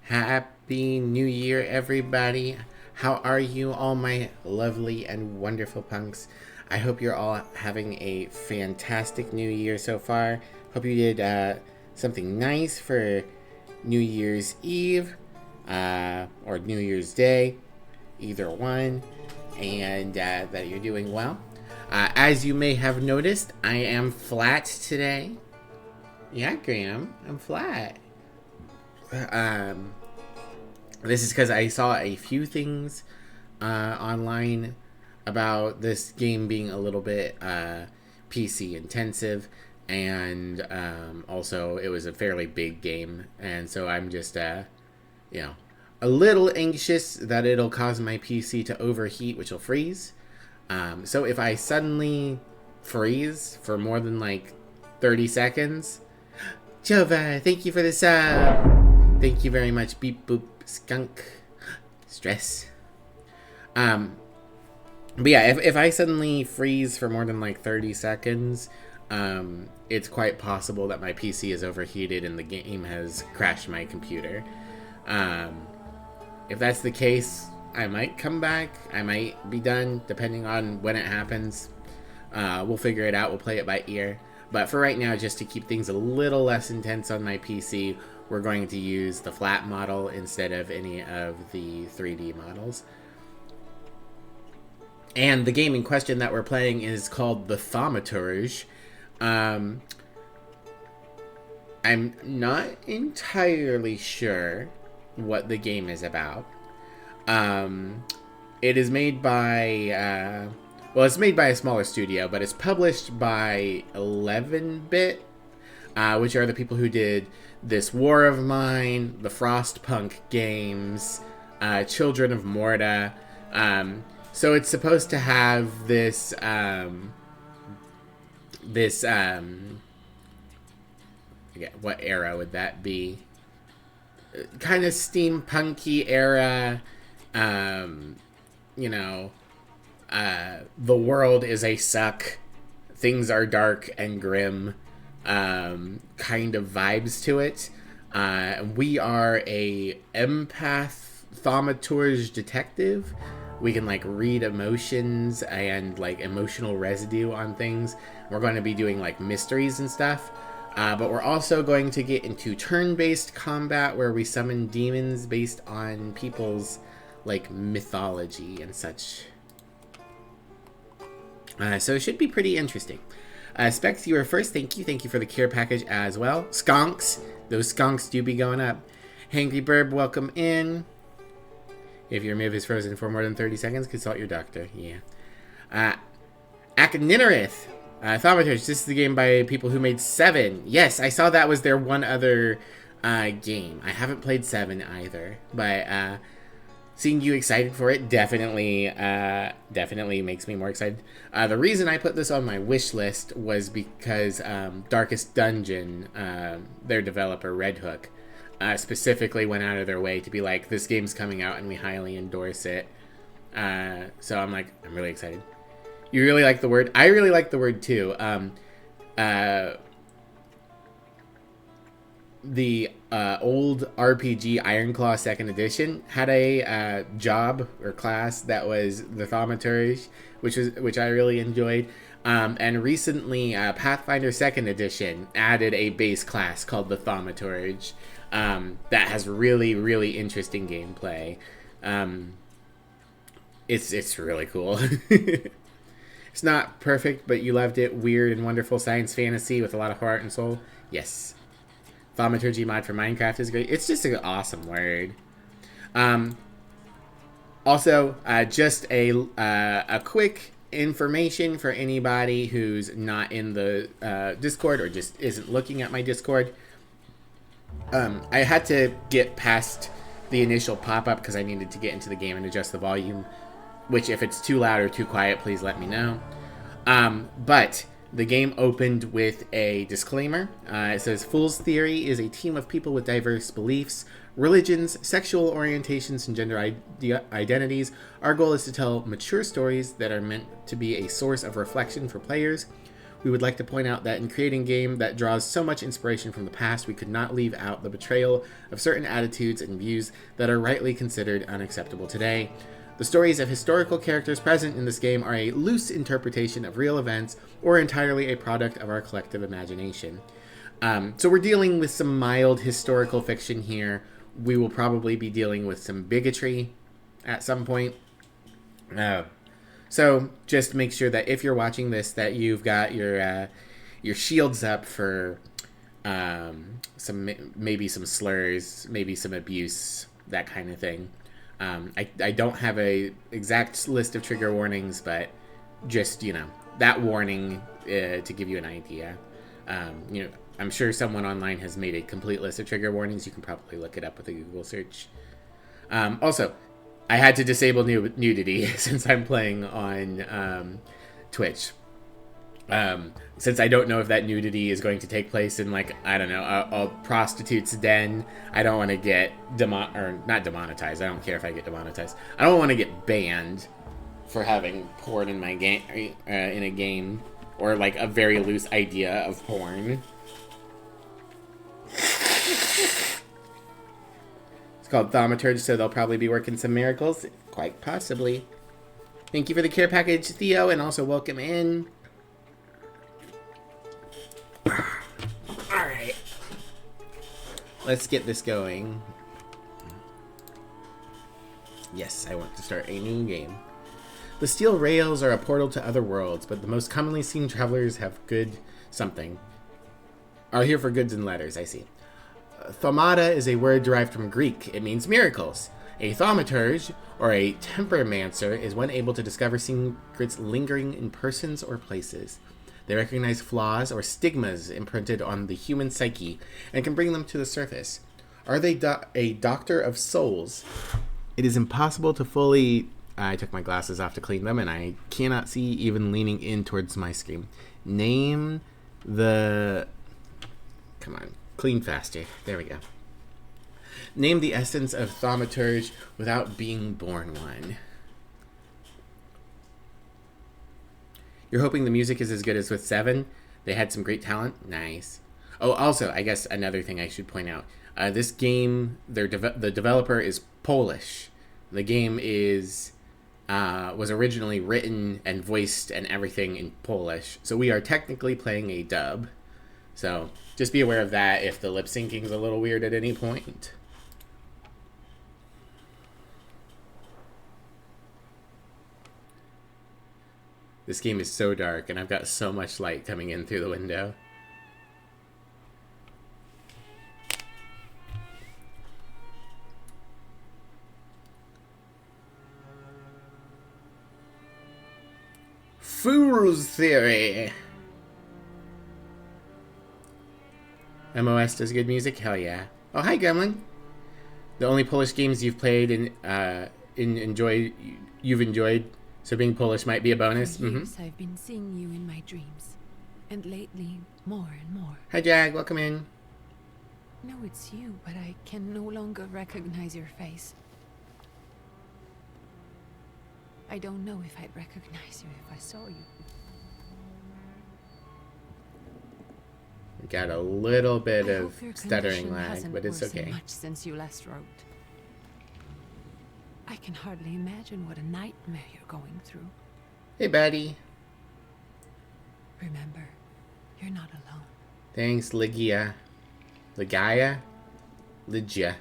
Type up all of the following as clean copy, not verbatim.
Happy New Year, everybody. How are you, all my lovely and wonderful punks? I hope you're all having a fantastic New Year so far. Hope you did something nice for New Year's Eve or New Year's Day, either one, and that you're doing well. As you may have noticed, I am flat today. Yeah, Graham, I'm flat. Um, this is because I saw a few things online about this game being a little bit PC intensive, and also it was a fairly big game, and so I'm just, a little anxious that it'll cause my PC to overheat, which will freeze. So if I suddenly freeze for more than like 30 seconds, Jova, thank you for the sub. Thank you very much, Beep Boop Skunk. Stress. But yeah, if I suddenly freeze for more than like 30 seconds, it's quite possible that my PC is overheated and the game has crashed my computer. If that's the case, I might come back. I might be done, depending on when it happens. We'll figure it out. We'll play it by ear. But for right now, just to keep things a little less intense on my PC, we're going to use the flat model instead of any of the 3D models. And the game in question that we're playing is called the Thaumaturge. I'm not entirely sure what the game is about. It is made by... it's made by a smaller studio, but it's published by 11-Bit, which are the people who did This War of Mine, the Frostpunk games, Children of Morta. So it's supposed to have this, what era would that be? Kind of steampunky era, the world is a suck, things are dark and grim, kind of vibes to it. We are a empath thaumaturge detective. We can like read emotions and like emotional residue on things. We're going to be doing like mysteries and stuff. But we're also going to get into turn-based combat where we summon demons based on people's like mythology and such. So it should be pretty interesting. Specs, you were first. Thank you. Thank you for the care package as well. Skunks. Those skunks do be going up. Hangry Burb, welcome in. If your MIV is frozen for more than 30 seconds, consult your doctor. Yeah. Akninarith. Thaumaturge. This is the game by people who made 7. Yes, I saw that was their one other game. I haven't played 7 either. But seeing you excited for it definitely makes me more excited. The reason I put this on my wish list was because Darkest Dungeon, their developer Red Hook, specifically went out of their way to be like, this game's coming out and we highly endorse it. So I'm really excited. You really like the word? I really like the word too. The old RPG Ironclaw 2nd Edition had a job or class that was the Thaumaturge, which I really enjoyed. And recently, Pathfinder 2nd Edition added a base class called the Thaumaturge that has really, really interesting gameplay. It's really cool. It's not perfect, but you loved it. Weird and wonderful science fantasy with a lot of heart and soul. Yes. Thaumaturgy mod for Minecraft is great. It's just an awesome word. Also, just a quick information for anybody who's not in the Discord or just isn't looking at my Discord. I had to get past the initial pop-up because I needed to get into the game and adjust the volume, which if it's too loud or too quiet, please let me know. But the game opened with a disclaimer. It says, Fool's Theory is a team of people with diverse beliefs, religions, sexual orientations, and gender identities. Our goal is to tell mature stories that are meant to be a source of reflection for players. We would like to point out that in creating a game that draws so much inspiration from the past, we could not leave out the betrayal of certain attitudes and views that are rightly considered unacceptable today. The stories of historical characters present in this game are a loose interpretation of real events or entirely a product of our collective imagination. So we're dealing with some mild historical fiction here. We will probably be dealing with some bigotry at some point. So just make sure that if you're watching this, that you've got your shields up for maybe some slurs, maybe some abuse, that kind of thing. I don't have a exact list of trigger warnings, but just, that warning to give you an idea. I'm sure someone online has made a complete list of trigger warnings. You can probably look it up with a Google search. Also, I had to disable nudity since I'm playing on Twitch. Since I don't know if that nudity is going to take place in, a prostitute's den, I don't want to get not demonetized. I don't care if I get demonetized. I don't want to get banned for having porn in my game, in a game, or like a very loose idea of porn. It's called Thaumaturge, so they'll probably be working some miracles, quite possibly. Thank you for the care package, Theo, and also welcome in. Alright. Let's get this going. Yes, I want to start a new game. The steel rails are a portal to other worlds, but the most commonly seen travelers have are here for goods and letters, I see. Thaumaturge is a word derived from Greek. It means miracles. A thaumaturge, or a tempermancer, is one able to discover secrets lingering in persons or places. They recognize flaws or stigmas imprinted on the human psyche and can bring them to the surface. Are they a doctor of souls? It is impossible to fully... I took my glasses off to clean them, and I cannot see even leaning in towards my screen. Name the... Come on. Clean faster. There we go. Name the essence of Thaumaturge without being born one. You're hoping the music is as good as with 7? They had some great talent? Nice. Oh, also, I guess another thing I should point out. This game, the developer is Polish. The game was originally written and voiced and everything in Polish. So we are technically playing a dub. So just be aware of that if the lip syncing is a little weird at any point. This game is so dark, and I've got so much light coming in through the window. Fool's Theory! MOS does good music? Hell yeah. Oh, hi, Gremlin. The only Polish games you've played you've enjoyed, so being Polish might be a bonus. For years I've been seeing you in my dreams, and lately more and more. Hi, Jag. Welcome in. No, it's you, but I can no longer recognize your face. I don't know if I'd recognize you if I saw you. Got a little bit of your stuttering condition lag, hasn't but it's worsened okay. much since you last wrote. I can hardly imagine what a nightmare you're going through. Hey, buddy. Remember, you're not alone. Thanks, Ligia. Ligia? Ligia.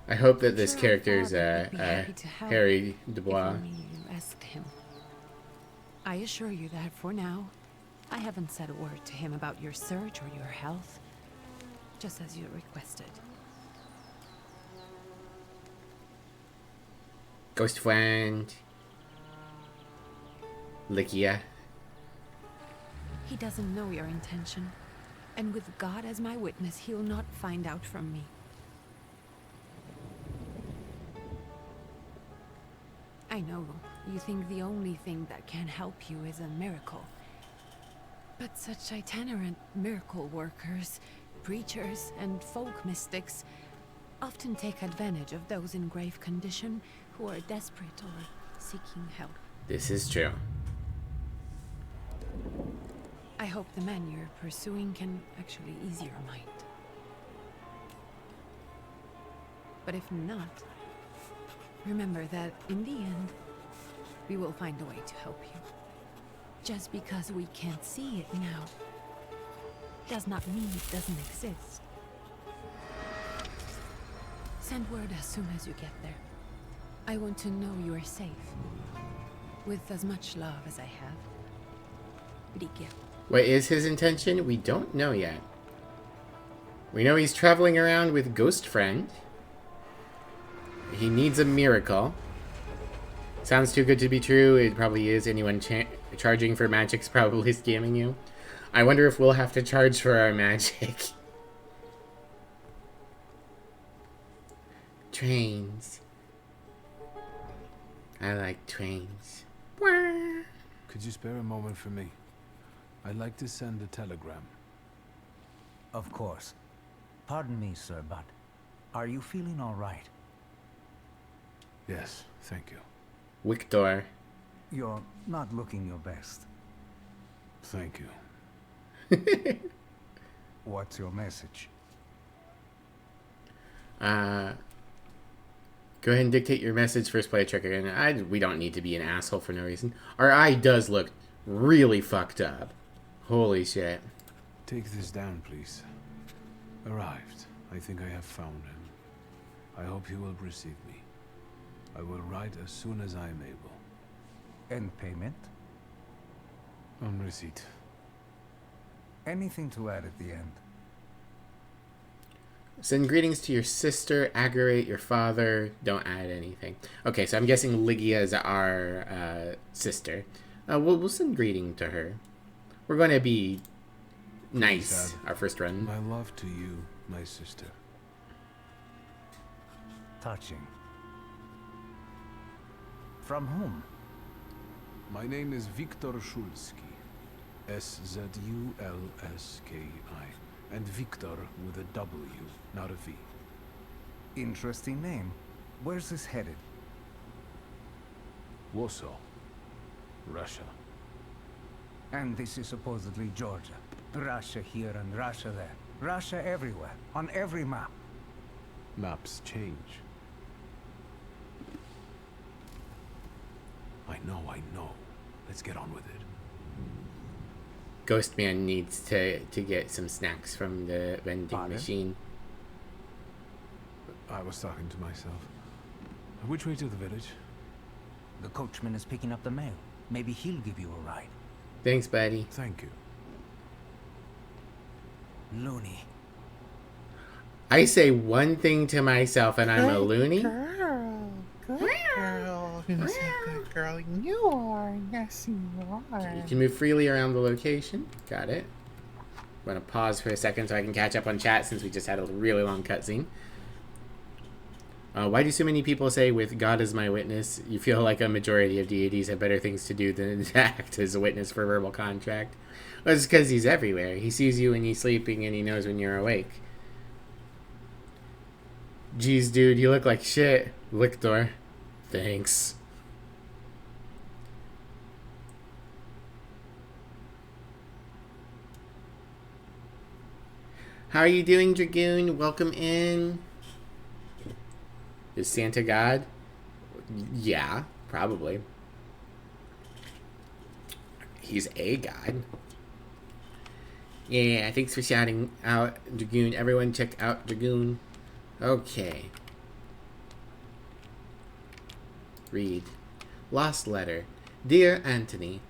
I hope that this character's Harry Dubois. If only you asked him. I assure you that for now, I haven't said a word to him about your search or your health, just as you requested. Ghost friend. Ligia. He doesn't know your intention, and with God as my witness, he'll not find out from me. I know you think the only thing that can help you is a miracle. But such itinerant miracle workers, preachers, and folk mystics often take advantage of those in grave condition who are desperate or seeking help. This is true. I hope the man you're pursuing can actually ease your mind. But if not, remember that in the end, we will find a way to help you. Just because we can't see it now, does not mean it doesn't exist. Send word as soon as you get there. I want to know you are safe. With as much love as I have. Brigge. What is his intention? We don't know yet. We know he's traveling around with Ghost Friend. He needs a miracle. Sounds too good to be true. It probably is. Anyone charging for magic's probably scamming you. I wonder if we'll have to charge for our magic. Trains. I like trains. Could you spare a moment for me? I'd like to send a telegram. Of course. Pardon me, sir, but are you feeling all right? Yes, thank you. Victor. You're not looking your best. Thank you. What's your message? Go ahead and dictate your message. First play a trick again. We don't need to be an asshole for no reason. Our eye does look really fucked up. Holy shit. Take this down, please. Arrived. I think I have found him. I hope he will receive me. I will write as soon as I am able. And payment? On receipt. Anything to add at the end? Send greetings to your sister. Aggravate your father. Don't add anything. Okay, so I'm guessing Lygia is our sister. We'll send greeting to her. We're going to be nice Dad, our first run. My love to you, my sister. Touching. From whom? My name is Viktor Szulski. S-Z-U-L-S-K-I. And Victor with a W, not a V. Interesting name. Where's this headed? Warsaw, Russia. And this is supposedly Georgia. Russia here and Russia there. Russia everywhere. On every map. Maps change. I know. Let's get on with it. Ghost Man needs to get some snacks from the vending Pardon? machine. I was talking to myself. Which way to the village? The coachman is picking up the mail. Maybe he'll give you a ride. Thanks, buddy. Thank you. Loony. I say one thing to myself and I'm a loony. Girl, good girl. You're such a good girl. You are. Yes, you are. You can move freely around the location. Got it. I'm going to pause for a second so I can catch up on chat since we just had a really long cutscene. Why do so many people say, with God as my witness, you feel like a majority of deities have better things to do than to act as a witness for verbal contract? Well, it's because he's everywhere. He sees you when you're sleeping and he knows when you're awake. Jeez, dude, you look like shit. Victor. Thanks. How are you doing, Dragoon? Welcome in. Is Santa God? Yeah, probably. He's a god. Yeah, thanks for shouting out Dragoon. Everyone check out Dragoon. Okay. Read. Lost letter. Dear Anthony,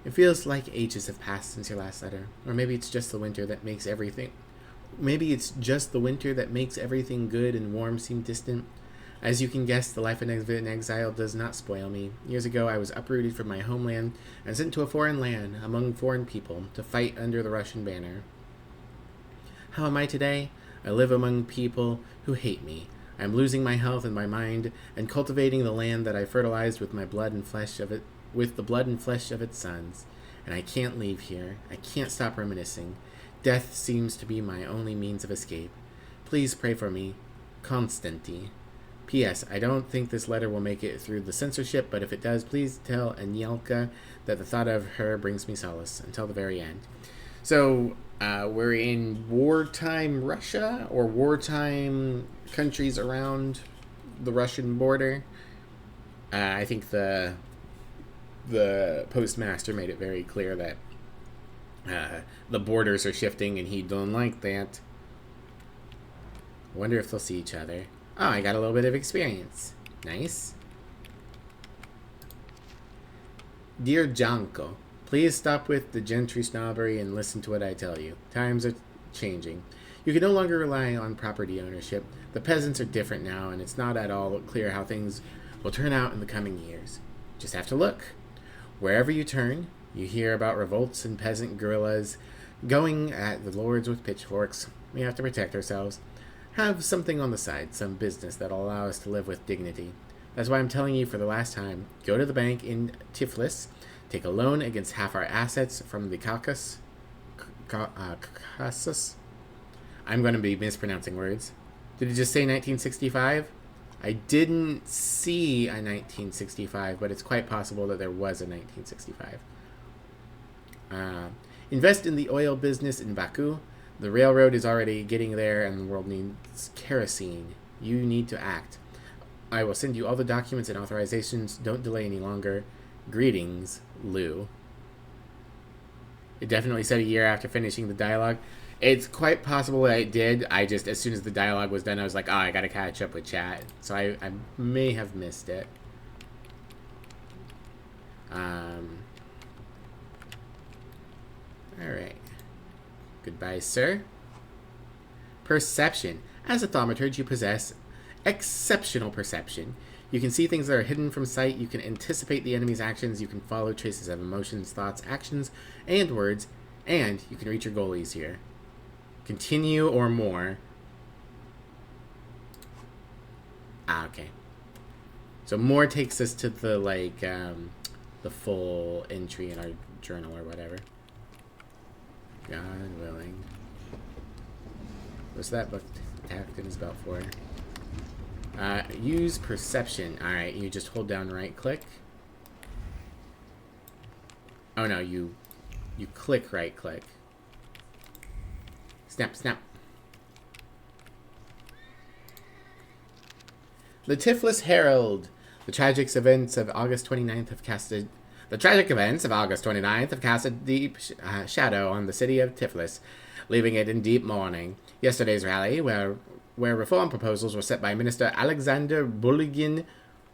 it feels like ages have passed since your last letter. Or maybe it's just the winter that makes everything... Maybe it's just the winter that makes everything good and warm seem distant. As you can guess, the life in exile does not spoil me. Years ago, I was uprooted from my homeland and sent to a foreign land, among foreign people, to fight under the Russian banner. How am I today? I live among people who hate me. I am losing my health and my mind, and cultivating the land that I fertilized with my blood and flesh of it, with the blood and flesh of its sons. And I can't leave here. I can't stop reminiscing. Death seems to be my only means of escape. Please pray for me. Constanti. P.S. I don't think this letter will make it through the censorship, but if it does, please tell Anielka that the thought of her brings me solace until the very end. So, we're in wartime Russia, or wartime countries around the Russian border. I think the postmaster made it very clear that the borders are shifting, and he don't like that. I wonder if they'll see each other. Oh, I got a little bit of experience. Nice. Dear Janko, please stop with the gentry snobbery and listen to what I tell you. Times are changing. You can no longer rely on property ownership. The peasants are different now, and it's not at all clear how things will turn out in the coming years. Just have to look. Wherever you turn, you hear about revolts and peasant guerrillas going at the lords with pitchforks. We have to protect ourselves. Have something on the side, some business that'll allow us to live with dignity. That's why I'm telling you for the last time, go to the bank in Tiflis, take a loan against half our assets from the Caucasus. I'm going to be mispronouncing words. Did it just say 1965? I didn't see a 1965, but it's quite possible that there was a 1965. Invest in the oil business in Baku. The railroad is already getting there, and the world needs kerosene. You need to act. I will send you all the documents and authorizations. Don't delay any longer. Greetings, Lou. It definitely said a year after finishing the dialogue. It's quite possible that it did. I just, as soon as the dialogue was done, I was like, oh, I gotta catch up with chat. So I may have missed it. Alright. Goodbye, sir. Perception. As a thaumaturge, you possess exceptional perception. You can see things that are hidden from sight. You can anticipate the enemy's actions. You can follow traces of emotions, thoughts, actions, and words. And you can reach your goal easier. Continue or more. Okay. So more takes us to the, like, the full entry in our journal or whatever. God willing. What's that book tacked in his belt for? Use perception. Alright, you just hold down right click. Oh no, you click right click. Snap, snap. The Tiflis Herald. The tragic events of August 29th have cast a deep shadow on the city of Tiflis, leaving it in deep mourning. Yesterday's rally, where reform proposals were set by Minister Alexander Bulygin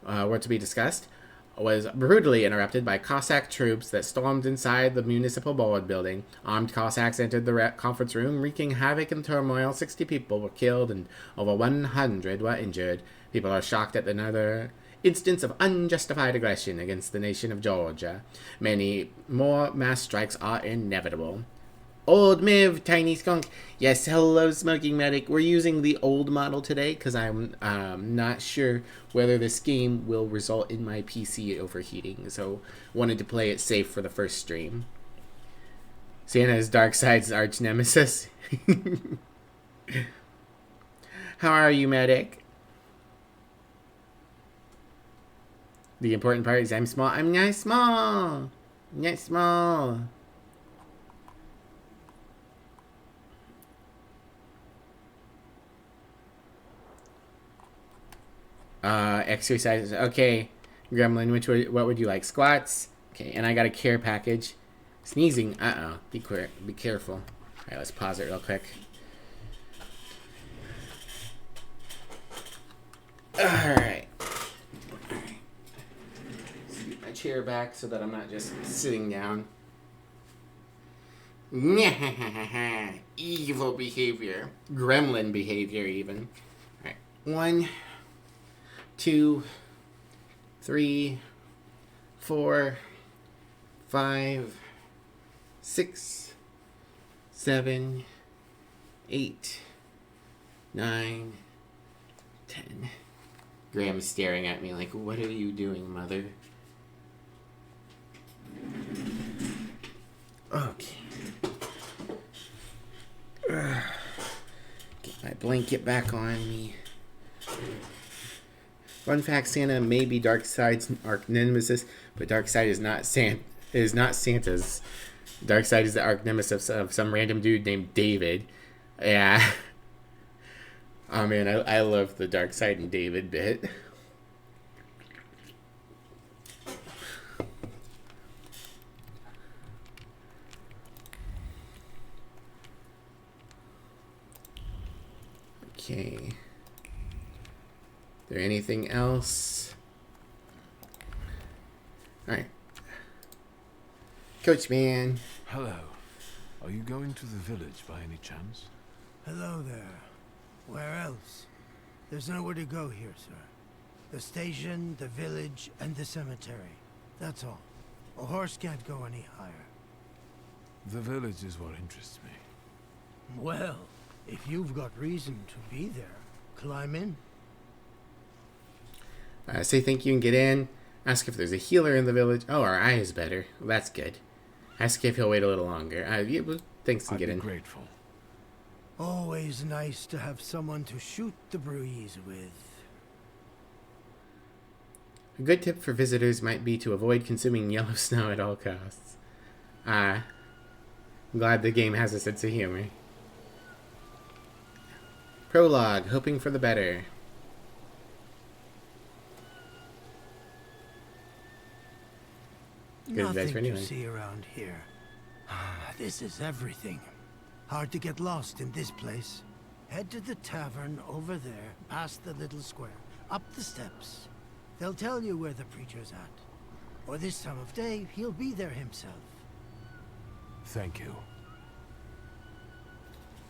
were to be discussed, was brutally interrupted by Cossack troops that stormed inside the municipal board building. Armed Cossacks entered the conference room, wreaking havoc and turmoil. 60 people were killed and over 100 were injured. People are shocked at another instance of unjustified aggression against the nation of Georgia. Many more mass strikes are inevitable. Old Miv, Tiny Skunk. Yes, hello, Smoking Medic. We're using the old model today because I'm not sure whether this game will result in my PC overheating, so wanted to play it safe for the first stream. Santa's Darkseid's arch nemesis. How are you, Medic? The important part is I'm small. I'm not small. Not small. Exercises. Okay, Gremlin, what would you like? Squats. Okay, and I got a care package. Sneezing. Uh-oh. Be careful. Alright, let's pause it real quick. Alright. Scoot my chair back so that I'm not just sitting down. Evil behavior. Gremlin behavior, even. Alright. 1, 2, 3, 4, 5, 6, 7, 8, 9, 10. Graham's staring at me like, what are you doing, mother? Okay. Get my blanket back on me. Fun fact: Santa may be Darkseid's arch nemesis, but Darkseid is not Santa's. Darkseid is the arch nemesis of some random dude named David. Yeah. Oh man, I love the Darkseid and David bit. Okay. Is there anything else? Alright. Coachman. Hello. Are you going to the village by any chance? Hello there. Where else? There's nowhere to go here, sir. The station, the village, and the cemetery. That's all. A horse can't go any higher. The village is what interests me. Well, if you've got reason to be there, climb in. Say thank you and get in. Ask if there's a healer in the village. Oh, our eye is better. Well, that's good. Ask if he'll wait a little longer. Yeah, well, thanks and I'd get be in. grateful. Always nice to have someone to shoot the breeze with. A good tip for visitors might be to avoid consuming yellow snow at all costs. I'm glad the game has a sense of humor. Prologue, hoping for the better. Good advice for Nothing to anyone. see around here. This is everything. Hard to get lost in this place. Head to the tavern over there, past the little square, up the steps. They'll tell you where the preacher's at. Or this time of day, he'll be there himself. Thank you.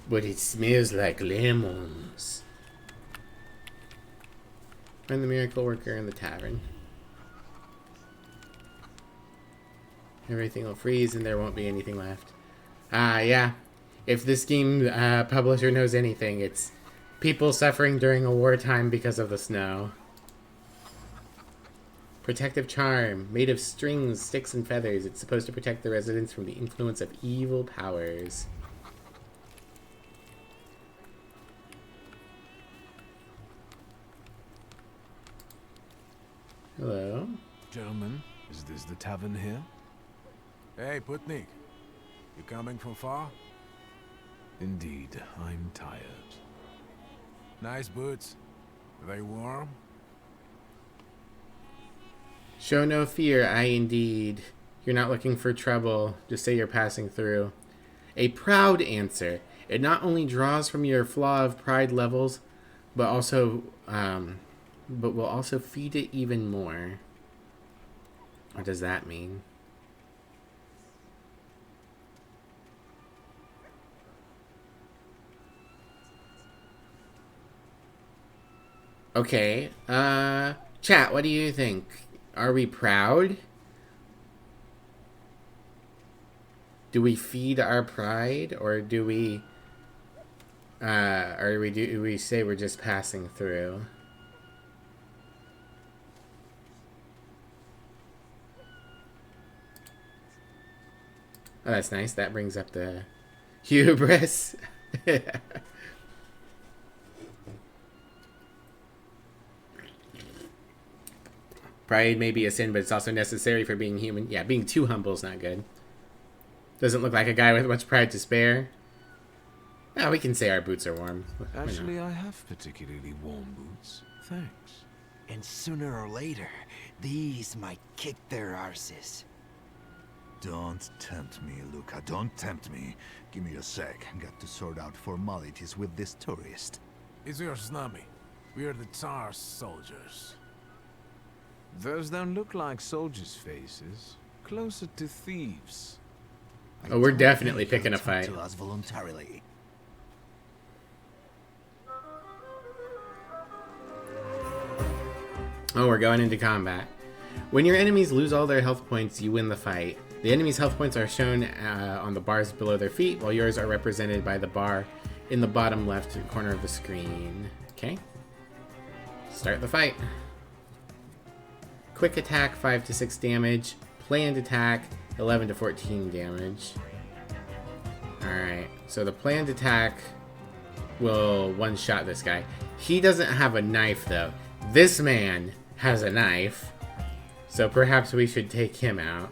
But it smells like lemons. Find the miracle worker in the tavern. Everything will freeze and there won't be anything left. Yeah. If this game publisher knows anything, it's people suffering during a wartime because of the snow. Protective charm, made of strings, sticks, and feathers. It's supposed to protect the residents from the influence of evil powers. Hello? Gentlemen, is this the tavern here? Hey, Putnik. You coming from far? Indeed, I'm tired. Nice boots. Are they warm? Show no fear, I indeed. You're not looking for trouble. Just say you're passing through. A proud answer. It not only draws from your flaw of pride levels, but also, but will also feed it even more. What does that mean? Okay, chat, what do you think? Are we proud? Do we feed our pride, or do we do we say we're just passing through? Oh, that's nice. That brings up the hubris. Pride may be a sin, but it's also necessary for being human. Yeah, being too humble is not good. Doesn't look like a guy with much pride to spare. Oh, we can say our boots are warm. Actually, I have particularly warm boots. Thanks. And sooner or later, these might kick their arses. Don't tempt me, Luca. Don't tempt me. Give me a sec. Got to sort out formalities with this tourist. It's your snummy. We are the Tsar's soldiers. Those don't look like soldiers' faces. Closer to thieves. Oh, we're definitely picking a fight. To us voluntarily. Oh, we're going into combat. When your enemies lose all their health points, you win the fight. The enemy's health points are shown on the bars below their feet, while yours are represented by the bar in the bottom left corner of the screen. Okay. Start the fight. Quick attack, 5 to 6 damage. Planned attack, 11 to 14 damage. Alright, so the planned attack will one-shot this guy. He doesn't have a knife, though. This man has a knife, so perhaps we should take him out.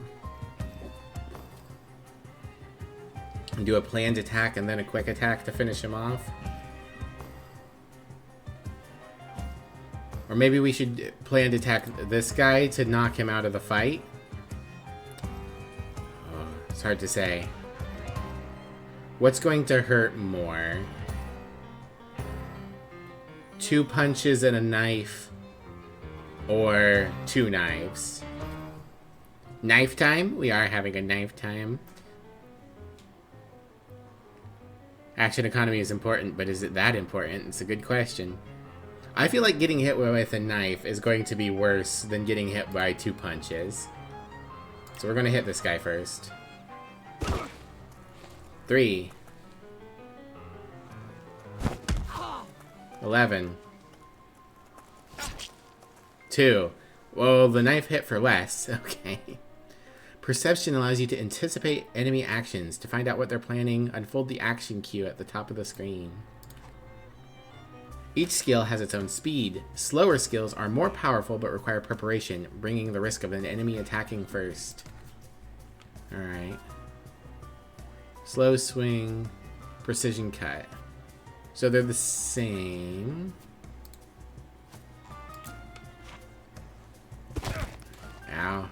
And do a planned attack and then a quick attack to finish him off. Or maybe we should planned attack this guy to knock him out of the fight. Oh, it's hard to say. What's going to hurt more? 2 punches and a knife, or 2 knives? Knife time? We are having a knife time. Action economy is important, but is it that important? It's a good question. I feel like getting hit with a knife is going to be worse than getting hit by 2 punches. So we're going to hit this guy first. 3. 11. 2. Well, the knife hit for less. Okay. Perception allows you to anticipate enemy actions. To find out what they're planning, unfold the action queue at the top of the screen. Each skill has its own speed. Slower skills are more powerful but require preparation, bringing the risk of an enemy attacking first. Alright. Slow swing, precision cut. So they're the same. Ow.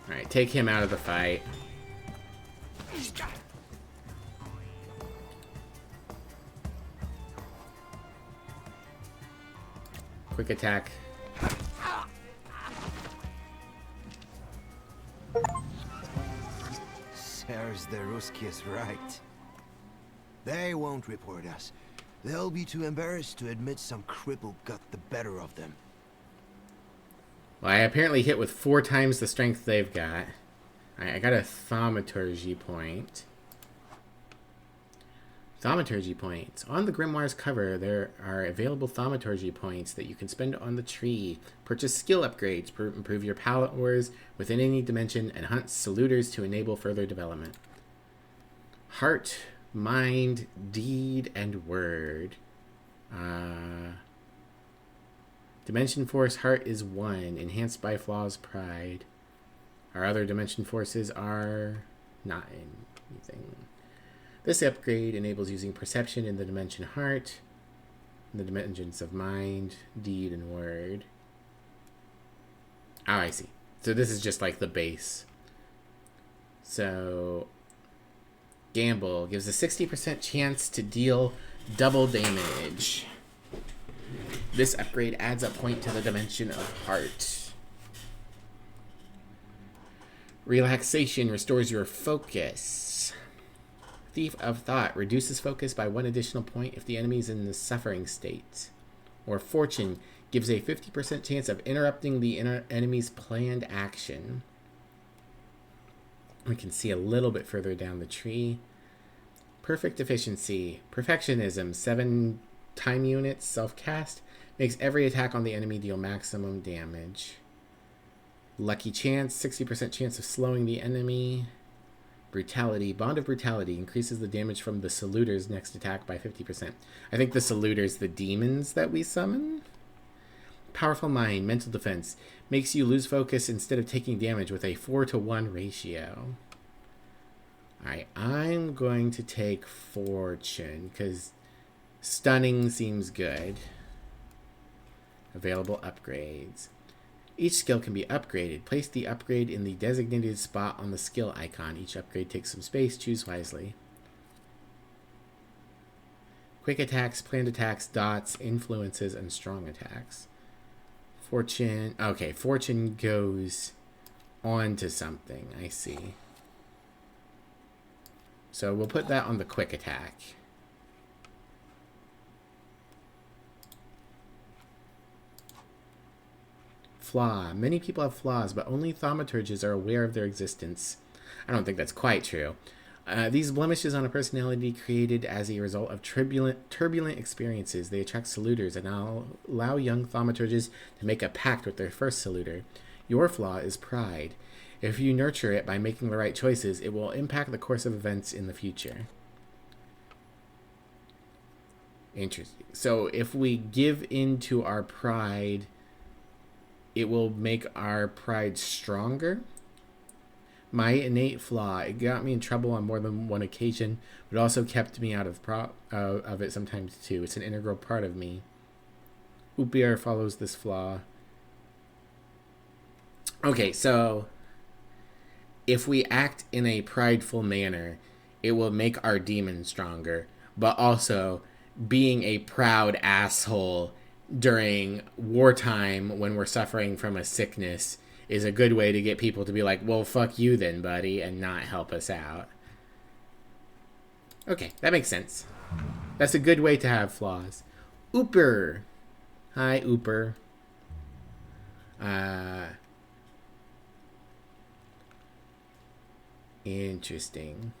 Alright, take him out of the fight. Quick attack. Serge the Ruski is right. They won't report us. They'll be too embarrassed to admit some cripple got the better of them. Well, I apparently hit with 4 times the strength they've got. I got a Thaumaturge point. Thaumaturge points. On the Grimoire's cover, there are available Thaumaturge points that you can spend on the tree. Purchase skill upgrades, improve your powers within any dimension, and hunt saluters to enable further development. Heart, mind, deed, and word. Dimension Force Heart is 1, enhanced by Flaw's Pride. Our other Dimension Forces are not anything. This upgrade enables using Perception in the Dimension Heart, in the dimensions of Mind, Deed, and Word. Oh, I see. So this is just like the base. So, Gamble gives a 60% chance to deal double damage. This upgrade adds a point to the Dimension of Heart. Relaxation restores your focus. Thief of Thought reduces focus by 1 additional point if the enemy is in the suffering state. Or Fortune gives a 50% chance of interrupting the enemy's planned action. We can see a little bit further down the tree. Perfect Efficiency. Perfectionism. 7 time units self-cast. Makes every attack on the enemy deal maximum damage. Lucky Chance. 60% chance of slowing the enemy. Brutality. Bond of Brutality increases the damage from the Saluter's next attack by 50%. I think the Saluter's the demons that we summon. Powerful Mind. Mental Defense. Makes you lose focus instead of taking damage with a 4-to-1 ratio. Alright, I'm going to take Fortune, because Stunning seems good. Available upgrades. Each skill can be upgraded. Place the upgrade in the designated spot on the skill icon. Each upgrade takes some space. Choose wisely. Quick attacks, planned attacks, dots, influences, and strong attacks. Fortune. Okay, Fortune goes on to something. I see. So we'll put that on the quick attack. Flaw. Many people have flaws, but only thaumaturges are aware of their existence. I don't think that's quite true. These blemishes on a personality created as a result of turbulent experiences. They attract saluters and allow young thaumaturges to make a pact with their first saluter. Your flaw is pride. If you nurture it by making the right choices, it will impact the course of events in the future. Interesting. So if we give into our pride, it will make our pride stronger. My innate flaw, it got me in trouble on more than one occasion, but also kept me out of it sometimes too. It's an integral part of me. Upier follows this flaw. Okay, so if we act in a prideful manner, it will make our demon stronger, but also being a proud asshole during wartime when we're suffering from a sickness is a good way to get people to be like, well, fuck you then, buddy, and not help us out. Okay, that makes sense. That's a good way to have flaws. Ooper. Hi, Ooper. Interesting.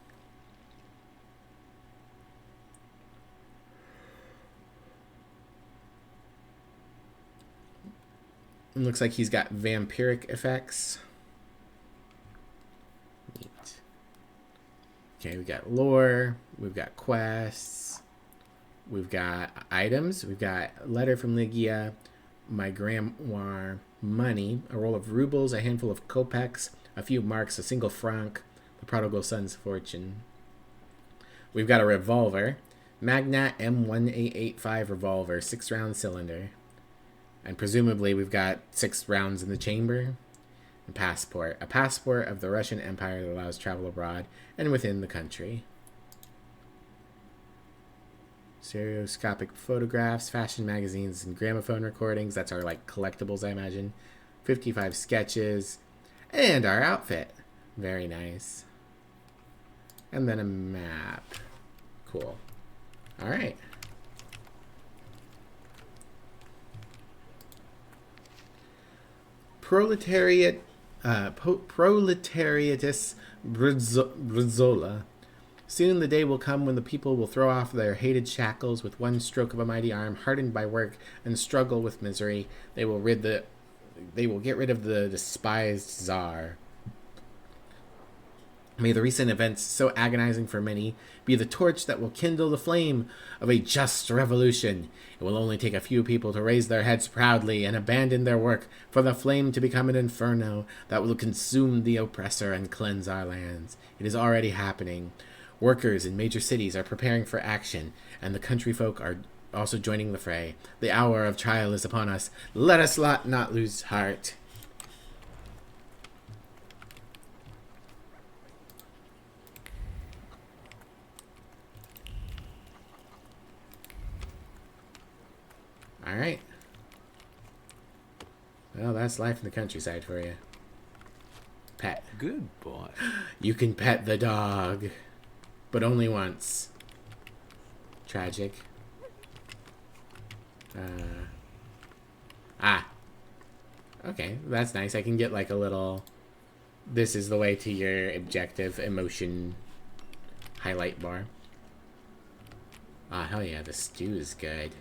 It looks like he's got vampiric effects. Neat. Okay, we got lore. We've got quests. We've got items. We've got letter from Lygia, my grimoire, money, a roll of rubles, a handful of kopecks, a few marks, a single franc, the prodigal son's fortune. We've got a revolver, Magnat M1885 revolver, 6-round cylinder. And presumably we've got 6 rounds in the chamber. And passport. A passport of the Russian Empire that allows travel abroad and within the country. Stereoscopic photographs, fashion magazines, and gramophone recordings. That's our, like, collectibles, I imagine. 55 sketches. And our outfit. Very nice. And then a map. Cool. Alright. Proletariatus Brizola. Soon the day will come when the people will throw off their hated shackles with one stroke of a mighty arm, hardened by work and struggle with misery. They will get rid of the despised Tsar. May the recent events, so agonizing for many, be the torch that will kindle the flame of a just revolution. It will only take a few people to raise their heads proudly and abandon their work for the flame to become an inferno that will consume the oppressor and cleanse our lands. It is already happening. Workers in major cities are preparing for action, and the country folk are also joining the fray. The hour of trial is upon us. Let us not lose heart. Alright. Well, that's life in the countryside for you. Pet. Good boy. You can pet the dog. But only once. Tragic. Okay, that's nice. I can get like a little... This is the way to your objective emotion highlight bar. Ah, hell yeah, the stew is good.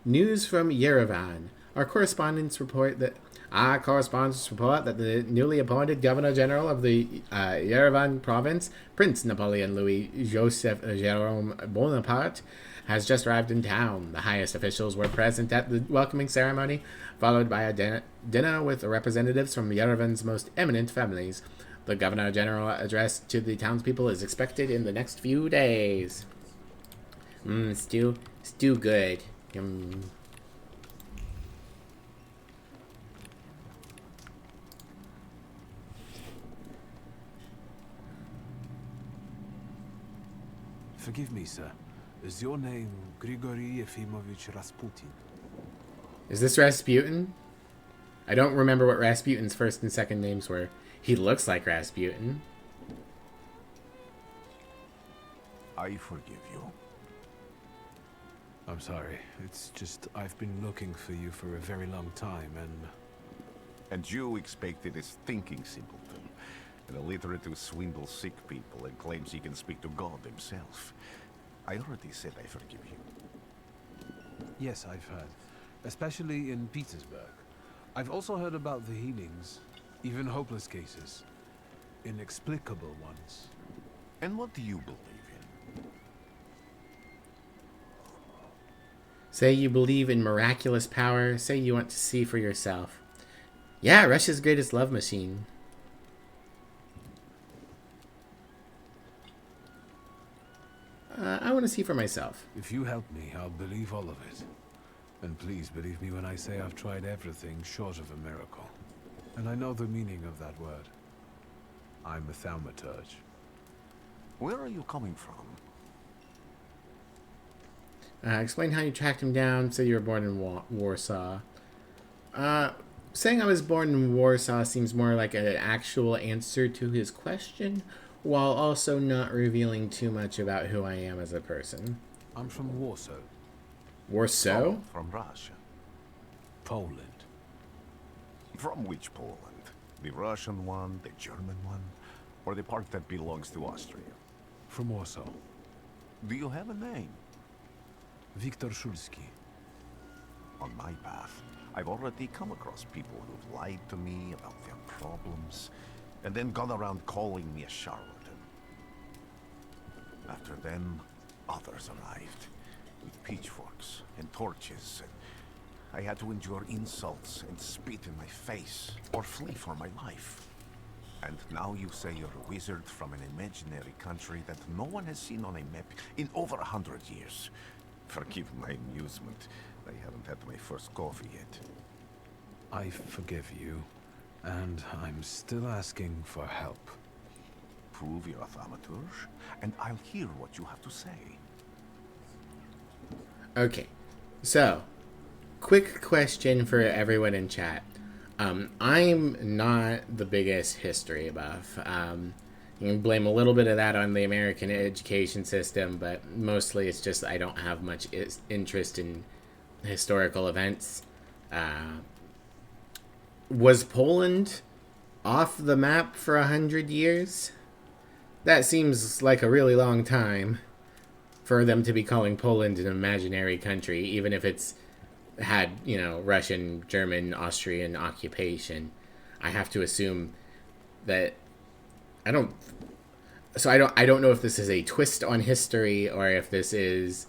News from Yerevan. Our correspondents report that the newly appointed Governor General of the Yerevan province, Prince Napoleon Louis Joseph Jerome Bonaparte, has just arrived in town. The highest officials were present at the welcoming ceremony, followed by a dinner with representatives from Yerevan's most eminent families. The Governor General address to the townspeople is expected in the next few days. Stew good. Forgive me, sir. Is your name Grigory Yefimovich Rasputin? Is this Rasputin? I don't remember what Rasputin's first and second names were. He looks like Rasputin. I forgive you. I'm sorry. It's just I've been looking for you for a very long time, And you expected a thinking simpleton, an illiterate who swindles sick people and claims he can speak to God himself. I already said I forgive you. Yes, I've heard. Especially in Petersburg. I've also heard about the healings, even hopeless cases. Inexplicable ones. And what do you believe in? Say you believe in miraculous power. Say you want to see for yourself. Yeah, Russia's greatest love machine. I want to see for myself. If you help me, I'll believe all of it. And please believe me when I say I've tried everything short of a miracle. And I know the meaning of that word. I'm a thaumaturge. Where are you coming from? Explain how you tracked him down. Say you were born in Warsaw. Saying I was born in Warsaw seems more like an actual answer to his question, while also not revealing too much about who I am as a person. I'm from Warsaw. Warsaw? Oh, from Russia. Poland. From which Poland? The Russian one, the German one, or the part that belongs to Austria? From Warsaw. Do you have a name? Wiktor Szulski. On my path, I've already come across people who've lied to me about their problems, and then gone around calling me a charlatan. After them, others arrived, with pitchforks and torches, and I had to endure insults and spit in my face, or flee for my life. And now you say you're a wizard from an imaginary country that no one has seen on a map in over 100 years. Forgive my amusement. I haven't had my first coffee yet. I forgive you, and I'm still asking for help. Prove you're a thaumaturge, and I'll hear what you have to say. Okay, so, quick question for everyone in chat. I'm not the biggest history buff. You can blame a little bit of that on the American education system, but mostly it's just I don't have much interest in historical events. Was Poland off the map for 100 years? That seems like a really long time for them to be calling Poland an imaginary country, even if it's had, you know, Russian, German, Austrian occupation. I have to assume that I don't know if this is a twist on history or if this is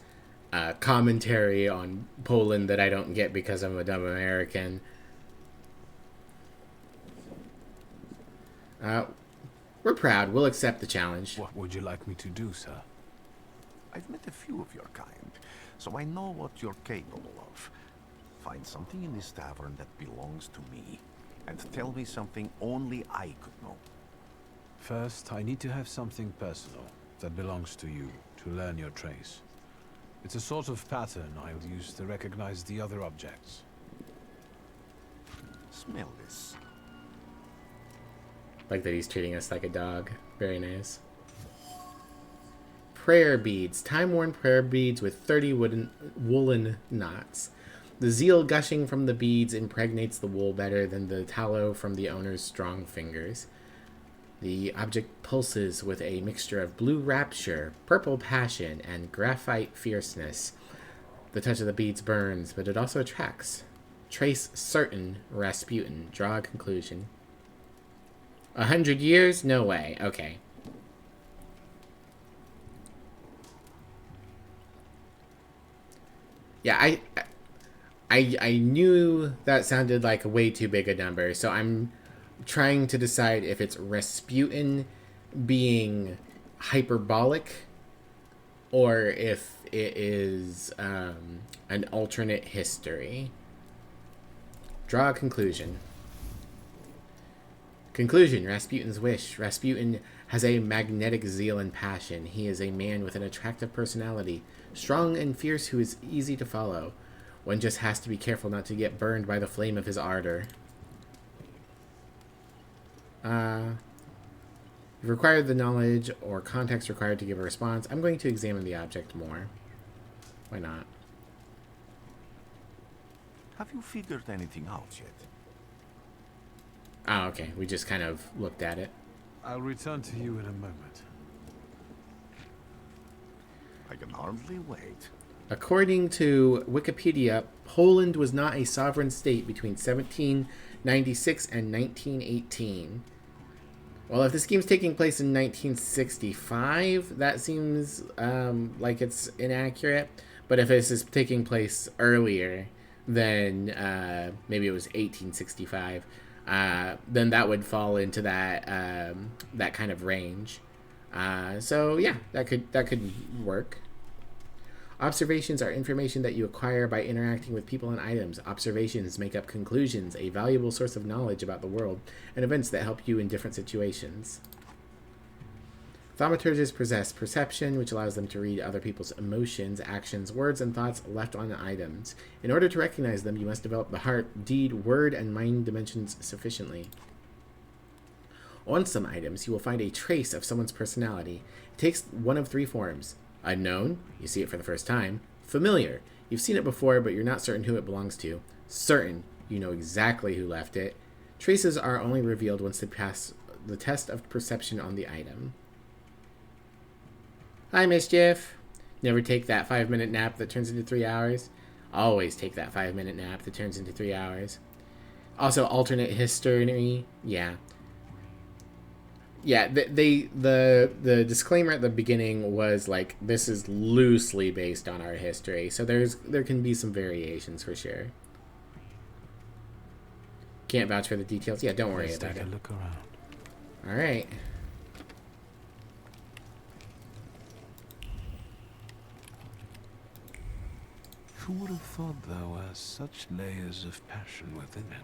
a commentary on Poland that I don't get because I'm a dumb American. We're proud. We'll accept the challenge. What would you like me to do, sir? I've met a few of your kind, so I know what you're capable of. Find something in this tavern that belongs to me, and tell me something only I could know. First, I need to have something personal that belongs to you to learn your trace. It's a sort of pattern I'll use to recognize the other objects. Smell this. Like that he's treating us like a dog. Very nice. Prayer beads. Time-worn prayer beads with 30 woolen knots. The zeal gushing from the beads impregnates the wool better than the tallow from the owner's strong fingers. The object pulses with a mixture of blue rapture, purple passion, and graphite fierceness. The touch of the beads burns, but it also attracts. Trace certain Rasputin. Draw a conclusion. 100 years? No way. Okay. Yeah, I knew that sounded like a way too big a number, so I'm trying to decide if it's Rasputin being hyperbolic or if it is an alternate history. Draw a conclusion. Conclusion, Rasputin's wish. Rasputin has a magnetic zeal and passion. He is a man with an attractive personality, strong and fierce who is easy to follow. One just has to be careful not to get burned by the flame of his ardor. You've required the knowledge or context required to give a response. I'm going to examine the object more. Why not? Have you figured anything out yet? Oh, okay. We just kind of looked at it. I'll return to you in a moment. I can hardly wait. According to Wikipedia, Poland was not a sovereign state between 1796 and 1918. Well, if this game's taking place in 1965, that seems like it's inaccurate. But if this is taking place earlier, then maybe it was 1865, then that would fall into that kind of range. So yeah, that could work. Observations are information that you acquire by interacting with people and items. Observations make up conclusions, a valuable source of knowledge about the world and events that help you in different situations. Thaumaturges possess perception, which allows them to read other people's emotions, actions, words, and thoughts left on items. In order to recognize them, you must develop the heart, deed, word, and mind dimensions sufficiently. On some items, you will find a trace of someone's personality. It takes one of three forms. Unknown, you see it for the first time. Familiar, you've seen it before, but you're not certain who it belongs to. Certain, you know exactly who left it. Traces are only revealed once they pass the test of perception on the item. Hi, Mischief. Never take that 5-minute nap that turns into 3 hours. Always take that 5-minute nap that turns into 3 hours. Also, alternate history. Yeah. Yeah, the disclaimer at the beginning was like, this is loosely based on our history, so there can be some variations for sure. Can't vouch for the details. Yeah, don't worry about it. Take a look around. All right. Who would have thought there were such layers of passion within him?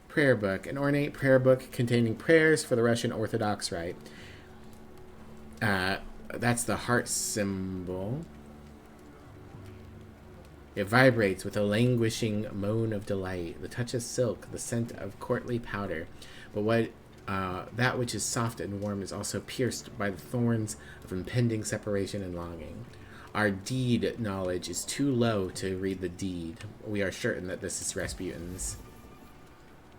Prayer book, an ornate prayer book containing prayers for the Russian Orthodox Rite. That's the heart symbol. It vibrates with a languishing moan of delight, the touch of silk, the scent of courtly powder. But that which is soft and warm is also pierced by the thorns of impending separation and longing. Our deed knowledge is too low to read the deed. We are certain that this is Rasputin's.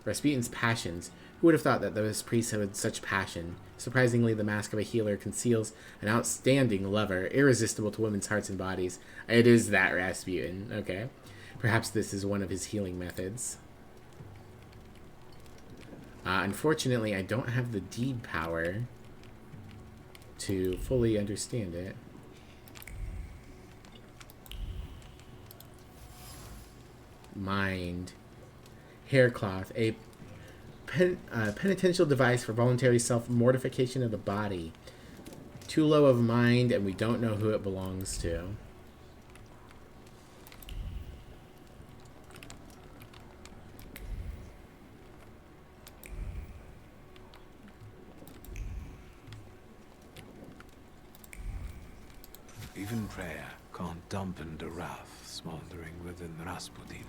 Rasputin's passions. Who would have thought that this priest had such passion? Surprisingly, the mask of a healer conceals an outstanding lover, irresistible to women's hearts and bodies. It is that Rasputin. Okay. Perhaps this is one of his healing methods. Unfortunately, I don't have the deed power to fully understand it. Mind. Haircloth, a penitential device for voluntary self-mortification of the body. Too low of mind, and we don't know who it belongs to. Even prayer can't dampen the wrath smoldering within Rasputin.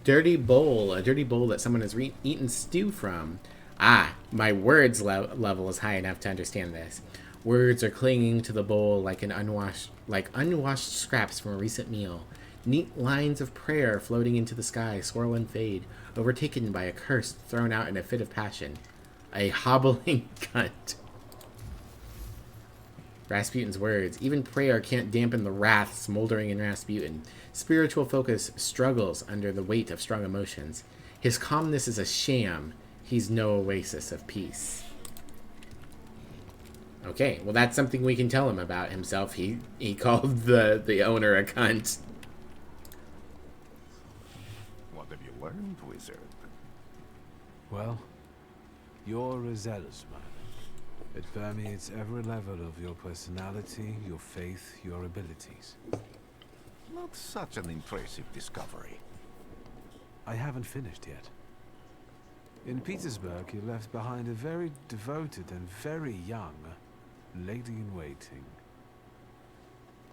Dirty bowl, a dirty bowl that someone has eaten stew from. Ah, my words level is high enough to understand this. Words are clinging to the bowl like unwashed scraps from a recent meal. Neat lines of prayer floating into the sky swirl and fade, overtaken by a curse thrown out in a fit of passion. A hobbling cunt. Rasputin's words. Even prayer can't dampen the wrath smoldering in Rasputin. Spiritual focus struggles under the weight of strong emotions. His calmness is a sham. He's no oasis of peace. Okay, well that's something we can tell him about himself. He called the owner a cunt. What have you learned, wizard? Well, you're a zealous man. It permeates every level of your personality, your faith, your abilities. Not such an impressive discovery. I haven't finished yet. In Petersburg, you left behind a very devoted and very young lady-in-waiting.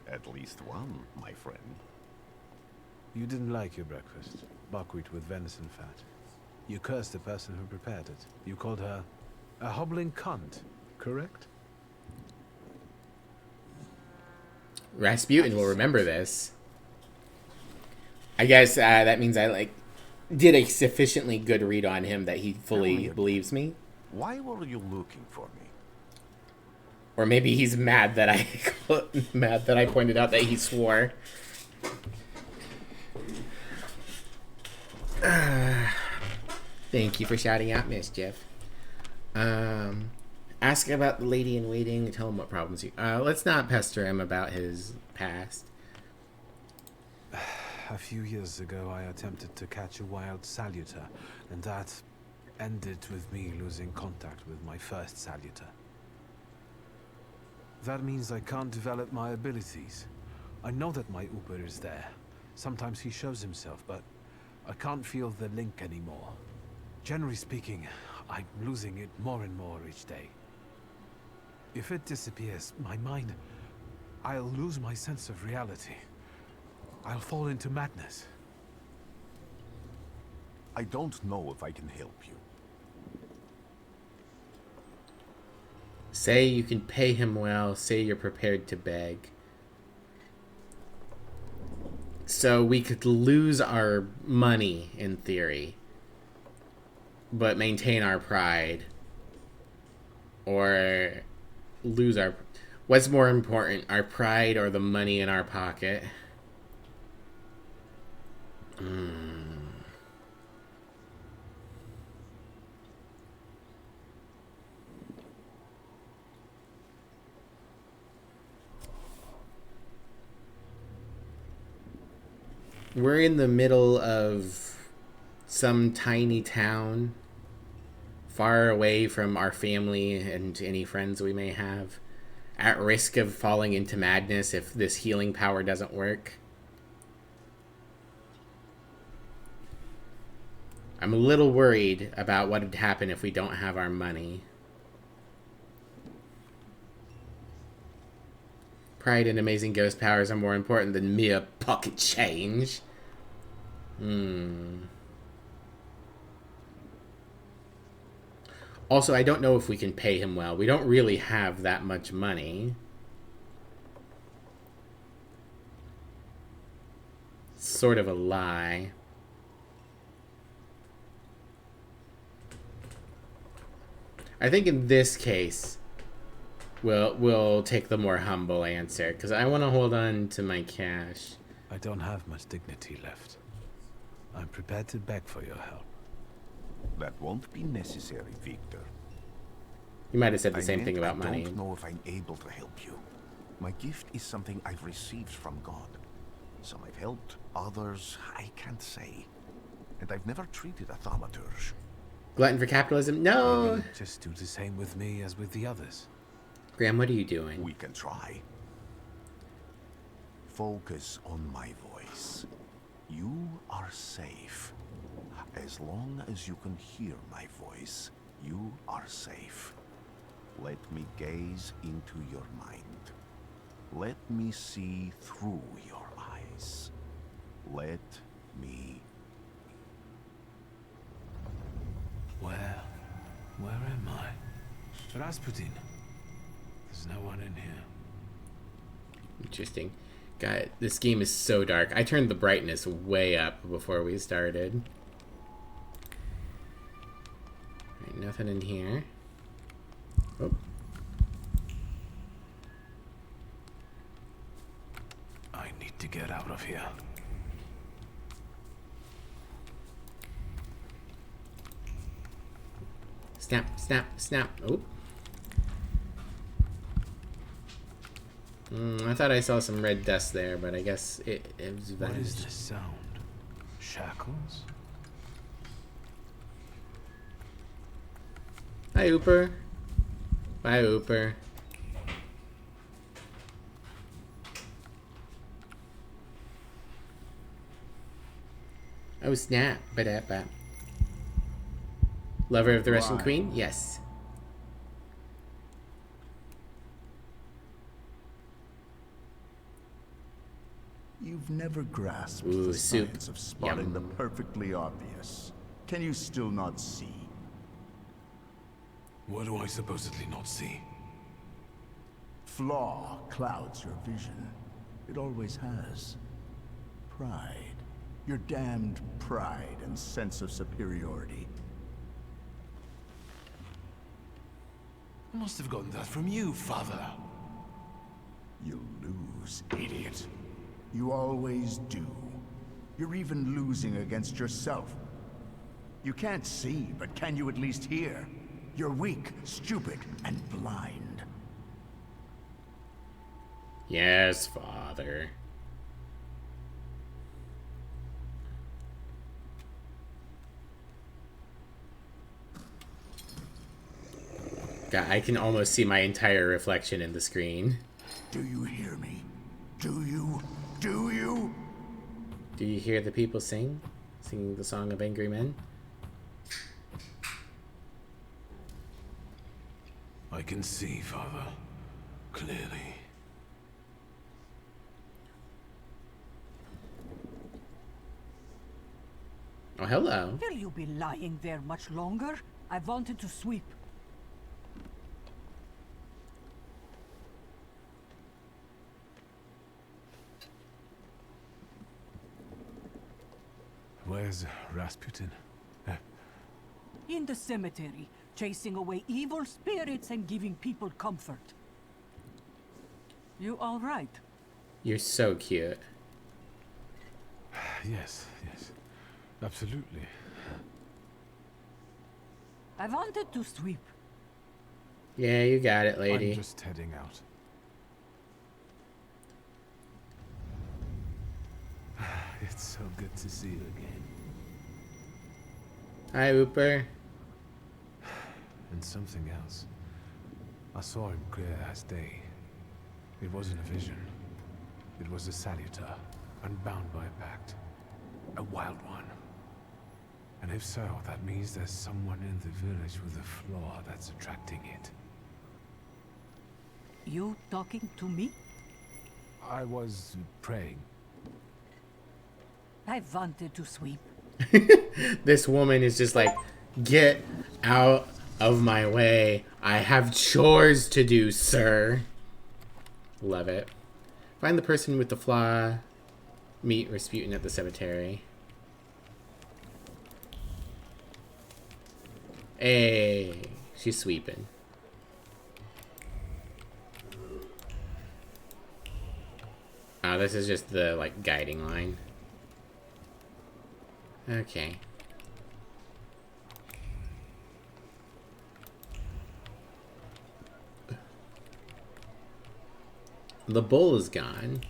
At least one, my friend. You didn't like your breakfast, buckwheat with venison fat. You cursed the person who prepared it. You called her a hobbling cunt, correct? Rasputin will remember this. I guess that means I did a sufficiently good read on him that he fully believes me. Why were you looking for me? Or maybe he's mad that I pointed out that he swore. Thank you for shouting out, Mischief. Ask about the lady in waiting. Tell him what problems you. Let's not pester him about his past. A few years ago, I attempted to catch a wild saluter, and that ended with me losing contact with my first saluter. That means I can't develop my abilities. I know that my Uber is there. Sometimes he shows himself, but I can't feel the link anymore. Generally speaking, I'm losing it more and more each day. If it disappears, my mind... I'll lose my sense of reality. I'll fall into madness. I don't know if I can help you. Say you can pay him well. Say you're prepared to beg. So we could lose our money, in theory, but maintain our pride. Or lose our... What's more important, our pride or the money in our pocket? We're in the middle of some tiny town, far away from our family and any friends we may have, at risk of falling into madness if this healing power doesn't work. I'm a little worried about what would happen if we don't have our money. Pride and amazing ghost powers are more important than mere pocket change. Also, I don't know if we can pay him well. We don't really have that much money. Sort of a lie. I think in this case, we'll take the more humble answer, because I want to hold on to my cash. I don't have much dignity left. I'm prepared to beg for your help. That won't be necessary, Victor. You might have said the same thing about money. I don't know if I'm able to help you. My gift is something I've received from God. Some I've helped, others I can't say. And I've never treated a thaumaturge. Glutton for capitalism? No! Just do the same with me as with the others. Graham, what are you doing? We can try. Focus on my voice. You are safe. As long as you can hear my voice, you are safe. Let me gaze into your mind. Let me see through your eyes. Let me... Where am I? Rasputin. There's no one in here. Interesting. God, this game is so dark. I turned the brightness way up before we started. Alright, nothing in here. Oh. I need to get out of here. Snap, snap, snap. Oh. I thought I saw some red dust there, but I guess it was vanished. What is this sound? Shackles? Hi, Ooper. Bye, Ooper. Oh, snap. Ba-da-ba. Lover of the Russian Queen? Yes. You've never grasped Ooh, the soup. science of spotting Yum. the perfectly obvious. Can you still not see? What do I supposedly not see? Flaw clouds your vision. It always has. Pride. Your damned pride and sense of superiority. I must have gotten that from you, father. You'll lose, Idiot. You always do. You're even losing against yourself. You can't see, but can you at least hear? You're weak, stupid, and blind. Yes, Father. God, I can almost see my entire reflection in the screen. Do you hear me? Do you? Do you? Do you hear the people sing? Singing the song of angry men? I can see, Father. Clearly. Oh, hello. Will you be lying there much longer? I wanted to sweep. Where's Rasputin? In the cemetery, chasing away evil spirits and giving people comfort. You all right? You're so cute. Yes, yes. Absolutely. I wanted to sweep. Yeah, you got it, lady. I'm just heading out. It's so good to see you again. Hi, Ooper. And something else. I saw him clear as day. It wasn't a vision. It was a saluter, unbound by a pact. A wild one. And if so, that means there's someone in the village with a flaw that's attracting it. You talking to me? I was praying. I wanted to sweep. This woman is just like, get out of my way. I have chores to do, sir. Love it. Find the person with the flaw. Meet Rasputin at the cemetery. Hey, she's sweeping. Oh, this is just the, like, guiding line. Okay. The bull is gone,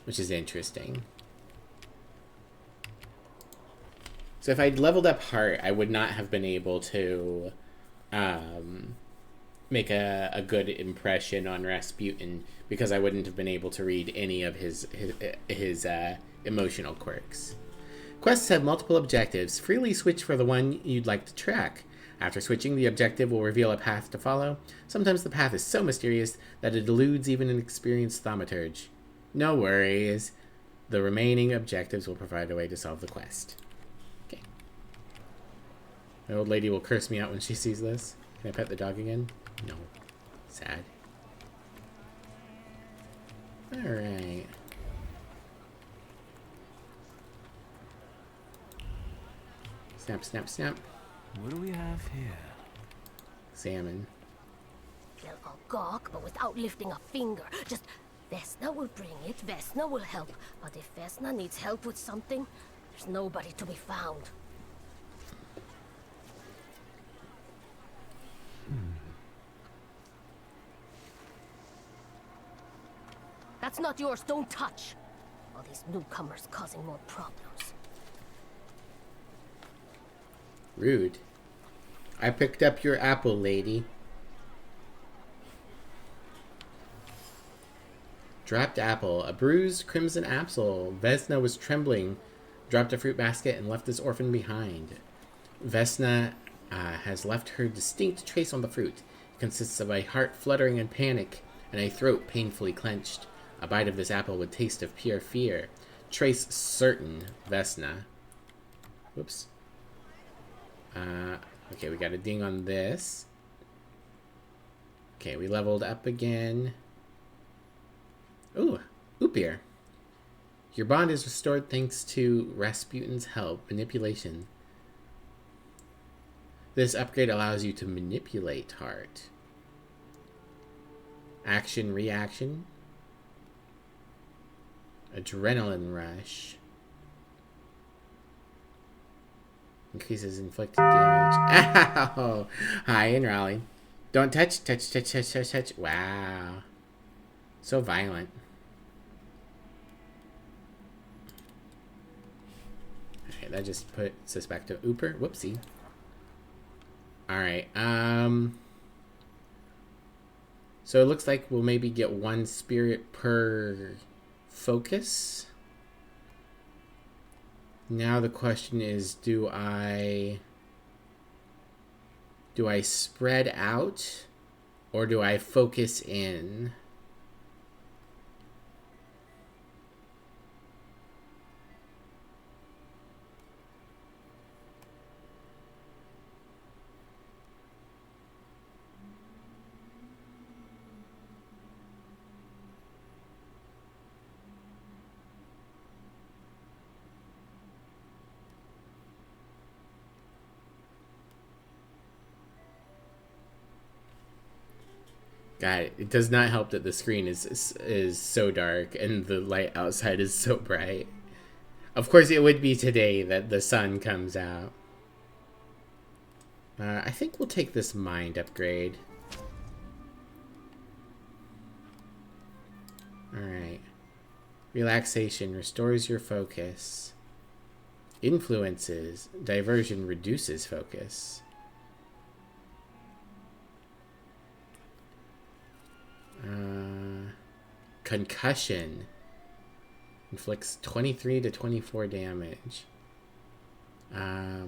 which is interesting. So if I'd leveled up Heart, I would not have been able to make a good impression on Rasputin because I wouldn't have been able to read any of his emotional quirks. Quests have multiple objectives. Freely switch for the one you'd like to track. After switching, the objective will reveal a path to follow. Sometimes the path is so mysterious that it eludes even an experienced thaumaturge. No worries. The remaining objectives will provide a way to solve the quest. Okay. My old lady will curse me out when she sees this. Can I pet the dog again? No. Sad. Alright. Snap, snap, snap. What do we have here? Salmon. They'll go gawk, but without lifting a finger. Just, Vesna will bring it, Vesna will help. But if Vesna needs help with something, there's nobody to be found. That's not yours, don't touch. All these newcomers causing more problems. Rude. I picked up your apple, lady. Dropped apple. A bruised crimson apple. Vesna was trembling, dropped a fruit basket, and left this orphan behind. Vesna has left her distinct trace on the fruit. It consists of a heart fluttering in panic and a throat painfully clenched. A bite of this apple would taste of pure fear. Trace certain, Vesna. Whoops. Okay, we got a ding on this. Okay, we leveled up again. Ooh, Oopir. Your bond is restored thanks to Rasputin's help. Manipulation. This upgrade allows you to manipulate Heart. Action, reaction. Adrenaline rush. Increases inflicted damage. Ow! Hi and rally. Don't touch. Wow. So violent. Okay, that just put Suspecto Ooper. Whoopsie. Alright, so it looks like we'll maybe get 1 spirit per focus. Now the question is, do I spread out or do I focus in? God, it does not help that the screen is so dark and the light outside is so bright. Of course, it would be today that the sun comes out. I think we'll take this mind upgrade. Alright. Relaxation restores your focus. Influences. Diversion reduces focus. Concussion inflicts 23 to 24 damage. I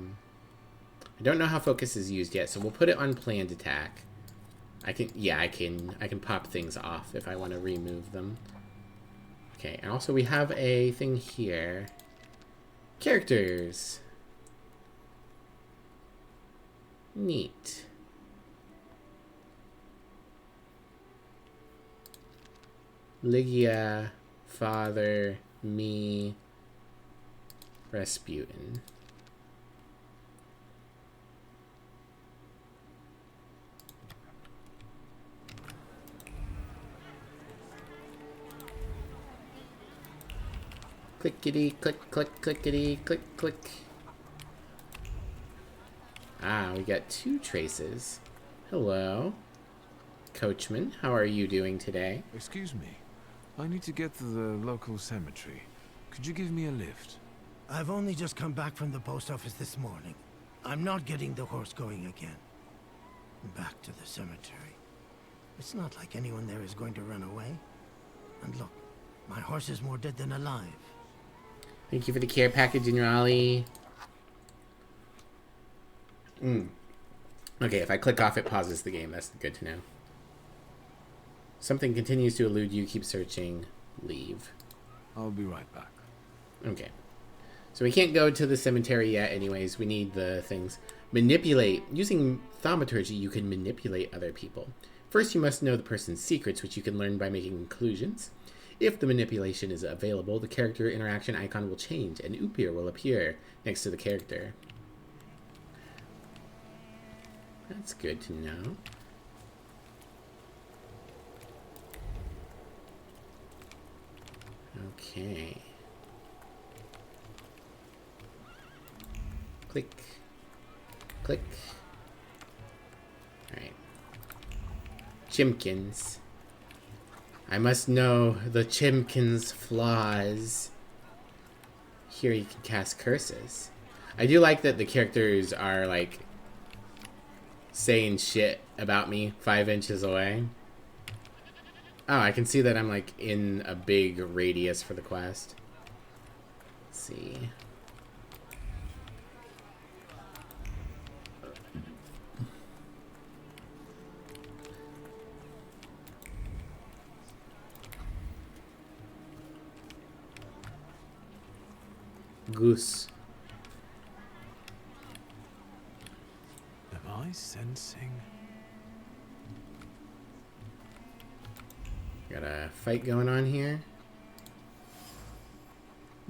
don't know how focus is used yet, so we'll put it on planned attack. I can pop things off if I want to remove them. Okay, and also we have a thing here. Characters. Neat. Lygia, Father, me, Rasputin. Clickety, click, click, clickety, click, click. Ah, we got 2 traces. Hello. Coachman, how are you doing today? Excuse me. I need to get to the local cemetery. Could you give me a lift? I've only just come back from the post office this morning. I'm not getting the horse going again. Back to the cemetery. It's not like anyone there is going to run away. And look, my horse is more dead than alive. Thank you for the care package in Raleigh. Okay, if I click off, it pauses the game. That's good to know. Something continues to elude you. Keep searching. Leave. I'll be right back. Okay. So we can't go to the cemetery yet anyways. We need the things. Manipulate. Using Thaumaturge, you can manipulate other people. First, you must know the person's secrets, which you can learn by making conclusions. If the manipulation is available, the character interaction icon will change, and Upir will appear next to the character. That's good to know. Okay. Click. Click. Alright. Chimkins. I must know the Chimkin's flaws. Here you can cast curses. I do like that the characters are, like, saying shit about me 5 inches away. Oh, I can see that I'm, like, in a big radius for the quest. Let's see. Goose. Am I sensing? Got a fight going on here.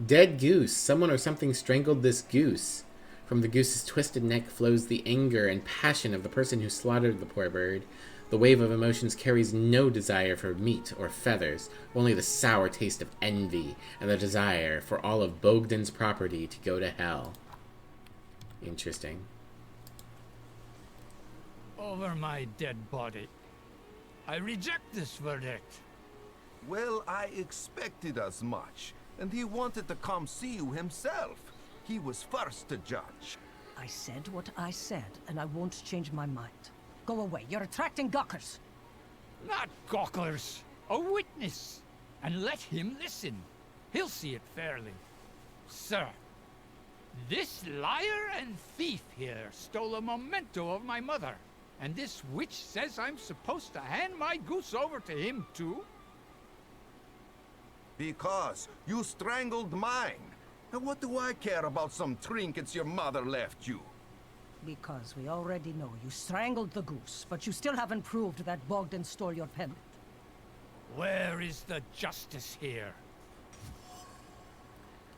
Dead goose. Someone or something strangled this goose. From the goose's twisted neck flows the anger and passion of the person who slaughtered the poor bird. The wave of emotions carries no desire for meat or feathers, only the sour taste of envy and the desire for all of Bogdan's property to go to hell. Interesting. Over my dead body. I reject this verdict. Well, I expected as much. And he wanted to come see you himself. He was first to judge. I said what I said, and I won't change my mind. Go away. You're attracting gawkers. Not gawkers. A witness. And let him listen. He'll see it fairly. Sir, this liar and thief here stole a memento of my mother. And this witch says I'm supposed to hand my goose over to him too? Because you strangled mine. And what do I care about some trinkets your mother left you? Because we already know you strangled the goose, but you still haven't proved that Bogdan stole your pendant. Where is the justice here?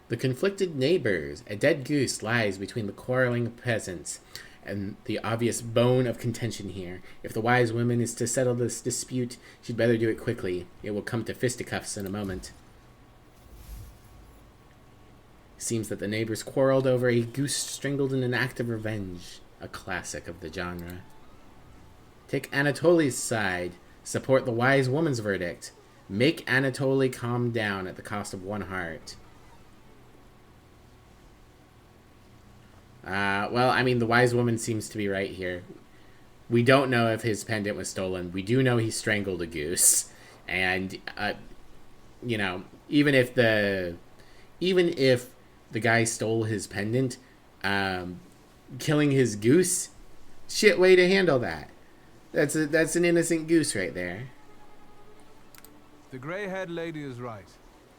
The conflicted neighbors. A dead goose lies between the quarreling peasants, and the obvious bone of contention here. If the wise woman is to settle this dispute, she'd better do it quickly. It will come to fisticuffs in a moment. Seems that the neighbors quarreled over a goose strangled in an act of revenge. A classic of the genre. Take Anatoly's side. Support the wise woman's verdict. Make Anatoly calm down at the cost of one heart. Well, I mean, the wise woman seems to be right here. We don't know if his pendant was stolen. We do know he strangled a goose. And, you know, even if the guy stole his pendant, killing his goose, shit way to handle that. That's an innocent goose right there. The grey-haired lady is right.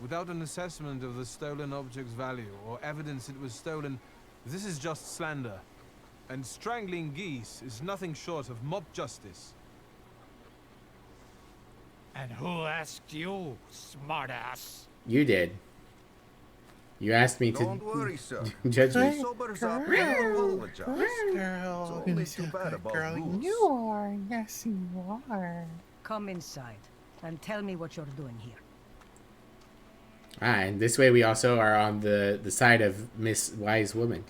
Without an assessment of the stolen object's value or evidence it was stolen, this is just slander. And strangling geese is nothing short of mob justice. And who asked you, smartass? You did. You asked me Don't worry, sir. judge me. He sobers up and apologize. Girl, It's only too bad about girl, goose. you are. Yes, you are. Come inside and tell me what you're doing here. And this way we also are on the side of Miss Wise Woman.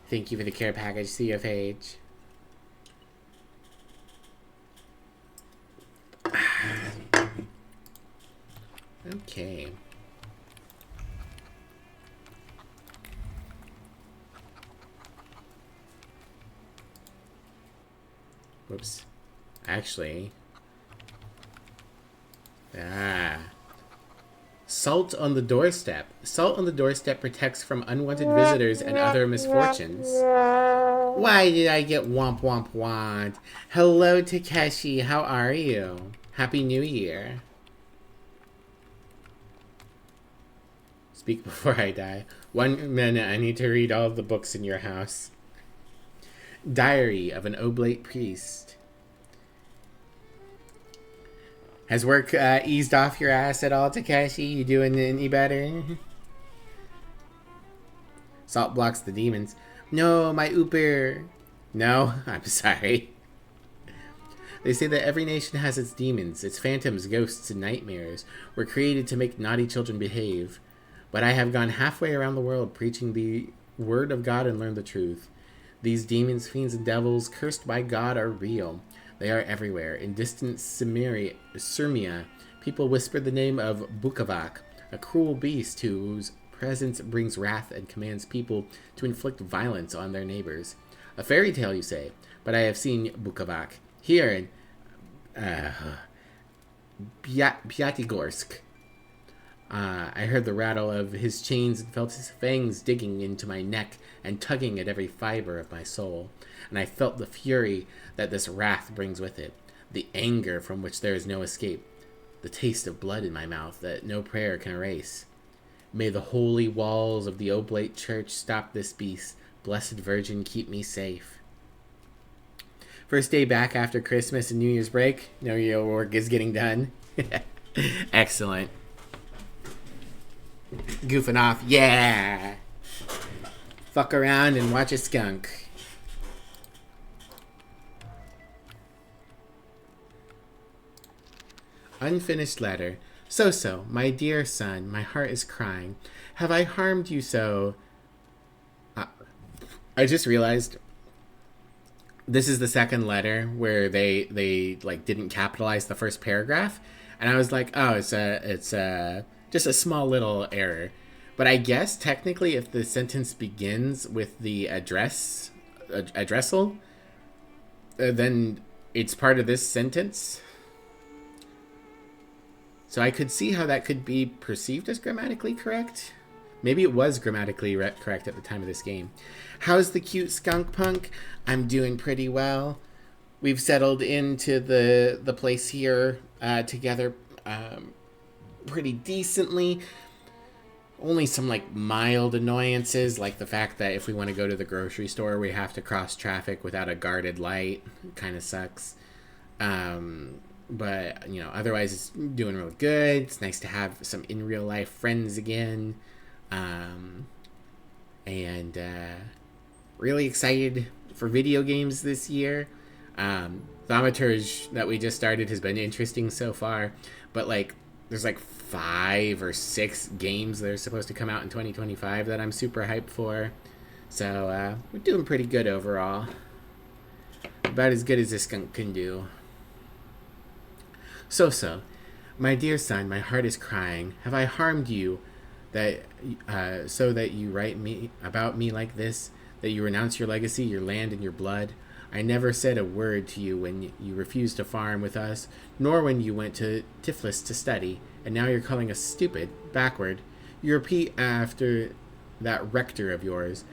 Thank you for the care package, CFH. Okay. Whoops. Actually. Salt on the doorstep. Salt on the doorstep protects from unwanted visitors and other misfortunes. Why did I get womp womp want? Hello, Takeshi. How are you? Happy New Year. Speak before I die. 1 minute, I need to read all the books in your house. Diary of an Oblate Priest. Has work eased off your ass at all, Takeshi? You doing any better? Salt blocks the demons. No, my Ooper. No, I'm sorry. They say that every nation has its demons, its phantoms, ghosts, and nightmares, were created to make naughty children behave. But I have gone halfway around the world preaching the word of God and learned the truth. These demons, fiends, and devils, cursed by God, are real. They are everywhere. In distant Sirmia, people whisper the name of Bukavak, a cruel beast whose presence brings wrath and commands people to inflict violence on their neighbors. A fairy tale, you say, but I have seen Bukavak here in Pyatigorsk. I heard the rattle of his chains and felt his fangs digging into my neck and tugging at every fiber of my soul. And I felt the fury that this wrath brings with it, the anger from which there is no escape, the taste of blood in my mouth that no prayer can erase. May the holy walls of the Oblate Church stop this beast. Blessed Virgin, keep me safe. First day back after Christmas and New Year's break. No, your work is getting done. Excellent. Goofing off. Yeah. Fuck around and watch a skunk. Unfinished letter. So, my dear son, my heart is crying. Have I harmed you so? I just realized this is the second letter where they like didn't capitalize the first paragraph, and I was like, oh, it's just a small little error. But I guess technically, if the sentence begins with the addressal, then it's part of this sentence. So I could see how that could be perceived as grammatically correct. Maybe it was grammatically correct at the time of this game. How's the cute skunk punk? I'm doing pretty well. We've settled into the place here together pretty decently. Only some like mild annoyances, like the fact that if we want to go to the grocery store, we have to cross traffic without a guarded light. Kind of sucks. But, you know, otherwise it's doing real good. It's nice to have some in real life friends again. Really excited for video games this year. Thaumaturge that we just started has been interesting so far. But, like, there's like 5 or 6 games that are supposed to come out in 2025 that I'm super hyped for. So, we're doing pretty good overall. About as good as this skunk can do. So, my dear son, my heart is crying. Have I harmed you that so that you write me about me like this, that you renounce your legacy, your land, and your blood? I never said a word to you when you refused to farm with us, nor when you went to Tiflis to study, and now you're calling us stupid, backward. You repeat after that rector of yours.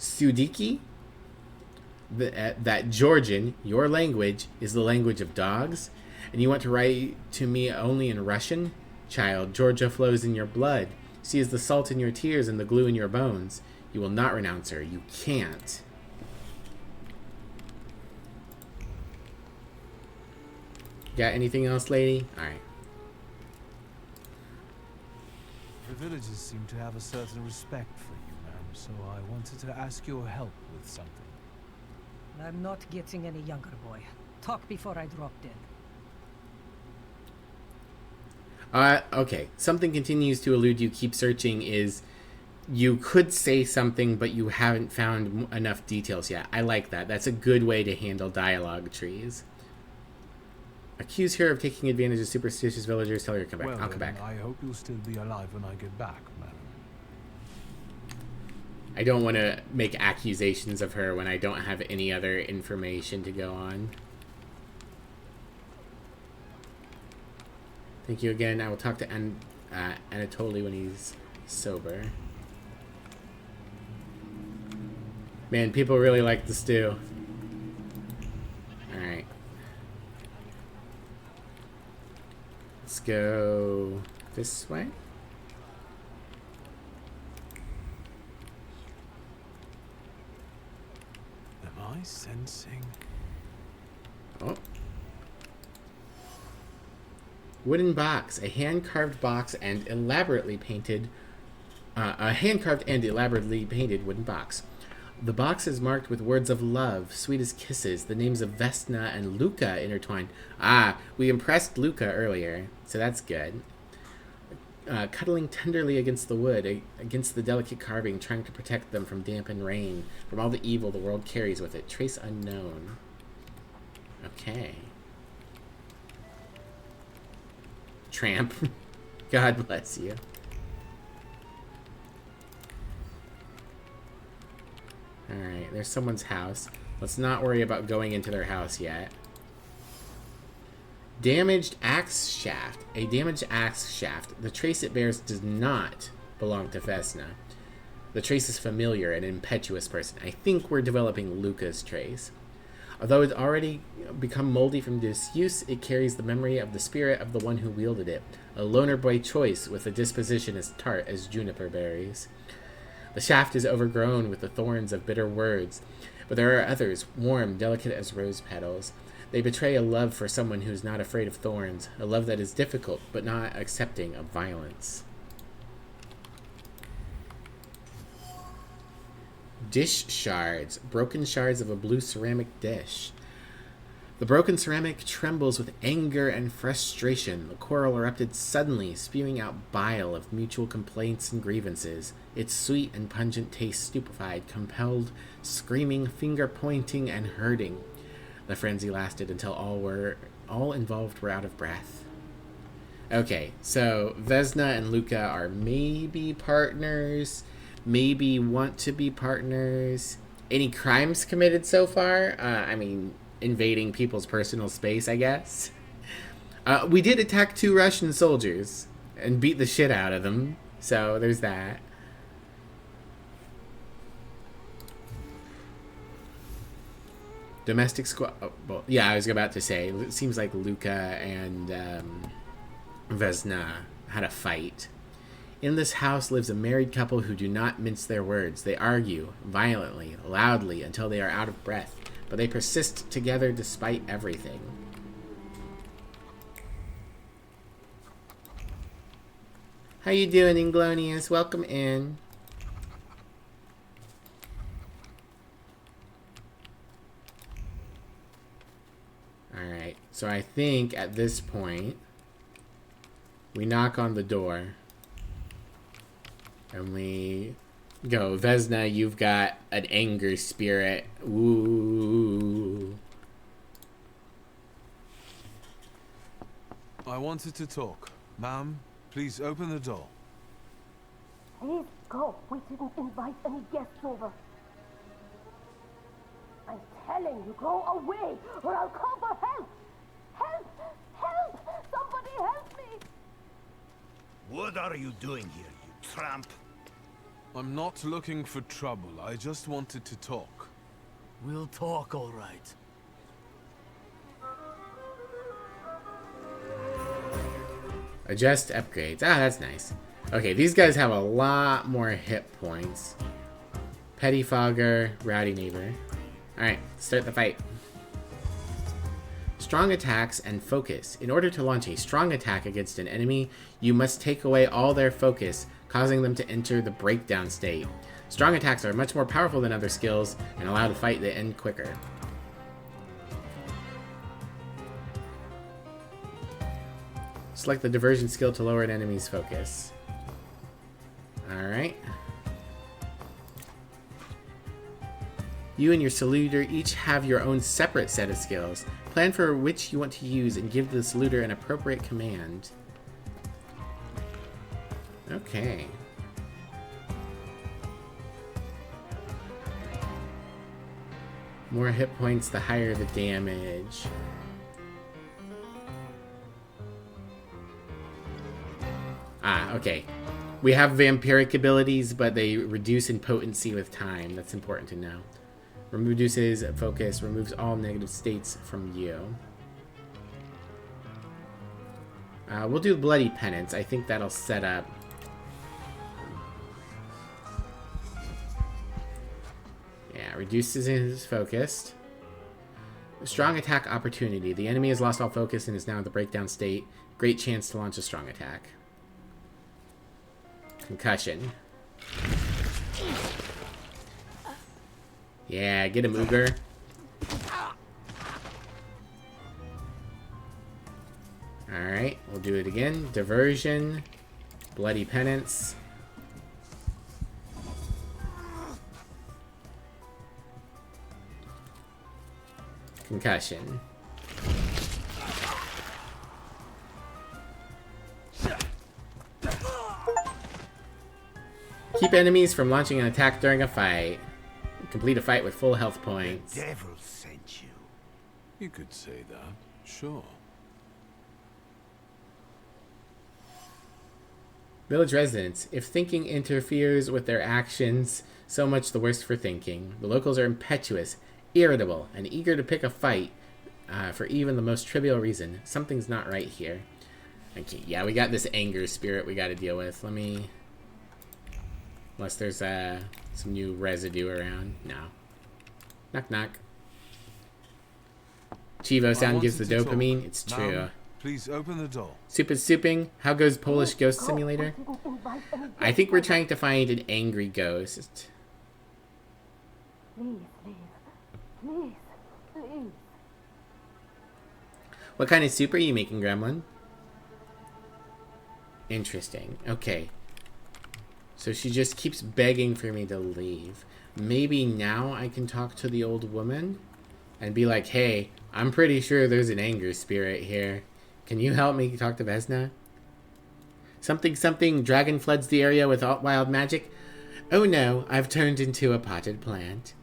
Sudiki? That Georgian, your language, is the language of dogs? And you want to write to me only in Russian? Child, Georgia flows in your blood. She is the salt in your tears and the glue in your bones. You will not renounce her. You can't. Got anything else, lady? Alright. The villagers seem to have a certain respect for you, ma'am, so I wanted to ask your help with something. I'm not getting any younger, boy. Talk before I drop dead. Okay. Something continues to elude you. Keep searching is you could say something, but you haven't found enough details yet. I like that. That's a good way to handle dialogue trees. Accuse her of taking advantage of superstitious villagers. Tell her to come back. Well, I'll come back. I hope you'll still be alive when I get back, madam. I don't want to make accusations of her when I don't have any other information to go on. Thank you again. I will talk to Anatoly when he's sober. Man, people really like the stew. Alright. Let's go this way. Am I sensing? Oh. Wooden box. A hand-carved box and elaborately painted... a hand-carved and elaborately painted wooden box. The box is marked with words of love, sweet as kisses, the names of Vesna and Luca intertwined. Ah, we impressed Luca earlier, so that's good. Cuddling tenderly against the wood, against the delicate carving, trying to protect them from damp and rain, from all the evil the world carries with it. Trace unknown. Okay. Tramp. God bless you. Alright, there's someone's house. Let's not worry about going into their house yet. Damaged axe shaft. A damaged axe shaft. The trace it bears does not belong to Vesna. The trace is familiar, an impetuous person. I think we're developing Luca's trace. Although it's already become moldy from disuse, it carries the memory of the spirit of the one who wielded it. A loner by choice with a disposition as tart as juniper berries. The shaft is overgrown with the thorns of bitter words, but there are others, warm, delicate as rose petals. They betray a love for someone who is not afraid of thorns, a love that is difficult, but not accepting of violence. Dish shards. Broken shards of a blue ceramic dish. The broken ceramic trembles with anger and frustration. The coral erupted suddenly, spewing out bile of mutual complaints and grievances. Its sweet and pungent taste stupefied, compelled, screaming, finger-pointing, and hurting. The frenzy lasted until all involved were out of breath. Okay, so Vesna and Luca are maybe partners, maybe want to be partners. Any crimes committed so far? Invading people's personal space, I guess. We did attack 2 Russian soldiers and beat the shit out of them, so there's that. Domestic squad. Oh, well, yeah, I was about to say, it seems like Luca and Vesna had a fight. In this house lives a married couple who do not mince their words. They argue violently, loudly, until they are out of breath, but they persist together despite everything. How you doing, Inglonius? Welcome in. Alright, so I think at this point, we knock on the door. And we go, Vesna, you've got an anger spirit. Ooh. I wanted to talk. Ma'am, please open the door. Please go. We didn't invite any guests over. I'm telling you, go away, or I'll call for help. Help! Help! Somebody help me! What are you doing here, you tramp? I'm not looking for trouble. I just wanted to talk. We'll talk, all right. Adjust upgrades. Ah, that's nice. Okay, these guys have a lot more hit points. Pettifogger, Rowdy Neighbor. Alright, start the fight. Strong attacks and focus. In order to launch a strong attack against an enemy, you must take away all their focus, causing them to enter the breakdown state. Strong attacks are much more powerful than other skills and allow the fight to end quicker. Select the diversion skill to lower an enemy's focus. Alright. You and your saluter each have your own separate set of skills. Plan for which you want to use and give the saluter an appropriate command. Okay. More hit points, the higher the damage. Ah, okay. We have vampiric abilities, but they reduce in potency with time. That's important to know. Reduces focus, removes all negative states from you. We'll do Bloody Penance. I think that'll set up. Yeah, reduces his focus. Strong attack opportunity. The enemy has lost all focus and is now in the breakdown state. Great chance to launch a strong attack. Concussion. Yeah, get him, Uger. Alright, we'll do it again. Diversion. Bloody Penance. Concussion. Keep enemies from launching an attack during a fight. Complete a fight with full health points. The devil sent you. You could say that, sure. Village residents. If thinking interferes with their actions, so much the worse for thinking. The locals are impetuous, irritable, and eager to pick a fight for even the most trivial reason. Something's not right here. Okay, yeah, we got this anger spirit we got to deal with. Let me... Unless there's some new residue around. No. Knock, knock. Chivo sound gives the dopamine. It's true. Ma'am, please open the door. Soup is souping. How goes Polish Ghost Simulator? I think we're trying to find an angry ghost. Please, please, please, please. What kind of soup are you making, Gremlin? Interesting. Okay. So she just keeps begging for me to leave. Maybe now I can talk to the old woman and be like, hey, I'm pretty sure there's an anger spirit here. Can you help me talk to Vesna? Something, dragon floods the area with wild magic. Oh no, I've turned into a potted plant.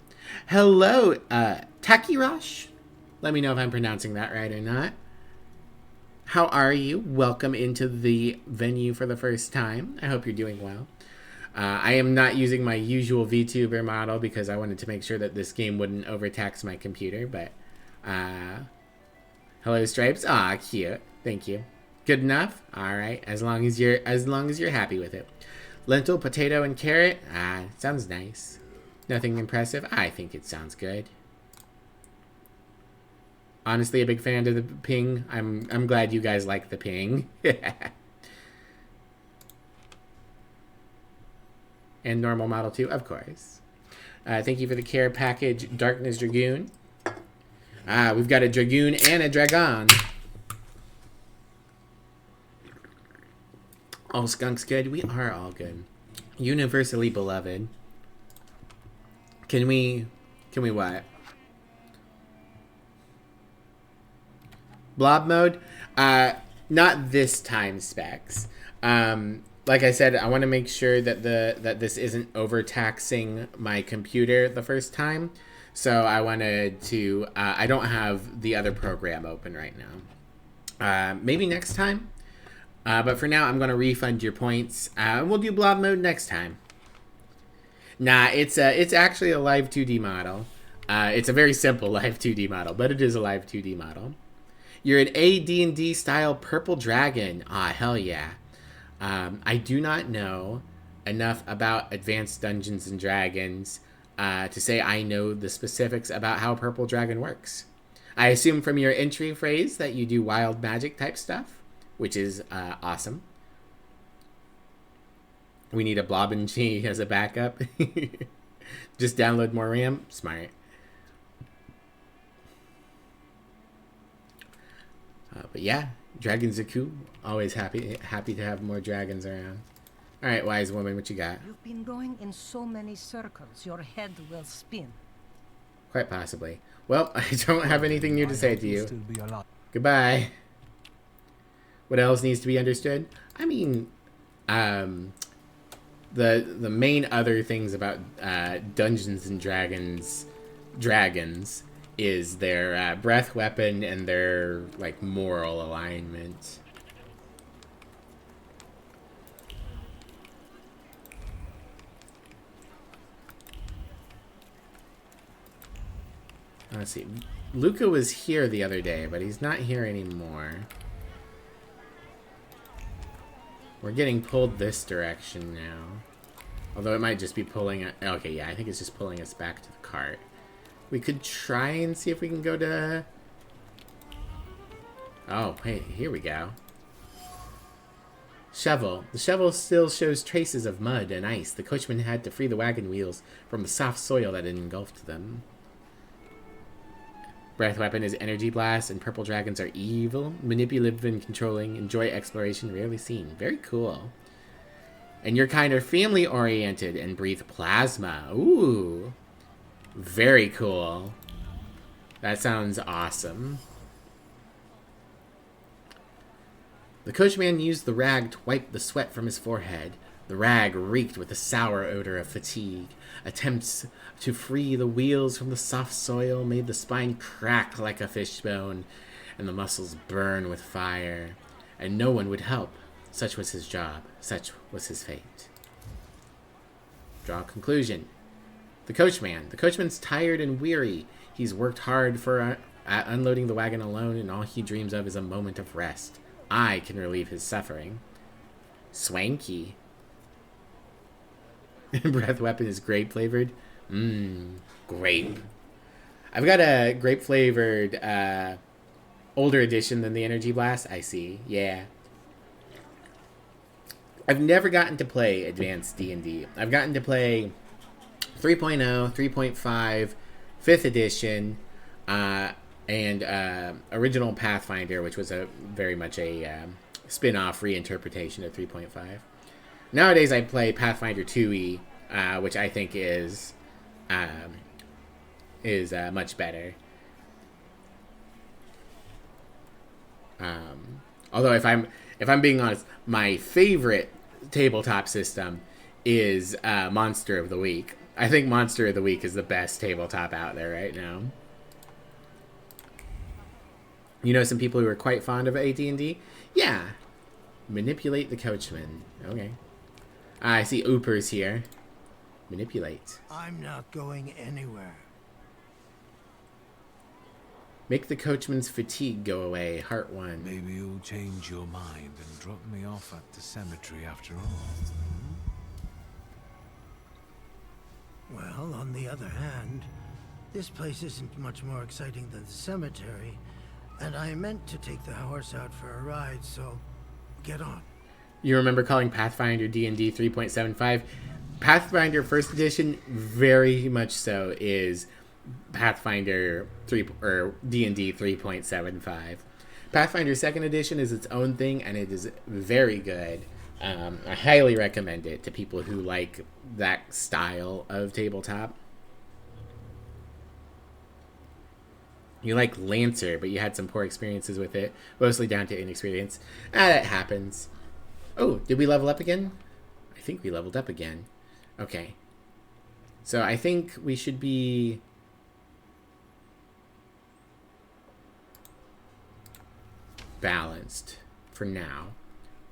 Hello, Takirosh? Let me know if I'm pronouncing that right or not. How are you? Welcome into the venue for the first time. I hope you're doing well. I am not using my usual VTuber model because I wanted to make sure that this game wouldn't overtax my computer, but hello, Stripes. Ah, cute. Thank you. Good enough? All right. As long as you're happy with it. Lentil, potato, and carrot. Sounds nice. Nothing impressive. I think it sounds good. Honestly, a big fan of the ping. I'm glad you guys like the ping. And normal model too, of course. Thank you for the care package, Darkness Dragoon. We've got a Dragoon and a Dragon. All skunks good? We are all good. Universally beloved. Can we what? Blob mode? Not this time, Specs. Like I said, I want to make sure that this isn't overtaxing my computer the first time. So I wanted to, I don't have the other program open right now. Maybe next time. But for now, I'm going to refund your points. We'll do blob mode next time. Nah, it's actually a live 2D model. It's a very simple live 2D model, but it is a live 2D model. You're an AD&D style purple dragon. Hell yeah. I do not know enough about Advanced Dungeons and Dragons to say I know the specifics about how Purple Dragon works. I assume from your entry phrase that you do wild magic type stuff, which is awesome. We need a Blob and G as a backup. Just download more RAM. Smart. But yeah, dragons are cool. Always happy to have more dragons around. All right, wise woman, what you got? You've been going in so many circles, your head will spin. Quite possibly. Well, I don't have anything new to say to you. Goodbye. What else needs to be understood? I mean, the main other things about Dungeons and Dragons is their breath weapon and their like moral alignment. Let's see. Luca was here the other day, but he's not here anymore. We're getting pulled this direction now. Although it might just be pulling... Okay, yeah, I think it's just pulling us back to the cart. We could try and see if we can go to... Oh, hey, here we go. Shovel. The shovel still shows traces of mud and ice. The coachman had to free the wagon wheels from the soft soil that engulfed them. Breath weapon is energy blast, and purple dragons are evil, manipulative and controlling, enjoy exploration, rarely seen. Very cool. And your kind are family oriented and breathe plasma. Ooh. Very cool. That sounds awesome. The coachman used the rag to wipe the sweat from his forehead. The rag reeked with the sour odor of fatigue. Attempts to free the wheels from the soft soil made the spine crack like a fishbone, and the muscles burn with fire. And no one would help. Such was his job. Such was his fate. Draw a conclusion. The coachman. The coachman's tired and weary. He's worked hard at unloading the wagon alone, and all he dreams of is a moment of rest. I can relieve his suffering. Swanky. Breath weapon is grape flavored. Grape. I've got a grape flavored older edition than the Energy Blast. I see. Yeah. I've never gotten to play Advanced D&D. I've gotten to play 3.0, 3.5, 5th edition. and original Pathfinder, which was a very much a spin-off reinterpretation of 3.5. Nowadays, I play Pathfinder 2e, which I think is much better. Although if I'm being honest, my favorite tabletop system is Monster of the Week. I think Monster of the Week is the best tabletop out there right now. You know some people who are quite fond of AD&D? Yeah. Manipulate the coachman. Okay. I see Oopers here. Manipulate. I'm not going anywhere. Make the coachman's fatigue go away. Heart 1. Maybe you'll change your mind and drop me off at the cemetery after all. Well, on the other hand, this place isn't much more exciting than the cemetery, and I meant to take the horse out for a ride, so get on. You remember calling Pathfinder D&D 3.75? Pathfinder First Edition, very much so, is Pathfinder 3 or D&D 3.75. Pathfinder Second Edition is its own thing, and it is very good. I highly recommend it to people who like that style of tabletop. You like Lancer, but you had some poor experiences with it, mostly down to inexperience. That happens. Oh, did we level up again? I think we leveled up again. Okay. So I think we should be... balanced for now.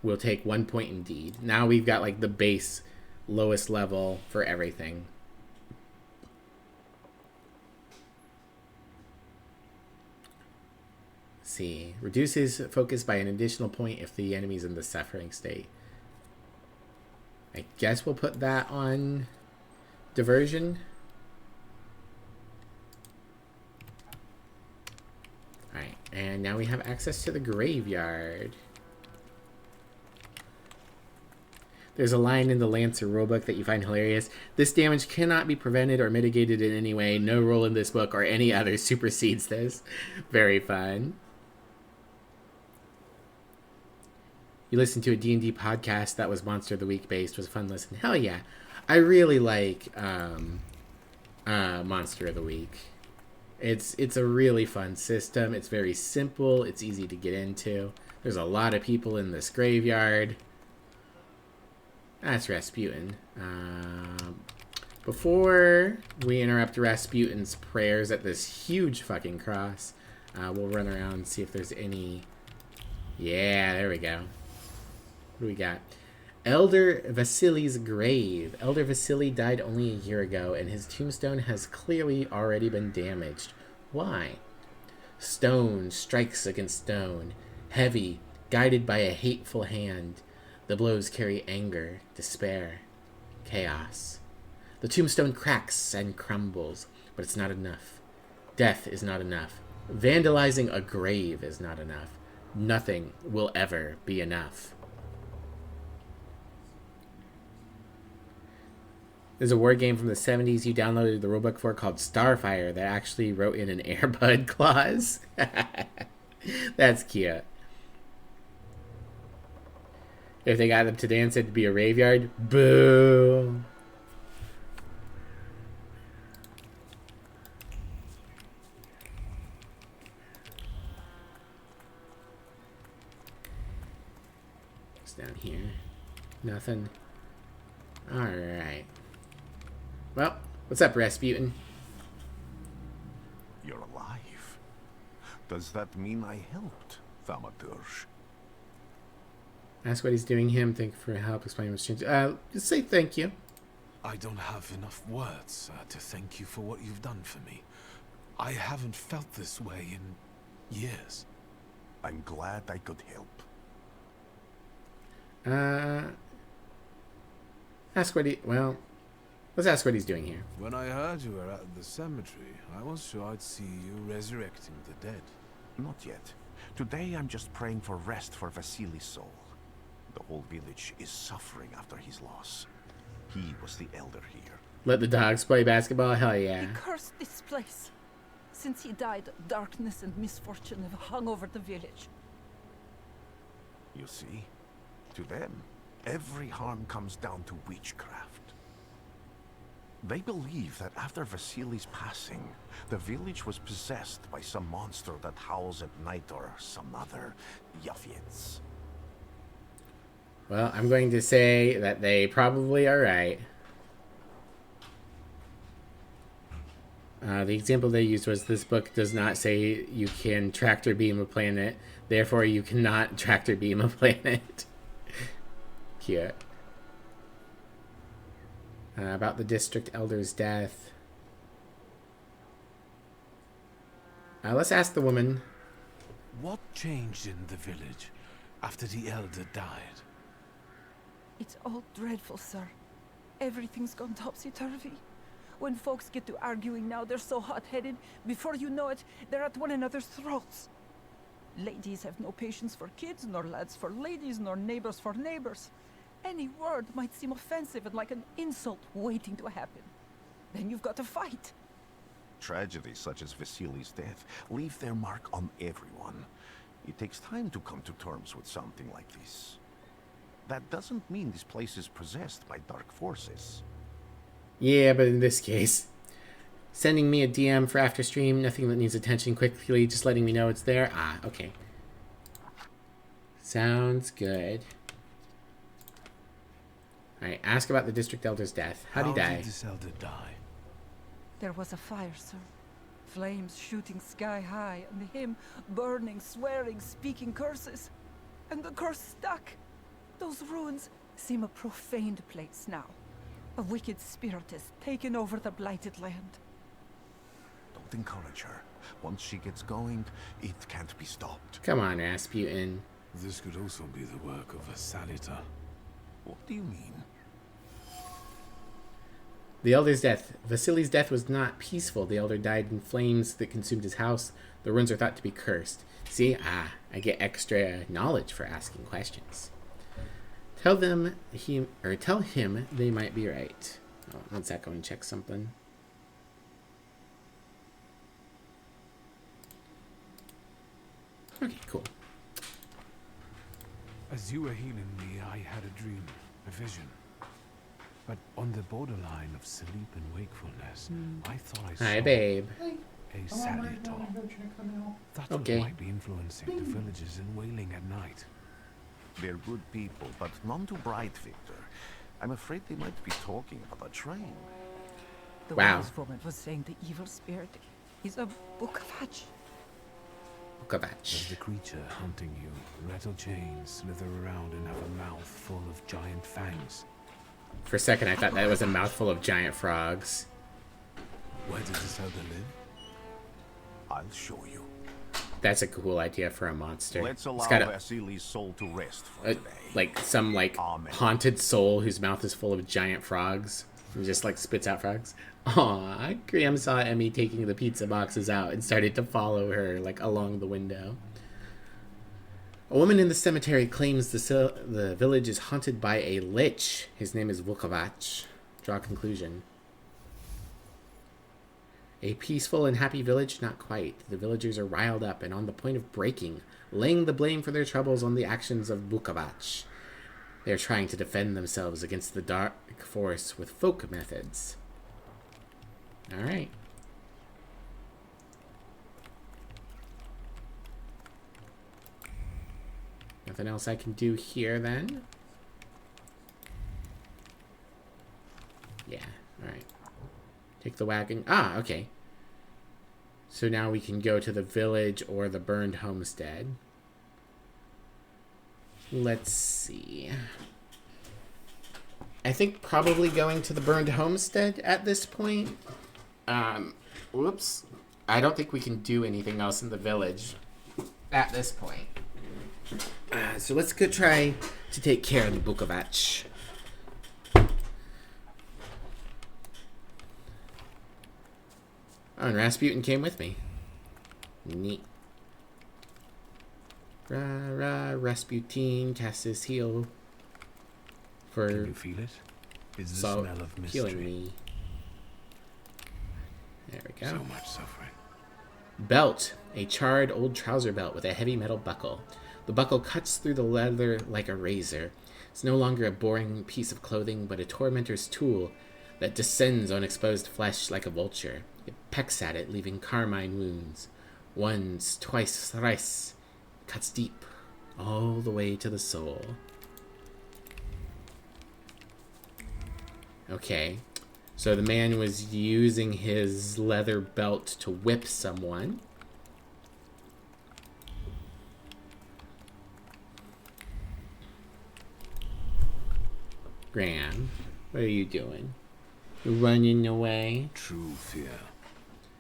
We'll take 1 point indeed. Now we've got like the base lowest level for everything. Let's see. Reduces focus by an additional point if the enemy's in the suffering state. I guess we'll put that on diversion. Alright, and now we have access to the graveyard. There's a line in the Lancer rulebook that you find hilarious. This damage cannot be prevented or mitigated in any way. No rule in this book or any other supersedes this. Very fun. You listened to a D&D podcast that was Monster of the Week based. It was a fun listen. Hell yeah. I really like Monster of the Week. It's a really fun system. It's very simple. It's easy to get into. There's a lot of people in this graveyard. That's Rasputin. Before we interrupt Rasputin's prayers at this huge fucking cross, we'll run around and see if there's any... Yeah, there we go. What do we got? Elder Vasily's grave. Elder Vasily died only a year ago, and his tombstone has clearly already been damaged. Why? Stone strikes against stone, heavy, guided by a hateful hand. The blows carry anger, despair, chaos. The tombstone cracks and crumbles, but it's not enough. Death is not enough. Vandalizing a grave is not enough. Nothing will ever be enough. There's a war game from the 70s you downloaded the rulebook for called Starfire that actually wrote in an Airbud clause. That's cute. If they got them to dance, it'd be a graveyard. Boo! What's down here? Nothing. Alright. Well, what's up, Rasputin? You're alive. Does that mean I helped, Thaumaturge? Ask what he's doing him. Thank you for help. Explain what's changed. Just say thank you. I don't have enough words to thank you for what you've done for me. I haven't felt this way in years. I'm glad I could help. Ask what he... Well, let's ask what he's doing here. When I heard you were at the cemetery, I was sure I'd see you resurrecting the dead. Not yet. Today I'm just praying for rest for Vasily's soul. The whole village is suffering after his loss. He was the elder here. Let the dogs play basketball? Hell yeah. He cursed this place. Since he died, darkness and misfortune have hung over the village. You see? To them, every harm comes down to witchcraft. They believe that after Vasily's passing, the village was possessed by some monster that howls at night or some other Yafiets. Well, I'm going to say that they probably are right. The example they used was, this book does not say you can tractor beam a planet, therefore you cannot tractor beam a planet. Cute. About the district elder's death. Let's ask the woman. What changed in the village after the elder died? It's all dreadful, sir. Everything's gone topsy-turvy. When folks get to arguing now, they're so hot-headed, before you know it, they're at one another's throats. Ladies have no patience for kids, nor lads for ladies, nor neighbors for neighbors. Any word might seem offensive and like an insult waiting to happen. Then you've got to fight. Tragedies such as Vasily's death leave their mark on everyone. It takes time to come to terms with something like this. That doesn't mean this place is possessed by dark forces. Yeah, but in this case, sending me a DM for after stream, nothing that needs attention quickly, just letting me know it's there. Ah, okay. Sounds good. Alright, ask about the district elder's death. How'd he die? How did this elder die? There was a fire, sir. Flames shooting sky high, and him burning, swearing, speaking curses. And the curse stuck. Those ruins seem a profaned place now. A wicked spirit has taken over the blighted land. Don't encourage her. Once she gets going, it can't be stopped. Come on, Rasputin. This could also be the work of a Salita. What do you mean? The elder's death. Vasily's death was not peaceful. The elder died in flames that consumed his house. The ruins are thought to be cursed. See? I get extra knowledge for asking questions. Tell him they might be right. Oh, one sec, go and check something. Okay, cool. As you were healing me, I had a dream, a vision. But on the borderline of sleep and wakefulness, I thought I saw Hi, babe. a Salito. That's Okay. what might be influencing the villagers in wailing at night. They're good people, but none too bright, Victor. I'm afraid they might be talking about a train. The Wow. wise woman was saying the evil spirit is a Bukavach. Does the creature hunting you rattle chains, slither around, and have a mouth full of giant fangs? For a second, I thought that was a mouthful of giant frogs. Where does this elder live? I'll show you. That's a cool idea for a monster. Let's allow It's got Vasily's soul to rest for today. like some haunted soul whose mouth is full of giant frogs and just like spits out frogs. Aw, Graham saw Emmy taking the pizza boxes out and started to follow her like along the window. A woman in the cemetery claims the village is haunted by a lich. His name is Vukovac. Draw conclusion. A peaceful and happy village? Not quite. The villagers are riled up and on the point of breaking, laying the blame for their troubles on the actions of Vukovac. They are trying to defend themselves against the dark force with folk methods. Alright. Nothing else I can do here then? Yeah, alright. Take the wagon. Ah, okay. So now we can go to the village or the burned homestead. Let's see. I think probably going to the burned homestead at this point. Whoops. I don't think we can do anything else in the village at this point. So let's go try to take care of the Vukovac. Oh, and Rasputin came with me. Neat. Rasputin casts his heal for Can you feel it? It's the smell of mystery. healing me. There we go. So much suffering. Belt, a charred old trouser belt with a heavy metal buckle. The buckle cuts through the leather like a razor. It's no longer a boring piece of clothing, but a tormentor's tool that descends on exposed flesh like a vulture. It pecks at it, leaving carmine wounds. Once, twice, thrice. Cuts deep, all the way to the soul. Okay. So the man was using his leather belt to whip someone. Graham, what are you doing? You're running away? True fear.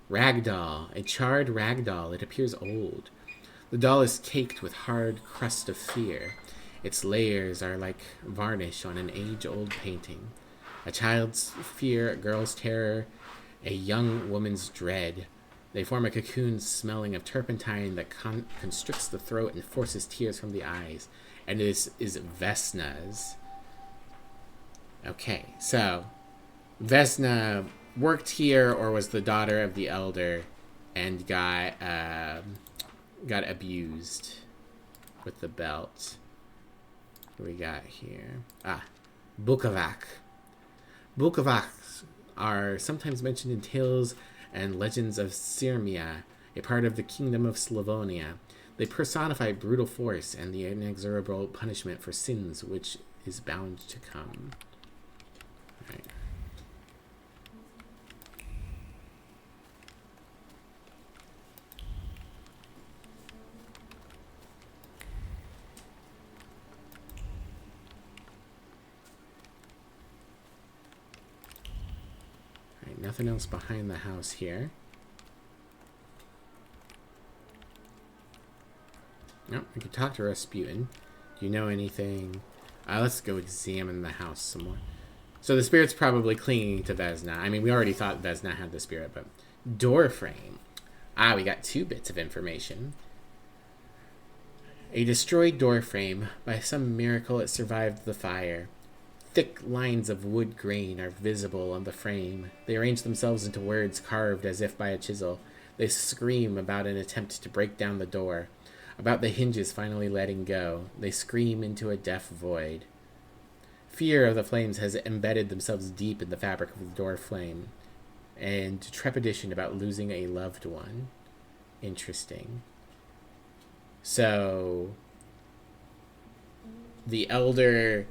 Ragdoll, a charred ragdoll. It appears old. The doll is caked with hard crust of fear. Its layers are like varnish on an age-old painting. A child's fear, a girl's terror, a young woman's dread. They form a cocoon smelling of turpentine that constricts the throat and forces tears from the eyes. And this is Vesna's. Okay, so Vesna worked here or was the daughter of the elder and got abused with the belt. What do we got here? Bukovac. Bukovacs are sometimes mentioned in tales and legends of Sirmia, a part of the kingdom of Slavonia. They personify brutal force and the inexorable punishment for sins which is bound to come. Right. Alright, nothing else behind the house here. No, we could talk to Rasputin. Do you know anything? Let's go examine the house some more. So the spirit's probably clinging to Vesna. I mean, we already thought Vesna had the spirit, but... Door frame. We got 2 bits of information. A destroyed door frame. By some miracle, it survived the fire. Thick lines of wood grain are visible on the frame. They arrange themselves into words carved as if by a chisel. They scream about an attempt to break down the door. About the hinges finally letting go. They scream into a deaf void. Fear of the flames has embedded themselves deep in the fabric of the door frame, and trepidation about losing a loved one. Interesting. So, the elder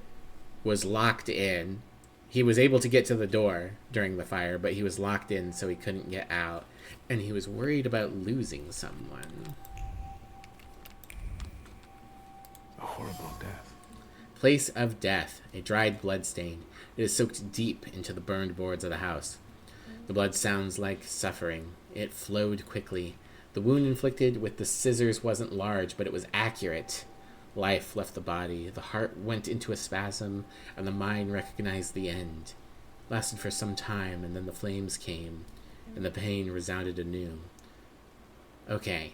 was locked in. He was able to get to the door during the fire, but he was locked in, so he couldn't get out. And he was worried about losing someone. A horrible death. Place of death, a dried blood stain. It is soaked deep into the burned boards of the house. The blood sounds like suffering. It flowed quickly. The wound inflicted with the scissors wasn't large, but it was accurate. Life left the body. The heart went into a spasm, and the mind recognized the end. It lasted for some time, and then the flames came, and the pain resounded anew. Okay.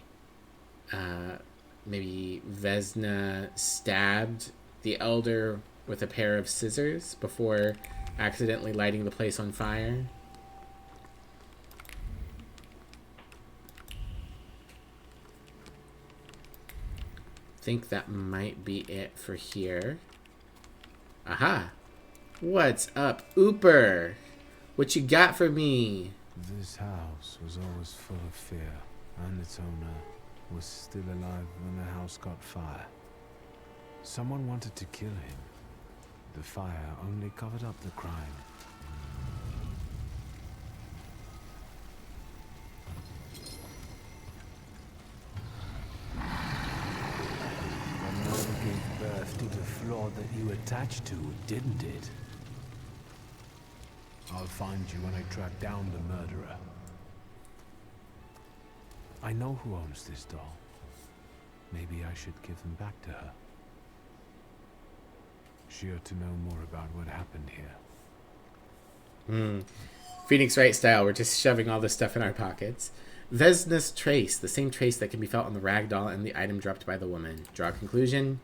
Maybe Vesna stabbed the elder with a pair of scissors before accidentally lighting the place on fire. I think that might be it for here. Aha! What's up, Ooper? What you got for me? This house was always full of fear, and its owner was still alive when the house caught fire. Someone wanted to kill him. The fire only covered up the crime. The murder gave birth to the flaw that you attached to, didn't it? I'll find you when I track down the murderer. I know who owns this doll. Maybe I should give him back to her. She ought to know more about what happened here. Phoenix Wright style, we're just shoving all this stuff in our pockets. Vesna's trace, the same trace that can be felt on the rag doll and the item dropped by the woman. Draw a conclusion.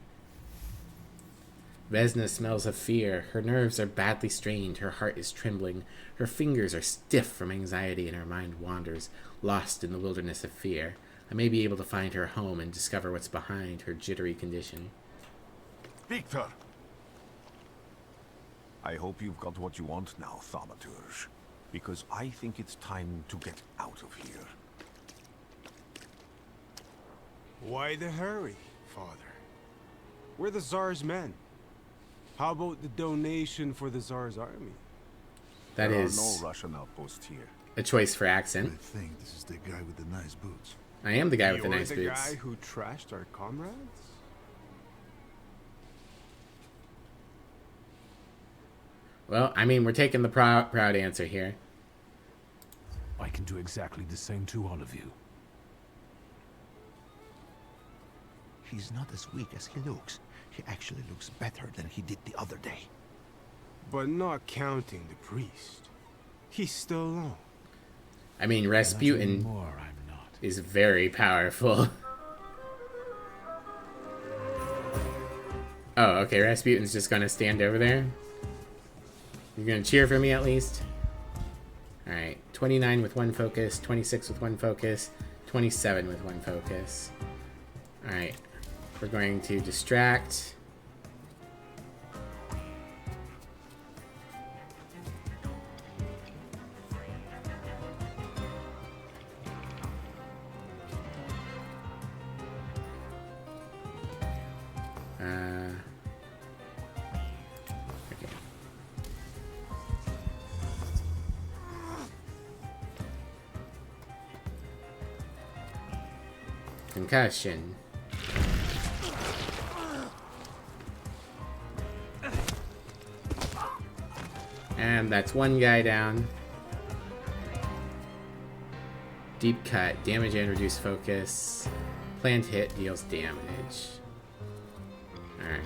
Vesna smells of fear. Her nerves are badly strained. Her heart is trembling. Her fingers are stiff from anxiety, and her mind wanders, lost in the wilderness of fear. I may be able to find her home and discover what's behind her jittery condition. Victor! I hope you've got what you want now, Thaumaturge. Because I think it's time to get out of here. Why the hurry, Father? We're the Tsar's men. How about the donation for the Tsar's army? That there is are no Russian outposts here. A choice for accent. I think this is the guy with the nice boots. I am the guy with the You're nice the boots. guy who trashed our comrades? Well, I mean, we're taking the proud answer here. I can do exactly the same to all of you. He's not as weak as he looks. He actually looks better than he did the other day. But not counting the priest. He's still alone. I mean, Rasputin is very powerful. Oh, okay, Rasputin's just gonna stand over there. You're gonna cheer for me at least? Alright, 29 with one focus, 26 with one focus, 27 with one focus. Alright, we're going to distract. Okay. Concussion. And that's one guy down. Deep cut. Damage and reduced focus. Planned hit deals damage. Alright.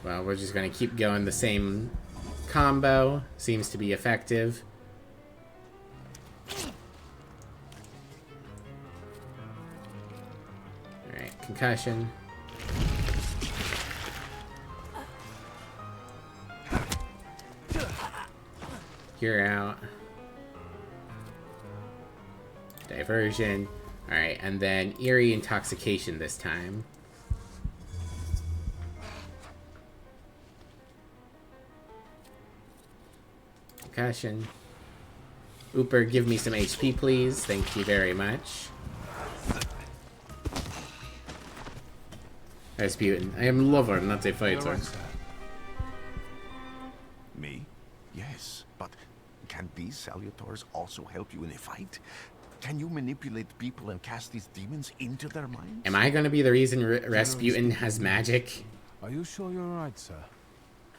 Well, we're just gonna keep going the same combo. Seems to be effective. Alright, concussion. You're out. Diversion. Alright, and then eerie intoxication this time. Concussion. Ooper, give me some HP, please. Thank you very much. Rasputin. I am lover, not a fighter. Me? Yes, but can these salutars also help you in a fight? Can you manipulate people and cast these demons into their minds? Am I gonna be the reason Rasputin has magic? Are you sure you're right, sir?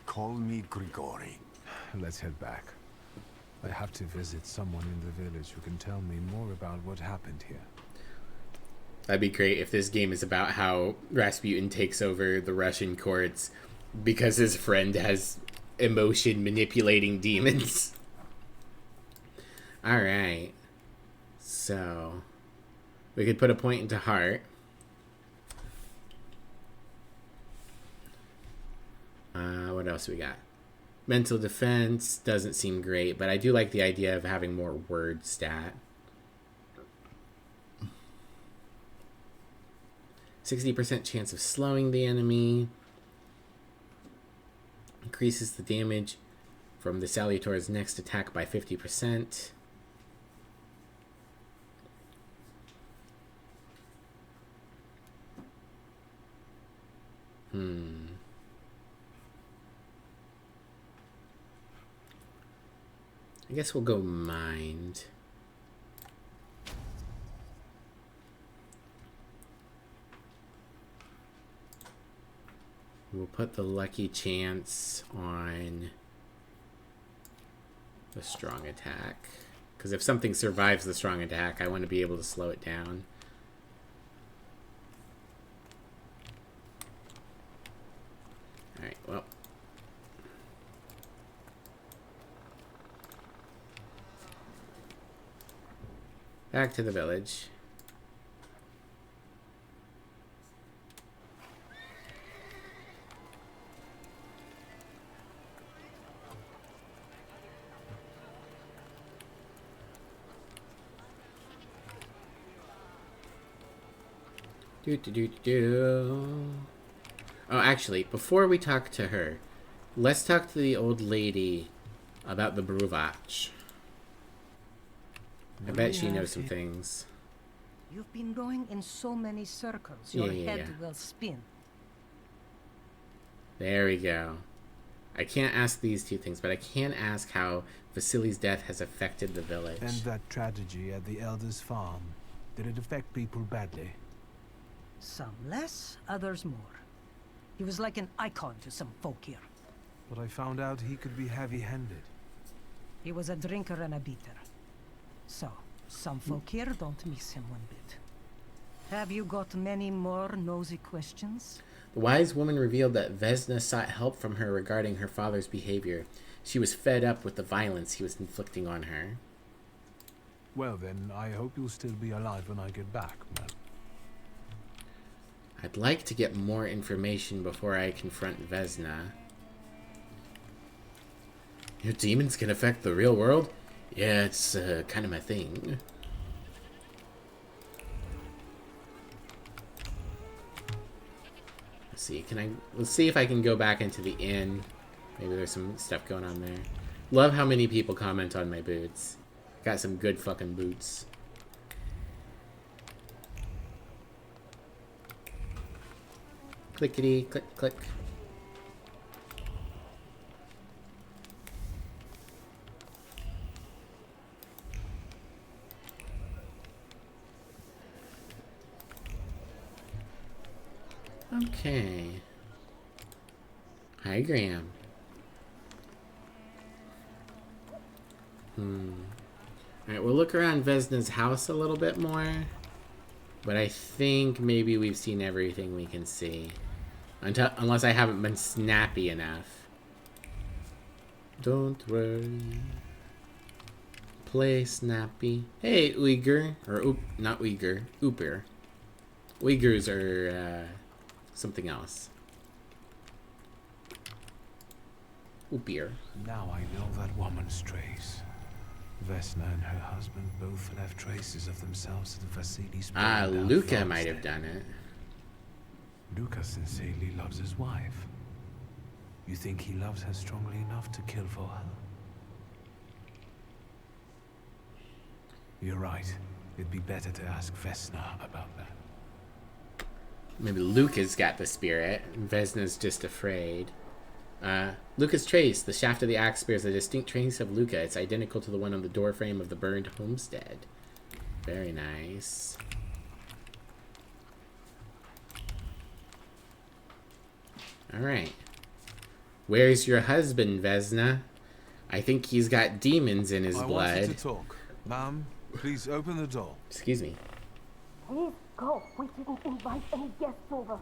Call me Grigori. Let's head back. I have to visit someone in the village who can tell me more about what happened here. That'd be great if this game is about how Rasputin takes over the Russian courts because his friend has emotion manipulating demons. Alright. So, we could put a point into heart. What else we got? Mental defense doesn't seem great, but I do like the idea of having more word stat. 60% chance of slowing the enemy. Increases the damage from the Salutor's next attack by 50%. I guess we'll go mind. We'll put the lucky chance on the strong attack. Because if something survives the strong attack, I want to be able to slow it down. Alright, well. Back to the village. Oh, actually, before we talk to her, let's talk to the old lady about the breuvage. I bet she knows some things. You've been going in so many circles, Yeah, your yeah, head yeah. will spin. There we go. I can't ask these two things, but I can ask how Vasily's death has affected the village. And that tragedy at the Elder's farm, did it affect people badly? Some less, others more. He was like an icon to some folk here. But I found out he could be heavy-handed. He was a drinker and a beater. So, some folk here don't miss him one bit. Have you got many more nosy questions? The wise woman revealed that Vesna sought help from her regarding her father's behavior. She was fed up with the violence he was inflicting on her. Well then, I hope you'll still be alive when I get back, man. I'd like to get more information before I confront Vesna. Your demons can affect the real world? Yeah, it's kind of my thing. Let's see, let's see if I can go back into the inn. Maybe there's some stuff going on there. Love how many people comment on my boots. Got some good fucking boots. Clickety, click, click. Okay. Hi, Graham. Alright, we'll look around Vesna's house a little bit more. But I think maybe we've seen everything we can see. Unless I haven't been snappy enough. Don't worry. Play snappy. Hey, Uyghur. Or, not Uyghur. Ooper. Uyghurs are, something else. Oopier. Now I know that woman's trace. Vesna and her husband both left traces of themselves at Vasily's Luca might have done it. Luca sincerely loves his wife. You think he loves her strongly enough to kill for her? You're right. It'd be better to ask Vesna about that. Maybe Luca's got the spirit, and Vesna's just afraid. Luca's trace. The shaft of the axe bears a distinct trace of Luca. It's identical to the one on the doorframe of the burned homestead. Very nice. Alright. Where's your husband, Vesna? I think he's got demons in his blood. I wanted to talk. Ma'am, please open the door. Excuse me. Please go. We didn't invite any guests over.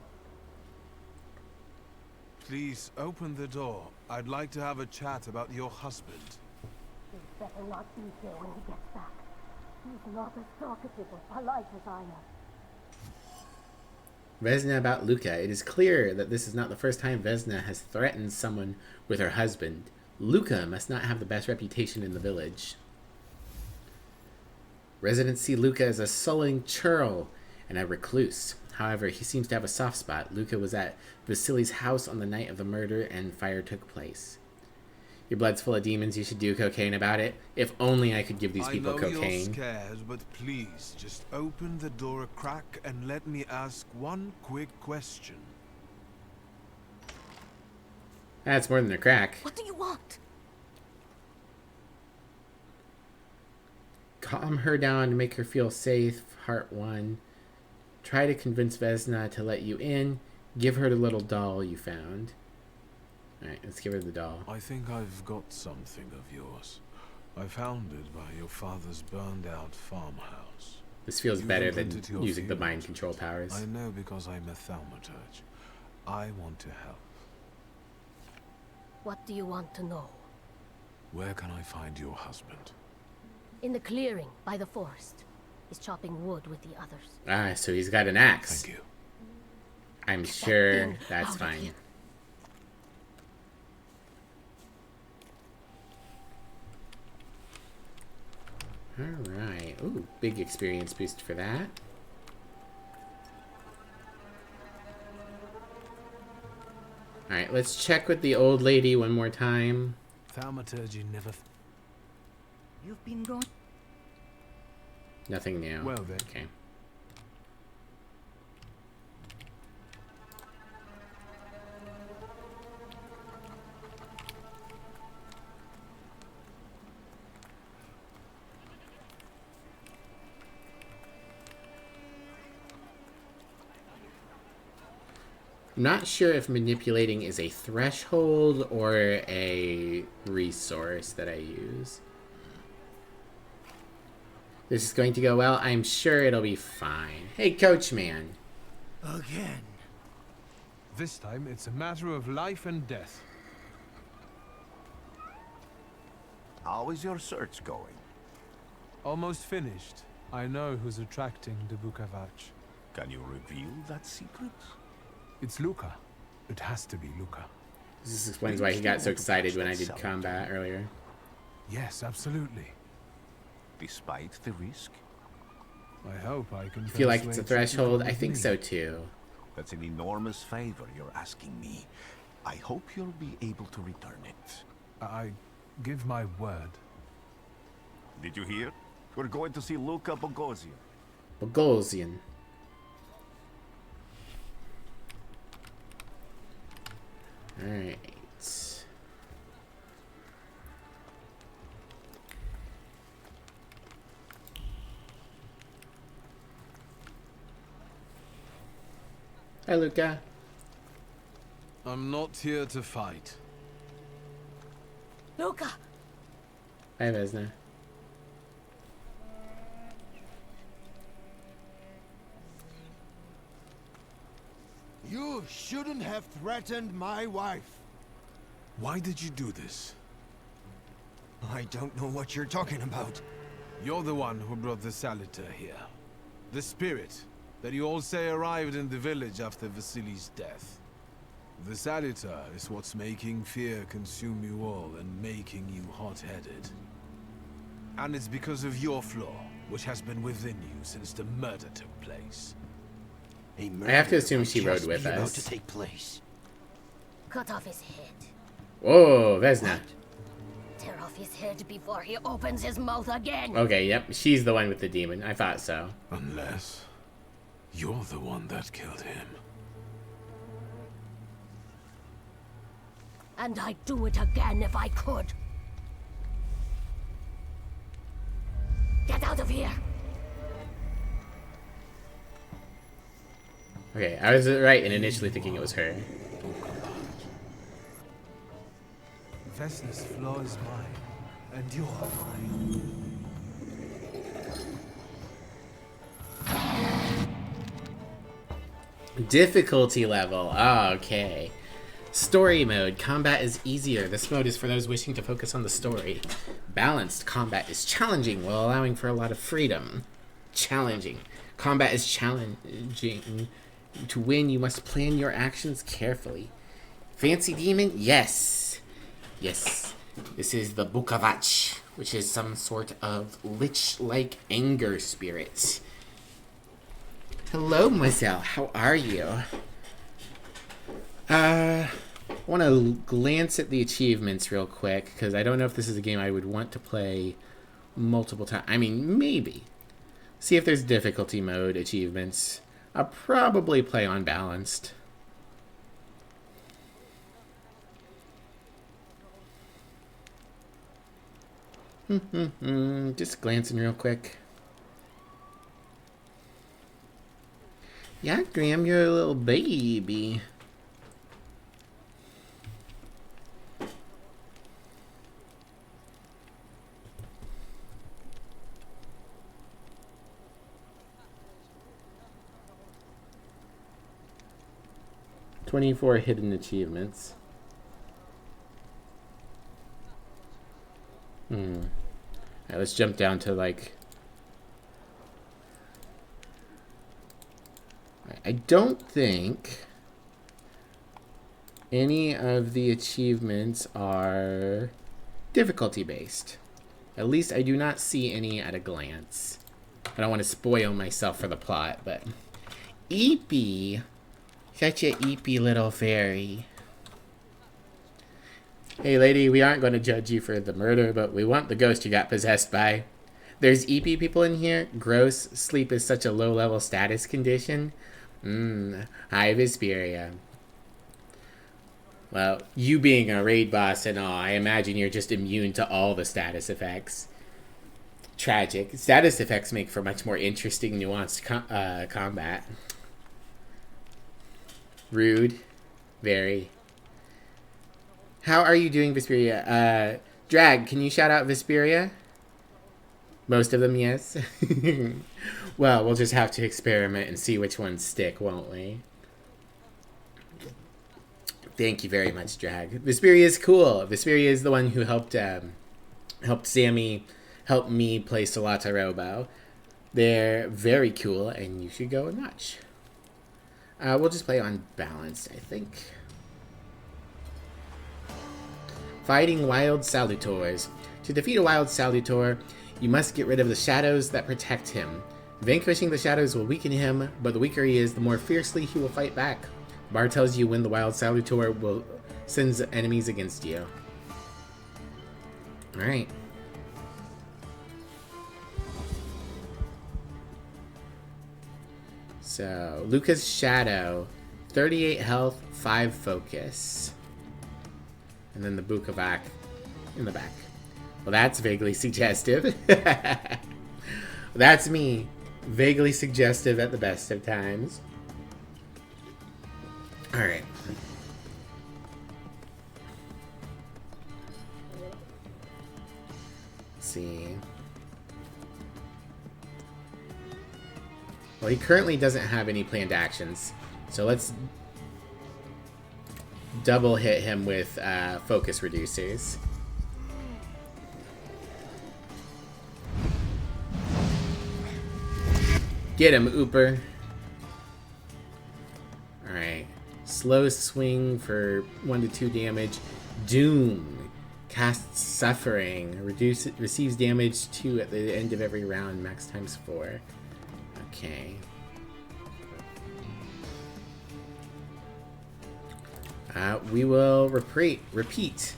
Please open the door. I'd like to have a chat about your husband. He's better not be here when he gets back. He's not as talkative or polite as I am. Vesna about Luca. It is clear that this is not the first time Vesna has threatened someone with her husband. Luca must not have the best reputation in the village. Residents see Luca as a sullen churl and a recluse. However, he seems to have a soft spot. Luca was at Vasily's house on the night of the murder and fire took place. Your blood's full of demons. You should do cocaine about it. If only I could give these people cocaine. I know you're scared, but please, just open the door a crack and let me ask one quick question. That's more than a crack. What do you want? Calm her down to make her feel safe. Heart 1. Try to convince Vesna to let you in. Give her the little doll you found. Alright, let's give her the doll. I think I've got something of yours. I found it by your father's burned-out farmhouse. This feels better than using the feelings. mind control powers. I know because I'm a thaumaturge. I want to help. What do you want to know? Where can I find your husband? In the clearing by the forest. He's chopping wood with the others. Ah, so he's got an axe. Thank you. I'm sure that's fine. Alright. Ooh, big experience boost for that. Alright, let's check with the old lady one more time. Thaumaturge never... You've been going... Nothing new. Well then. Okay. I'm not sure if manipulating is a threshold or a resource that I use. This is going to go well. I'm sure it'll be fine. Hey, Coachman. Again. This time, it's a matter of life and death. How is your search going? Almost finished. I know who's attracting the Bukavach. Can you reveal that secret? It's Luca. It has to be Luca. This explains why he got so excited when I did combat earlier. Yes, absolutely. Despite the risk? I hope I can... I feel like it's a threshold. I think so too. That's an enormous favor you're asking me. I hope you'll be able to return it. I give my word. Did you hear? We're going to see Luca Bogosian. Bogosian. Alright. Hi, Luca. I'm not here to fight. Luca! Hi, Vesna. You shouldn't have threatened my wife. Why did you do this? I don't know what you're talking about. You're the one who brought the Saliter here. The spirit that you all say arrived in the village after Vasily's death. The Saliter is what's making fear consume you all and making you hot-headed. And it's because of your flaw, which has been within you since the murder took place. I have to assume she rode with us. About to take place. Cut off his head. Whoa, Vesna. Tear off his head before he opens his mouth again. Okay, yep, she's the one with the demon. I thought so. Unless you're the one that killed him. And I'd do it again if I could. Get out of here! Okay, I was right in initially thinking it was her. Vesna's flaw is mine, and you're mine. Difficulty level. Oh, okay. Story mode. Combat is easier. This mode is for those wishing to focus on the story. Balanced combat is challenging while allowing for a lot of freedom. Challenging. Combat is challenging. To win, you must plan your actions carefully. Fancy demon? Yes. Yes. This is the Bukavach, which is some sort of lich-like anger spirit. Hello, Mazel. How are you? I want to glance at the achievements real quick, because I don't know if this is a game I would want to play multiple times. I mean, maybe. See if there's difficulty mode achievements. I'll probably play on balanced. Just glancing real quick. Yeah, Graham, you're a little baby. "24 hidden achievements." Alright, let's jump down to like... I don't think any of the achievements are difficulty based. At least I do not see any at a glance. I don't want to spoil myself for the plot, but... Eepy! Such a eepy little fairy. Hey lady, we aren't going to judge you for the murder, but we want the ghost you got possessed by. There's EP people in here. Gross. Sleep is such a low-level status condition. Hi, Vesperia. Well, you being a raid boss and all, I imagine you're just immune to all the status effects. Tragic. Status effects make for much more interesting, nuanced combat. Rude. Very. How are you doing, Vesperia? Drag, can you shout out Vesperia? Most of them, yes. Well, we'll just have to experiment and see which ones stick, won't we? Thank you very much, Drag. Vesperia is cool. Vesperia is the one who helped Sammy help me play Solata Robo. They're very cool, and you should go and watch. We'll just play on balanced, I think. Fighting Wild Salutors. To defeat a Wild Salutor, you must get rid of the shadows that protect him. Vanquishing the shadows will weaken him, but the weaker he is, the more fiercely he will fight back. Bar tells you when the Wild Salutor sends enemies against you. Alright. So, Luca's Shadow. 38 health, 5 focus. And then the Bukovac in the back. Well, that's vaguely suggestive. That's me. Vaguely suggestive at the best of times. Alright. Let's see. Well, he currently doesn't have any planned actions. So let's double hit him with focus reducers. Get him, Ooper. Alright. Slow swing for 1 to 2 damage. Doom. Casts Suffering. Receives damage 2 at the end of every round. Max times 4. Okay. We will repeat.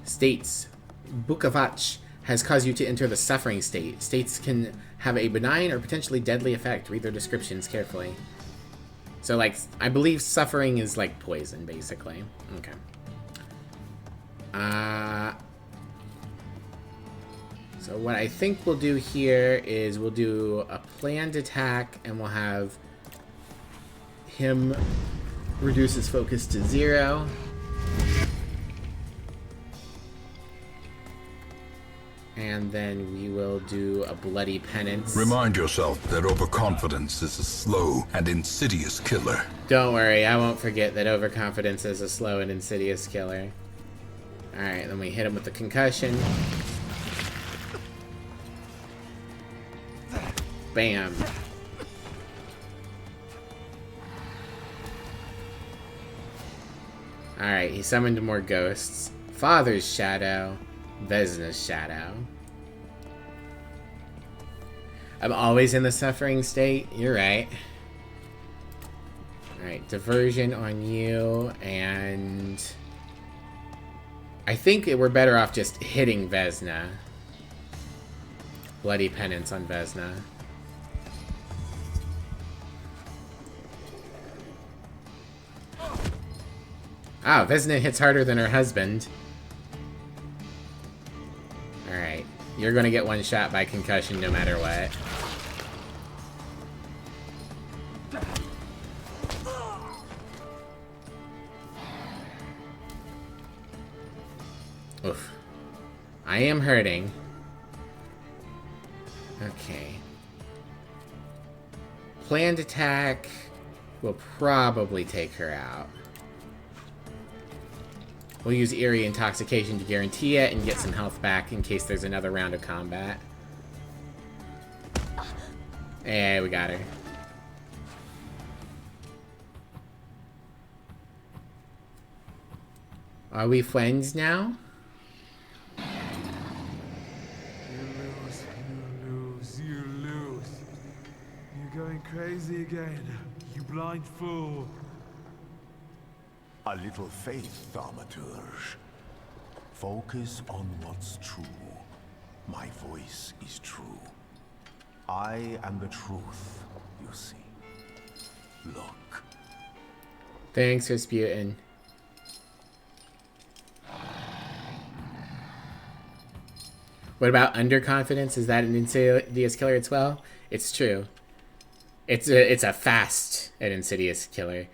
States. Bukovac has caused you to enter the suffering state. States can have a benign or potentially deadly effect. Read their descriptions carefully. So, like, I believe suffering is like poison, basically. Okay. So what I think we'll do here is we'll do a planned attack, and we'll have him reduce his focus to 0. And then we will do a bloody penance. Remind yourself that overconfidence is a slow and insidious killer. Don't worry, I won't forget that overconfidence is a slow and insidious killer. Alright, then we hit him with the concussion. Bam. Alright, he summoned more ghosts. Father's Shadow. Vesna's Shadow. I'm always in the suffering state. You're right. Alright, diversion on you, and I think we're better off just hitting Vesna. Bloody penance on Vesna. Ah, Vesna hits harder than her husband. Alright. You're gonna get one shot by concussion no matter what. Oof. I am hurting. Okay. Planned attack will probably take her out. We'll use Eerie Intoxication to guarantee it and get some health back in case there's another round of combat. Hey, we got her. Are we friends now? You lose. You're going crazy again, you blind fool. A little faith, Thaumaturge. Focus on what's true. My voice is true. I am the truth, you see. Look. Thanks, Rasputin. What about underconfidence? Is that an insidious killer as well? It's true. It's a fast and insidious killer.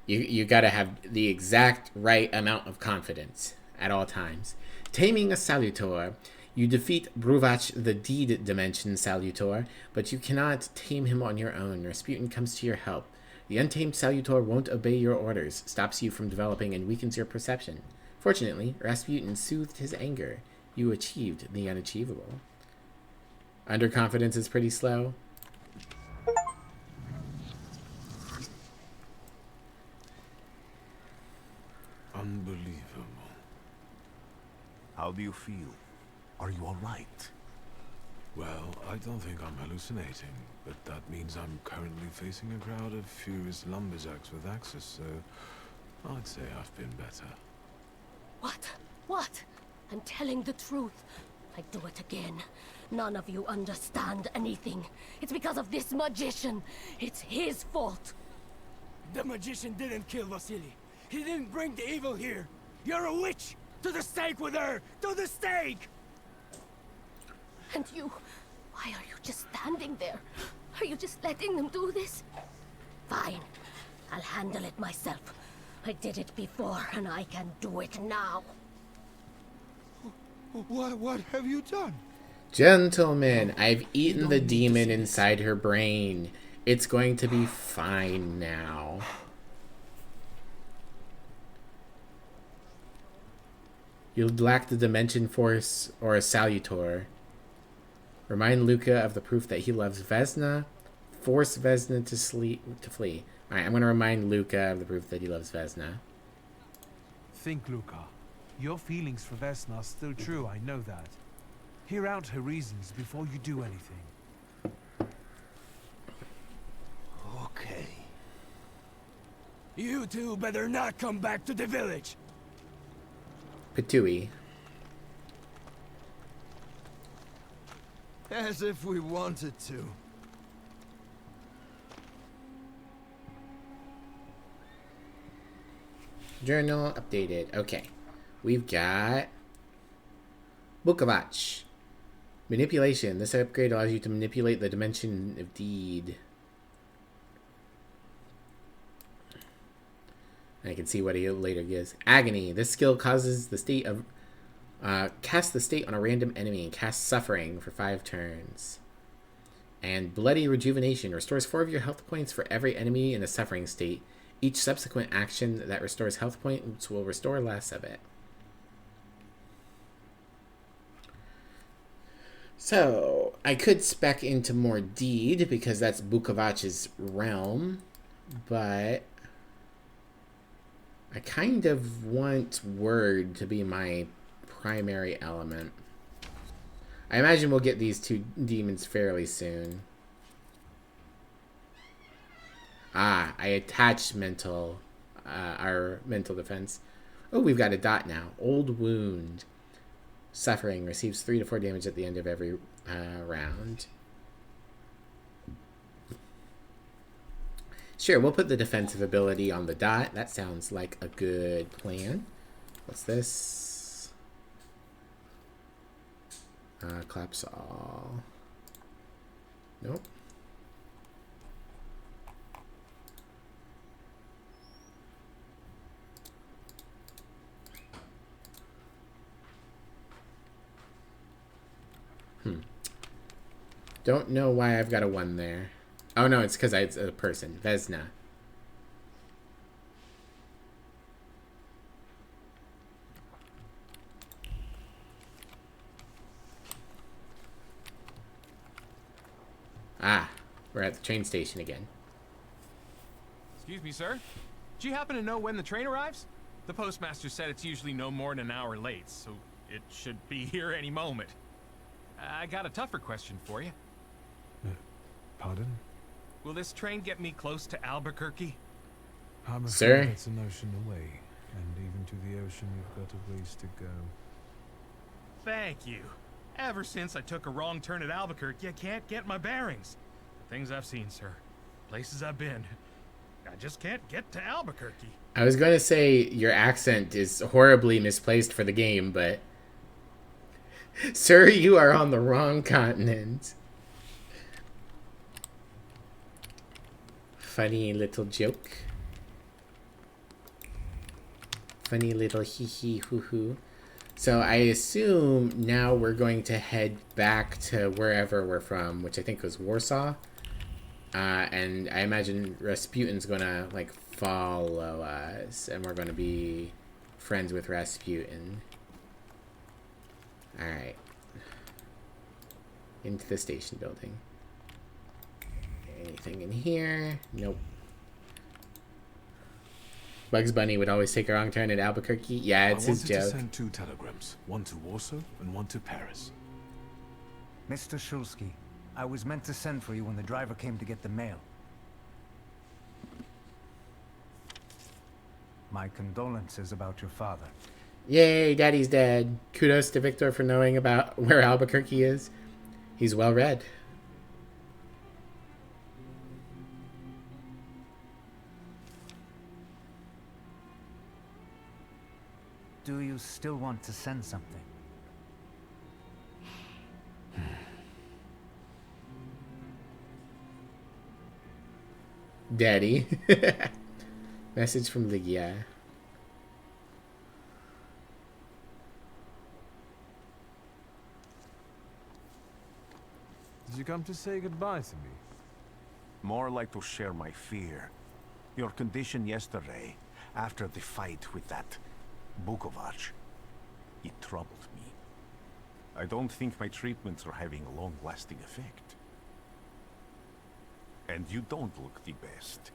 You gotta have the exact right amount of confidence at all times. Taming a Salutor. You defeat Bruvach the Deed Dimension Salutor, but you cannot tame him on your own. Rasputin comes to your help. The untamed Salutor won't obey your orders, stops you from developing, and weakens your perception. Fortunately, Rasputin soothed his anger. You achieved the unachievable. Underconfidence is pretty slow. Unbelievable. How do you feel? Are you alright? Well, I don't think I'm hallucinating, but that means I'm currently facing a crowd of furious lumberjacks with axes, so I'd say I've been better. What? What? I'm telling the truth. I do it again. None of you understand anything. It's because of this magician. It's his fault. The magician didn't kill Vasily. He didn't bring the evil here. You're a witch! To the stake with her! To the stake! And you... why are you just standing there? Are you just letting them do this? Fine. I'll handle it myself. I did it before, and I can do it now. What have you done? Gentlemen, I've eaten the demon inside her brain. It's going to be fine now. You lack the Dimension Force or a Salutor. Remind Luca of the proof that he loves Vesna. Force Vesna to flee. Alright, I'm going to remind Luca of the proof that he loves Vesna. Think, Luca. Your feelings for Vesna are still true, I know that. Hear out her reasons before you do anything. Okay. You two better not come back to the village. Pt1. As if we wanted to. Journal updated. Okay. We've got Bukovac. Manipulation. This upgrade allows you to manipulate the dimension of deed. I can see what he later gives. Agony. This skill causes the state of... casts the state on a random enemy and casts suffering for 5 turns. And Bloody Rejuvenation. Restores 4 of your health points for every enemy in a suffering state. Each subsequent action that restores health points will restore less of it. So, I could spec into more deed because that's Bukovac's realm, but I kind of want word to be my primary element. I imagine we'll get these 2 demons fairly soon. Ah, I attached mental, our mental defense. Oh, we've got a dot now. Old Wound. Suffering. Receives 3 to 4 damage at the end of every round. Sure, we'll put the defensive ability on the dot. That sounds like a good plan. What's this? Collapse all. Nope. Don't know why I've got a 1 there. Oh no, it's because it's a person. Vesna. Ah, we're at the train station again. Excuse me, sir. Do you happen to know when the train arrives? The postmaster said it's usually no more than an hour late, so it should be here any moment. I got a tougher question for you. Pardon? Will this train get me close to Albuquerque? I'm Sir? afraid that's an ocean away, and even to the ocean you've got a ways to go. Thank you. Ever since I took a wrong turn at Albuquerque, I can't get my bearings. The things I've seen, sir. Places I've been. I just can't get to Albuquerque. I was going to say your accent is horribly misplaced for the game, but... Sir, you are on the wrong continent. Funny little joke. Funny little hee-hee hoo-hoo. So I assume now we're going to head back to wherever we're from, which I think was Warsaw. And I imagine Rasputin's gonna, like, follow us, and we're gonna be friends with Rasputin. Alright. Into the station building. Anything in here? Nope. Bugs Bunny would always take a wrong turn at Albuquerque. Yeah, it's his joke. I wanted to send 2 telegrams, one to Warsaw and one to Paris. Mr. Shulsky, I was meant to send for you when the driver came to get the mail. My condolences about your father. Yay, Daddy's dead. Kudos to Victor for knowing about where Albuquerque is. He's well read. Do you still want to send something? Daddy. Message from Ligia. Did you come to say goodbye to me? More like to share my fear. Your condition yesterday, after the fight with that Bukovac, it troubled me. I don't think my treatments are having a long-lasting effect. And you don't look the best.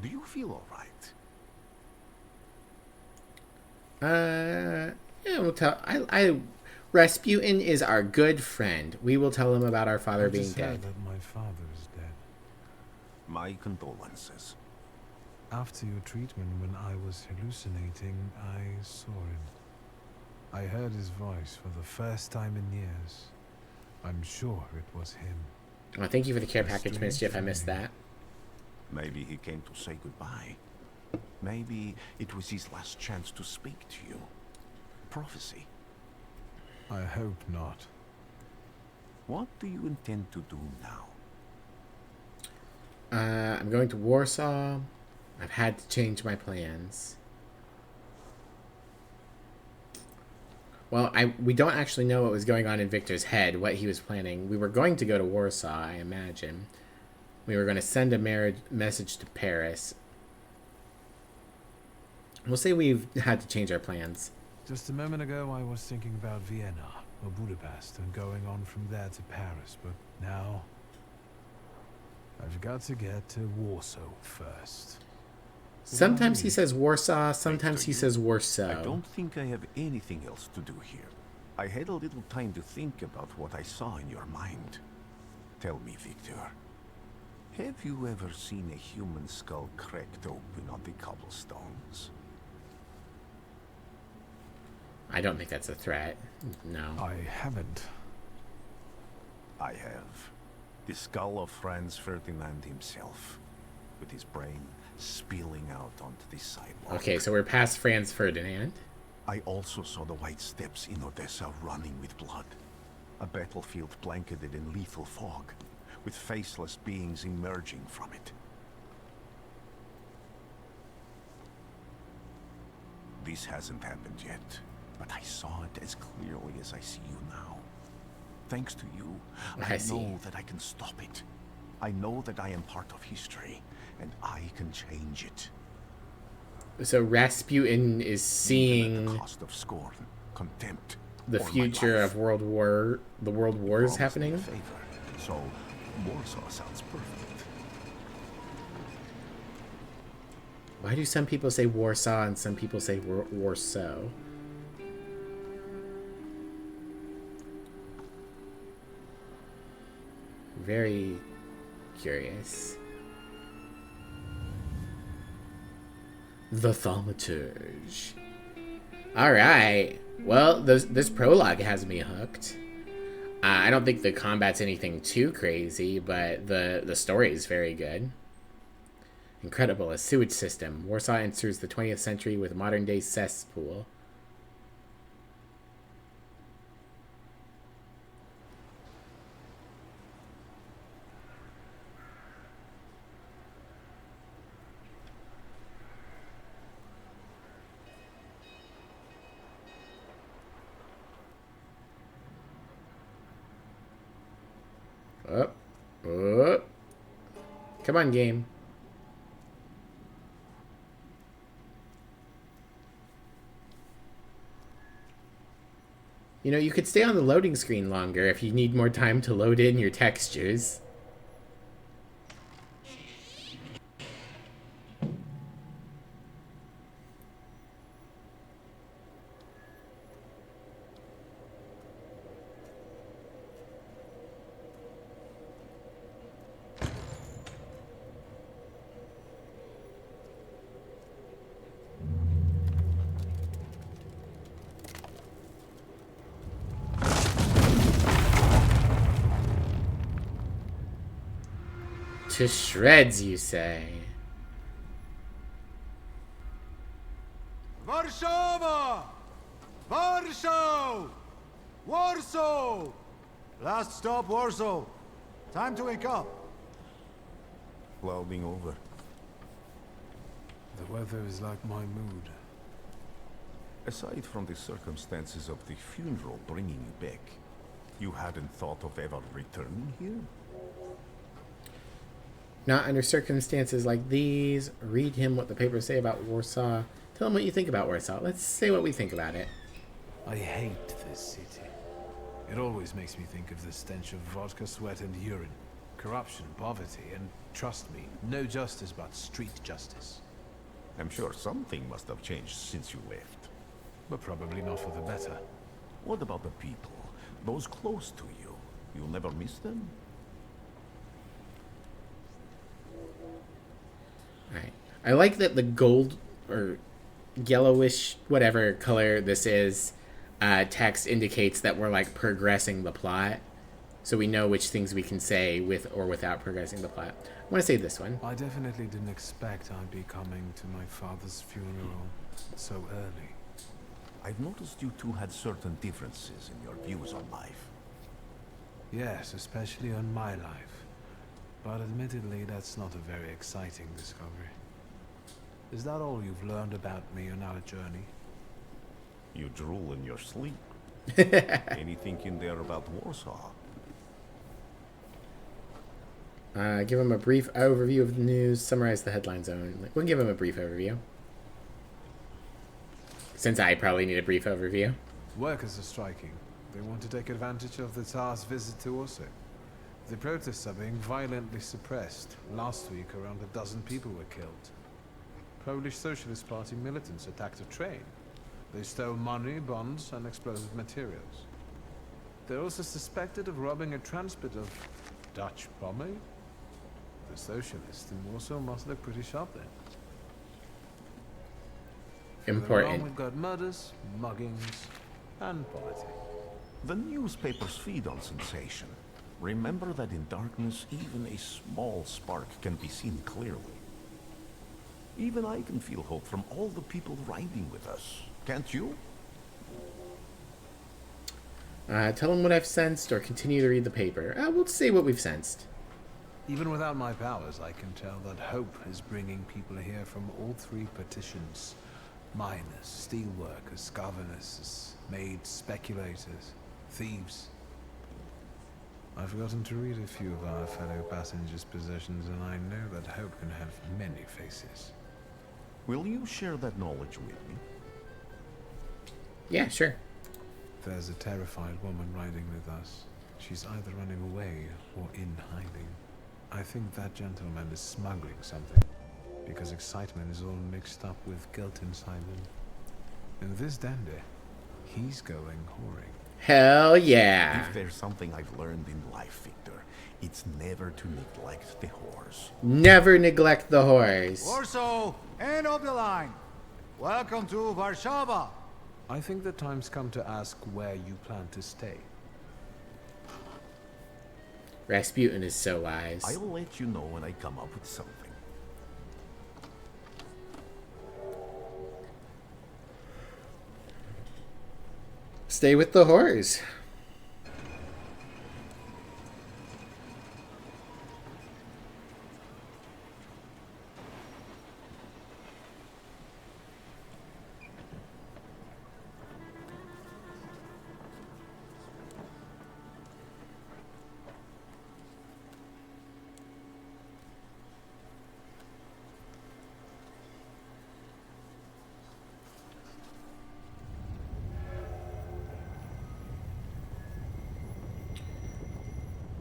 Do you feel all right? Yeah, we'll tell. Rasputin is our good friend. We will tell him about our father being dead. That my father is dead. My condolences. After your treatment, when I was hallucinating, I saw him. I heard his voice for the first time in years. I'm sure it was him. Oh, thank you for the care package, Mischief. I missed that. Maybe he came to say goodbye. Maybe it was his last chance to speak to you. Prophecy. I hope not. What do you intend to do now? I'm going to Warsaw. I've had to change my plans. Well, we don't actually know what was going on in Victor's head, what he was planning. We were going to go to Warsaw, I imagine. We were going to send a message to Paris. We'll say we've had to change our plans. Just a moment ago, I was thinking about Vienna or Budapest and going on from there to Paris, but now I've got to get to Warsaw first. Sometimes he says Warsaw, sometimes he says Warsaw. I don't think I have anything else to do here. I had a little time to think about what I saw in your mind. Tell me, Victor, have you ever seen a human skull cracked open on the cobblestones? I don't think that's a threat. No. I haven't. I have. The skull of Franz Ferdinand himself, with his brain spilling out onto the sidewalk. Okay, so we're past Franz Ferdinand. I also saw the white steps in Odessa running with blood. A battlefield blanketed in lethal fog, with faceless beings emerging from it. This hasn't happened yet, but I saw it as clearly as I see you now. Thanks to you, I know that I can stop it. I know that I am part of history, and I can change it. So Rasputin is seeing the cost of scorn, contempt, the future of the world wars happening. So Warsaw sounds perfect. Why do some people say Warsaw and some people say Warsaw? Very curious. The Thaumaturge. Alright. Well, this prologue has me hooked. I don't think the combat's anything too crazy, but the story is very good. Incredible. A sewage system. Warsaw enters the 20th century with modern-day cesspool. Oh. Come on, game. You know, you could stay on the loading screen longer if you need more time to load in your textures. To shreds, you say? Warszawa! Warsaw! Warsaw! Last stop, Warsaw. Time to wake up. Clouding over. The weather is like my mood. Aside from the circumstances of the funeral bringing you back, you hadn't thought of ever returning here? Not under circumstances like these. Read him what the papers say about Warsaw. Tell him what you think about Warsaw. Let's say what we think about it. I hate this city. It always makes me think of the stench of vodka, sweat, and urine. Corruption, poverty, and trust me, no justice but street justice. I'm sure something must have changed since you left. But probably not for the better. What about the people? Those close to you? You'll never miss them? Alright. I like that the gold, or yellowish, whatever color this is, text indicates that we're, like, progressing the plot. So we know which things we can say with or without progressing the plot. I want to say this one. I definitely didn't expect I'd be coming to my father's funeral so early. I've noticed you two had certain differences in your views on life. Yes, especially on my life. But admittedly, that's not a very exciting discovery. Is that all you've learned about me on our journey? You drool in your sleep. Anything in there about Warsaw? Give him a brief overview of the news. Summarize the headlines only. We'll give him a brief overview. Since I probably need a brief overview. Workers are striking. They want to take advantage of the Tsar's visit to Warsaw. The protests are being violently suppressed. Last week, around a dozen people were killed. Polish Socialist Party militants attacked a train. They stole money, bonds, and explosive materials. They're also suspected of robbing a transport of Dutch pomade. The socialists in Warsaw must look pretty sharp then. Important. We've got murders, muggings, and poverty. The newspapers feed on sensation. Remember that in darkness, even a small spark can be seen clearly. Even I can feel hope from all the people riding with us. Can't you? Tell him what I've sensed or continue to read the paper. We'll say what we've sensed. Even without my powers, I can tell that hope is bringing people here from all three petitions. Miners, steelworkers, governesses, maids, speculators, thieves. I've forgotten to read a few of our fellow passengers' possessions, and I know that hope can have many faces. Will you share that knowledge with me? Yeah, sure. There's a terrified woman riding with us. She's either running away or in hiding. I think that gentleman is smuggling something. because excitement is all mixed up with guilt inside him. And this dandy, he's going whoring. Hell yeah. If there's something I've learned in life, Victor, it's never to neglect the horse. Never neglect the horse. Warsaw, end of the line. Welcome to Warsaw. I think the time's come to ask where you plan to stay. Rasputin is so wise. I'll let you know when I come up with something. Stay with the horse.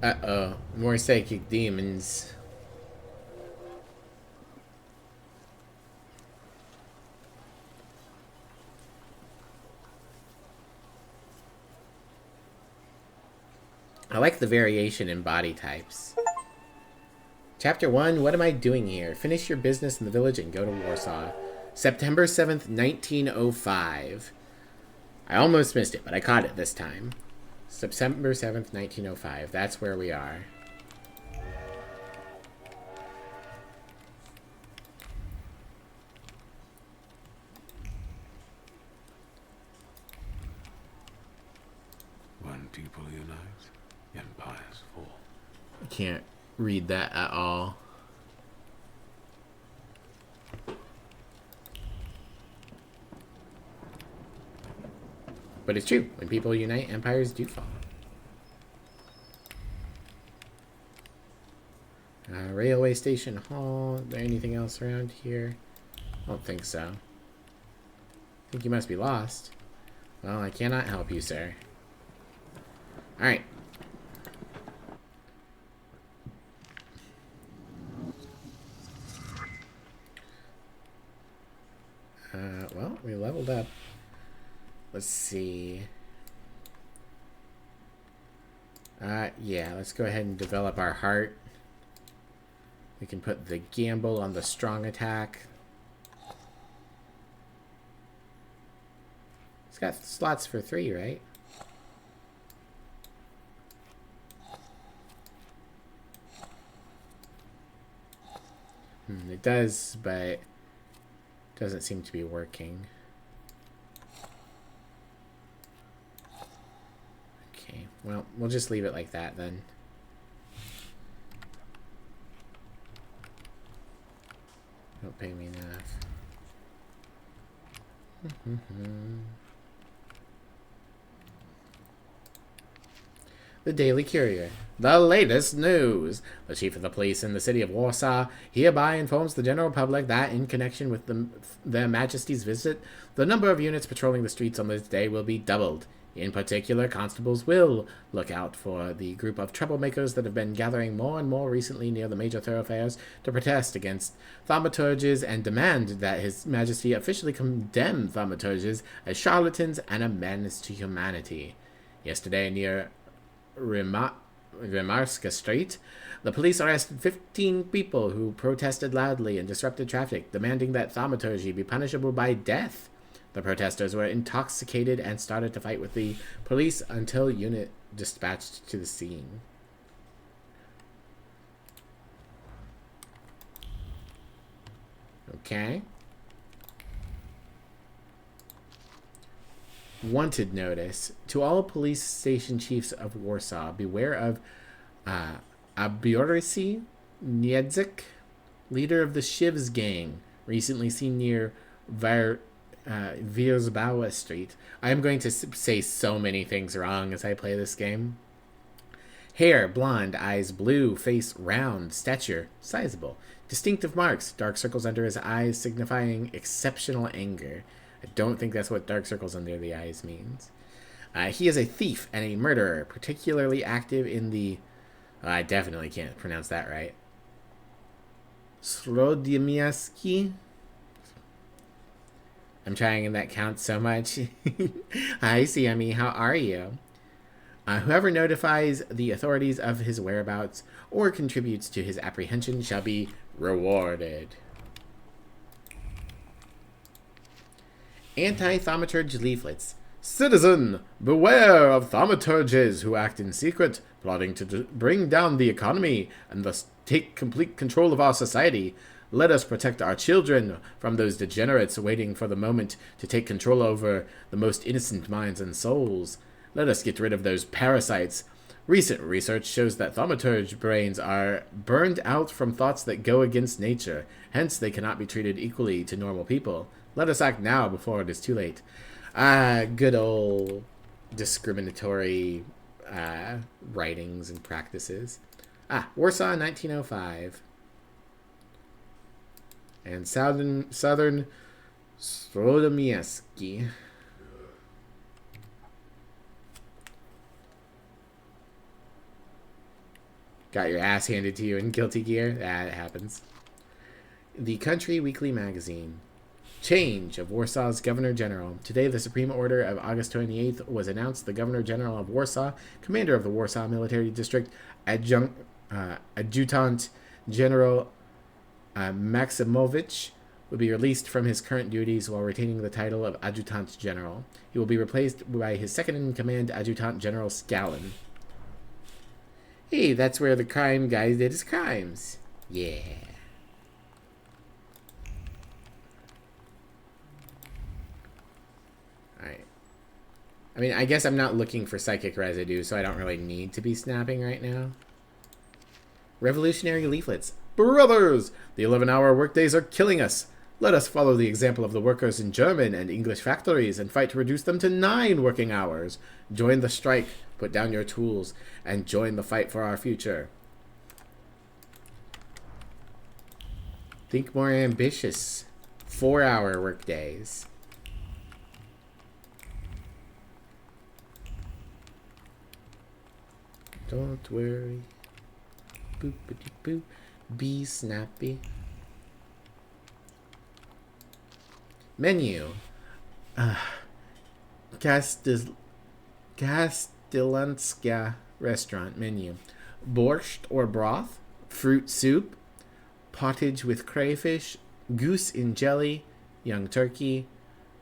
Uh-oh. More psychic demons. I like the variation in body types. Chapter 1, what am I doing here? Finish your business in the village and go to Warsaw. September 7th, 1905. I almost missed it, but I caught it this time. September 7th, 1905. That's where we are. When people unite, empires fall. I can't read that at all. But it's true. When people unite, empires do fall. Railway station hall. Is there anything else around here? I don't think so. I think you must be lost. Well, I cannot help you, sir. Alright. Well, we leveled up. Let's see. Yeah, let's go ahead and develop our heart. We can put the gamble on the strong attack. It's got slots for 3, right? It does, but it doesn't seem to be working. Okay, well, we'll just leave it like that then. Don't pay me enough. The Daily Courier. The latest news. The chief of the police in the city of Warsaw hereby informs the general public that in connection with their Majesty's visit, the number of units patrolling the streets on this day will be doubled. In particular, constables will look out for the group of troublemakers that have been gathering more and more recently near the major thoroughfares to protest against thaumaturges and demand that His Majesty officially condemn thaumaturges as charlatans and a menace to humanity. Yesterday, near Remarska Street, the police arrested 15 people who protested loudly and disrupted traffic, demanding that thaumaturgy be punishable by death. The protesters were intoxicated and started to fight with the police until unit dispatched to the scene. Okay. Wanted notice. To all police station chiefs of Warsaw, beware of Abiorisi Niedzik, leader of the Shivs gang, recently seen near Wierzbauer Street. I am going to say so many things wrong as I play this game. Hair, blonde, eyes blue, face round, stature sizable. Distinctive marks, dark circles under his eyes signifying exceptional anger. I don't think that's what dark circles under the eyes means. He is a thief and a murderer, particularly active in the... I definitely can't pronounce that right. Srodimiaski. I'm trying and that counts so much. Hi, Siami. How are you? Whoever notifies the authorities of his whereabouts or contributes to his apprehension shall be rewarded. Anti-Thaumaturge leaflets. Citizen, beware of thaumaturges who act in secret, plotting to bring down the economy and thus take complete control of our society. Let us protect our children from those degenerates waiting for the moment to take control over the most innocent minds and souls. Let us get rid of those parasites. Recent research shows that thaumaturge brains are burned out from thoughts that go against nature. Hence, they cannot be treated equally to normal people. Let us act now before it is too late. Good old discriminatory writings and practices. Warsaw, 1905. And Southern Srodimieski. Got your ass handed to you in Guilty Gear? That happens. The Country Weekly Magazine. Change of Warsaw's Governor General. Today, the Supreme Order of August 28th was announced. The Governor General of Warsaw, Commander of the Warsaw Military District, Adjutant General Maximovich, will be released from his current duties while retaining the title of Adjutant General. He will be replaced by his second-in-command, Adjutant General Scallon. Hey, that's where the crime guy did his crimes. Yeah. Alright. I mean, I guess I'm not looking for psychic residue, so I don't really need to be snapping right now. Revolutionary leaflets. Brothers! The 11-hour workdays are killing us. Let us follow the example of the workers in German and English factories and fight to reduce them to 9 working hours. Join the strike, put down your tools, and join the fight for our future. Think more ambitious. 4-hour workdays. Don't worry. Boop-a-dee-boop. Be snappy. Menu. Kastelanska restaurant menu. Borscht or broth, fruit soup, pottage with crayfish, goose in jelly, young turkey,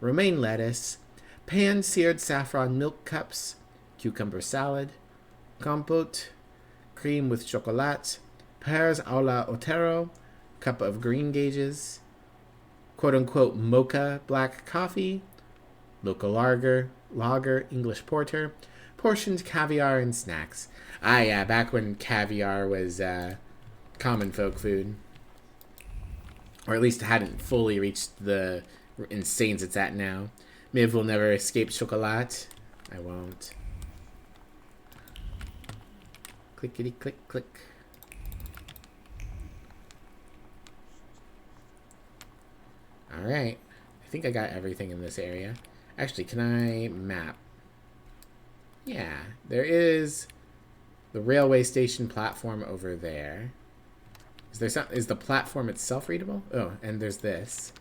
romaine lettuce, pan-seared saffron milk cups, cucumber salad, compote, cream with chocolate, pears a la Otero, cup of green gages, quote-unquote mocha black coffee, local lager, English porter, portioned caviar and snacks. Yeah, back when caviar was common folk food. Or at least hadn't fully reached the insanes it's at now. Miv will never escape chocolat. I won't. Clickety click click. Alright. I think I got everything in this area. Actually, can I map? Yeah, there is the railway station platform over there. Is the platform itself readable? Oh, and there's this.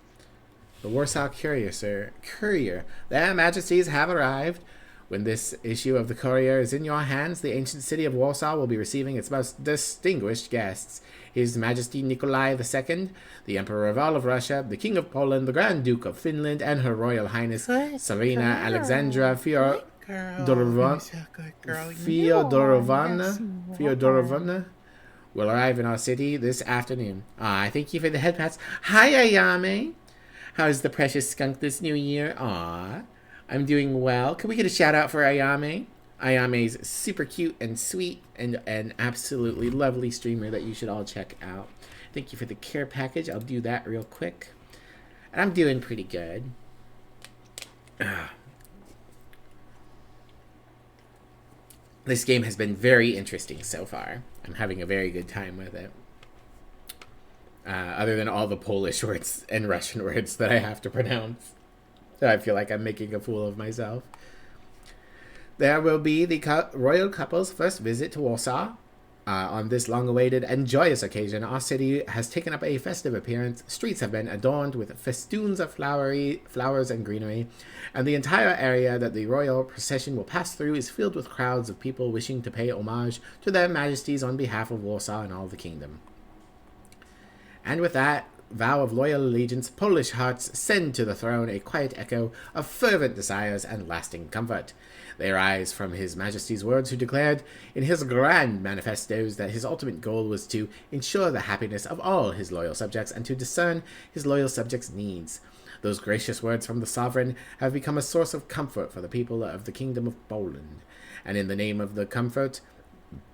The Warsaw Courier, sir. Courier. Their Majesties have arrived. When this issue of the Courier is in your hands, the ancient city of Warsaw will be receiving its most distinguished guests. His Majesty Nikolai II, the Emperor of all of Russia, the King of Poland, the Grand Duke of Finland, and Her Royal Highness Tsarina Alexandra Fyodorovna will arrive in our city this afternoon. Thank you for the head pats. Hi, Ayame. How's the precious skunk this new year? I'm doing well. Can we get a shout out for Ayame? Ayame's super cute and sweet and an absolutely lovely streamer that you should all check out. Thank you for the care package. I'll do that real quick. And I'm doing pretty good. This game has been very interesting so far. I'm having a very good time with it. Other than all the Polish words and Russian words that I have to pronounce. So I feel like I'm making a fool of myself. There will be the royal couple's first visit to Warsaw. On this long-awaited and joyous occasion, our city has taken up a festive appearance. Streets have been adorned with festoons of flowers and greenery, and the entire area that the royal procession will pass through is filled with crowds of people wishing to pay homage to their majesties on behalf of Warsaw and all the kingdom. And with that vow of loyal allegiance, Polish hearts send to the throne a quiet echo of fervent desires and lasting comfort. They arise from His Majesty's words, who declared in his grand manifestos that his ultimate goal was to ensure the happiness of all his loyal subjects and to discern his loyal subjects' needs. Those gracious words from the sovereign have become a source of comfort for the people of the Kingdom of Poland. And in the name of the comfort,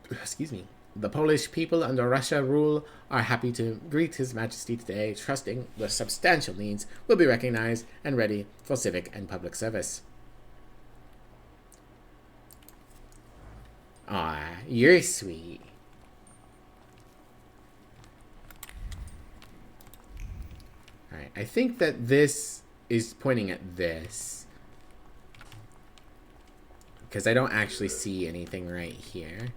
the Polish people under Russia rule are happy to greet His Majesty today, trusting the substantial needs will be recognized and ready for civic and public service. Aw, you're sweet. Alright, I think that this is pointing at this, because I don't actually see anything right here.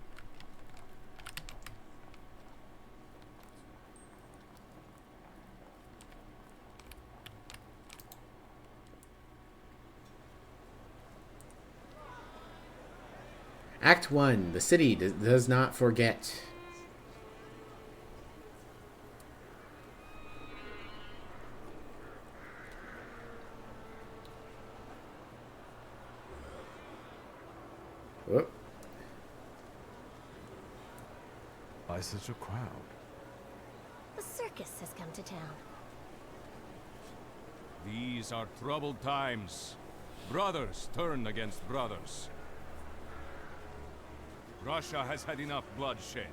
Act 1. The city does not forget. Whoop. Why such a crowd? The circus has come to town. These are troubled times. Brothers turn against brothers. Russia has had enough bloodshed.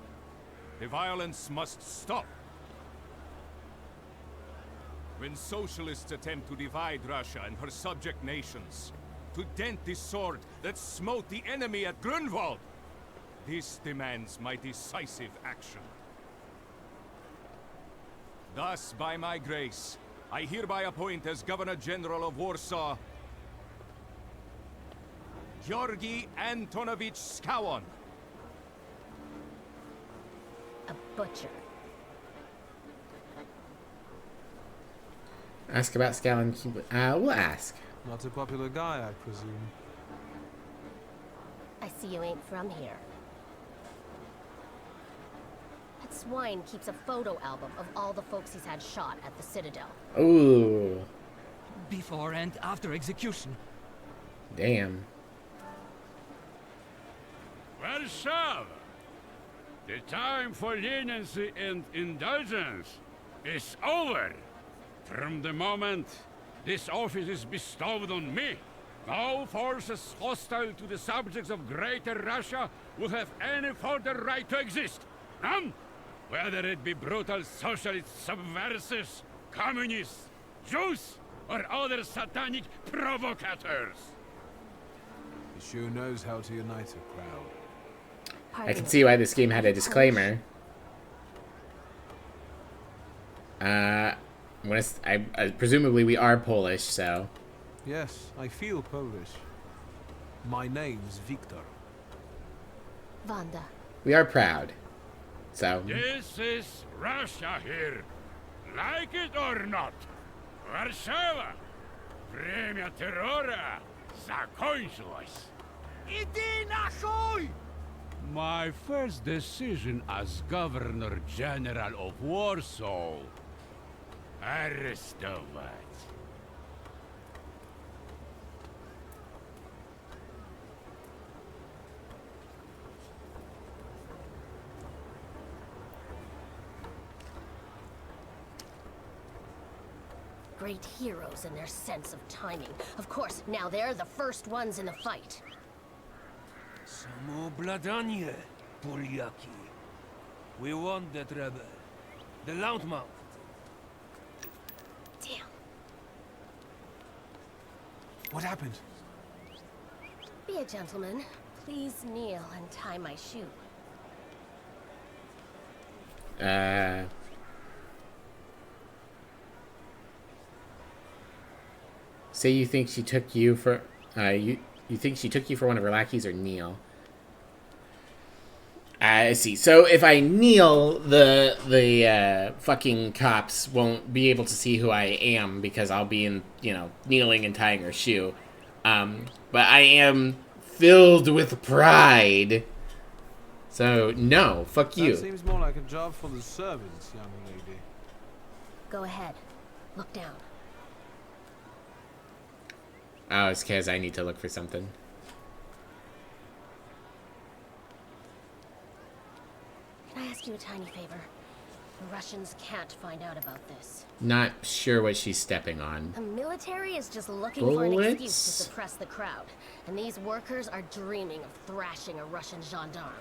The violence must stop. When socialists attempt to divide Russia and her subject nations, to dent the sword that smote the enemy at Grunwald, this demands my decisive action. Thus, by my grace, I hereby appoint as Governor General of Warsaw, Georgi Antonovich Skowon. A butcher. Ask about Scallon. We'll ask. Not a popular guy, I presume. I see you ain't from here. That swine keeps a photo album of all the folks he's had shot at the Citadel. Ooh. Before and after execution. Damn. Warszawa! The time for leniency and indulgence is over. From the moment this office is bestowed on me, no forces hostile to the subjects of Greater Russia will have any further right to exist. None! Whether it be brutal socialist subversives, communists, Jews, or other satanic provocators. He sure knows how to unite a crowd. I can see why this game had a disclaimer. Presumably we are Polish, so. Yes, I feel Polish. My name's Victor. Wanda. We are proud. So. This is Russia here. Like it or not. Warszawa. Время террора закончилось. Иди нахуй! My first decision as Governor General of Warsaw. Arrestować. Great heroes in their sense of timing. Of course, now they're the first ones in the fight. Samoobladanie, Polyaki. We want that rebel. The loudmouth. Damn. What happened? Be a gentleman. Please kneel and tie my shoe. Say you think she took you for you think she took you for one of her lackeys, or kneel. I see. So if I kneel, the fucking cops won't be able to see who I am because I'll be in, kneeling and tying her shoe. But I am filled with pride. So no, fuck you. That seems more like a job for the servants, young lady. Go ahead. Look down. Oh, it's because I need to look for something. Can I ask you a tiny favor? The Russians can't find out about this. Not sure what she's stepping on. The military is just looking for an excuse to suppress the crowd, and these workers are dreaming of thrashing a Russian gendarme.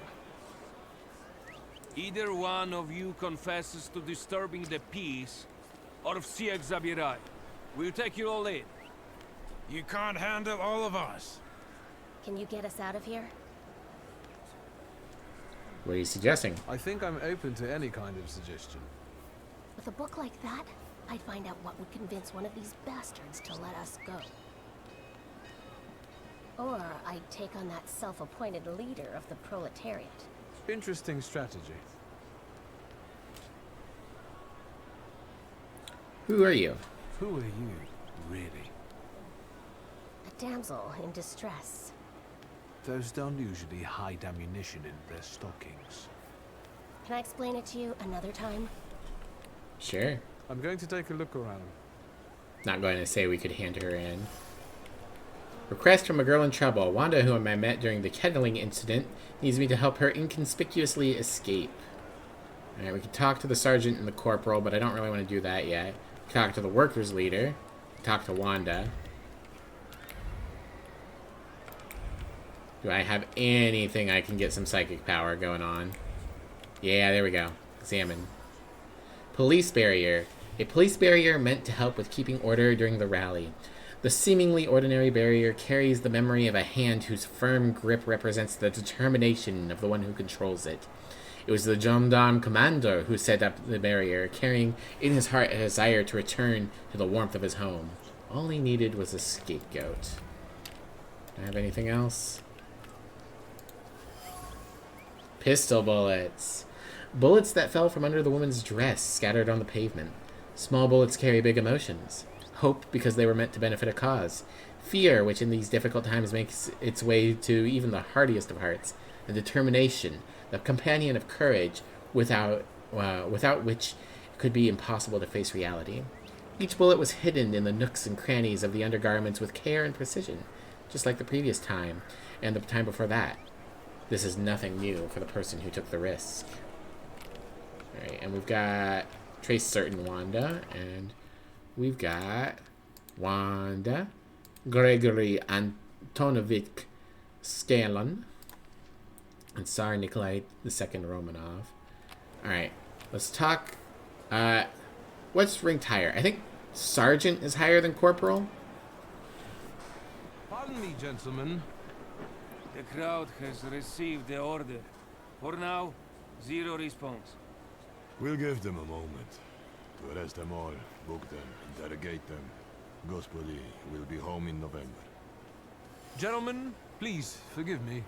Either one of you confesses to disturbing the peace, or всех забирай. We'll take you all in. You can't handle all of us. Can you get us out of here? What are you suggesting? I think I'm open to any kind of suggestion. With a book like that, I'd find out what would convince one of these bastards to let us go. Or I'd take on that self-appointed leader of the proletariat. Interesting strategy. Who are you? Who are you, really? A damsel in distress. Those don't usually hide ammunition in their stockings. Can I explain it to you another time? Sure. I'm going to take a look around. Not going to say we could hand her in. Request from a girl in trouble. Wanda, whom I met during the kettling incident, needs me to help her inconspicuously escape. Alright, we can talk to the sergeant and the corporal, but I don't really want to do that yet. Talk to the workers leader. Talk to Wanda. Do I have anything I can get some psychic power going on? Yeah, there we go. Examine. Police barrier. A police barrier meant to help with keeping order during the rally. The seemingly ordinary barrier carries the memory of a hand whose firm grip represents the determination of the one who controls it. It was the gendarme commander who set up the barrier, carrying in his heart a desire to return to the warmth of his home. All he needed was a scapegoat. Do I have anything else? Pistol bullets. Bullets that fell from under the woman's dress, scattered on the pavement. Small bullets carry big emotions. Hope, because they were meant to benefit a cause. Fear, which in these difficult times makes its way to even the hardiest of hearts. And determination, the companion of courage, without which it could be impossible to face reality. Each bullet was hidden in the nooks and crannies of the undergarments with care and precision, just like the previous time, and the time before that. This is nothing new for the person who took the risk. Alright, and we've got Trace Certain Wanda, and we've got Wanda, Gregory Antonovich Stalin, and Tsar Nikolai II Romanov. Alright, let's talk. What's ranked higher? I think Sergeant is higher than Corporal. Pardon me, gentlemen. The crowd has received the order. For now, zero response. We'll give them a moment to arrest them all, book them, interrogate them. Gospodi will be home in November. Gentlemen, please forgive me.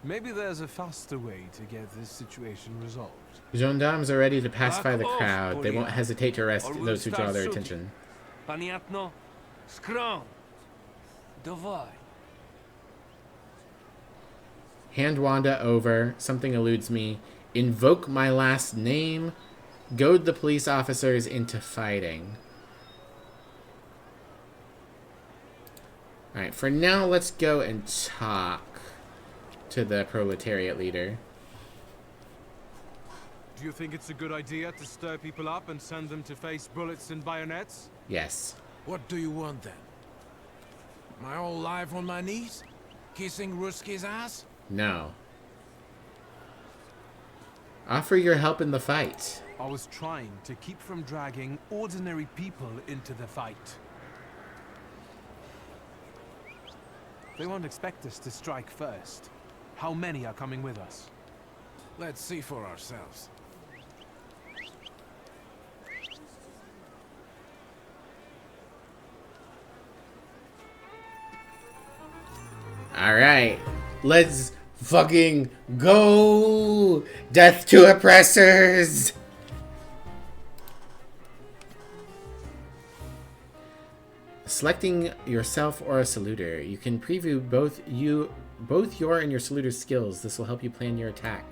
Maybe there's a faster way to get this situation resolved. Gendarmes are ready to pacify the crowd. They won't hesitate to arrest those who draw their shooting. attention. Понятно? Scrum. Давай. Hand Wanda over. Something eludes me. Invoke my last name. Goad the police officers into fighting. Alright, for now, let's go and talk to the proletariat leader. Do you think it's a good idea to stir people up and send them to face bullets and bayonets? Yes. What do you want then? My whole life on my knees? Kissing Ruski's ass? No. Offer your help in the fight. I was trying to keep from dragging ordinary people into the fight. They won't expect us to strike first. How many are coming with us? Let's see for ourselves. Alright. Let's Fucking go! Death to oppressors! Selecting yourself or a saluter, you can preview both your and your saluter's skills. This will help you plan your attack.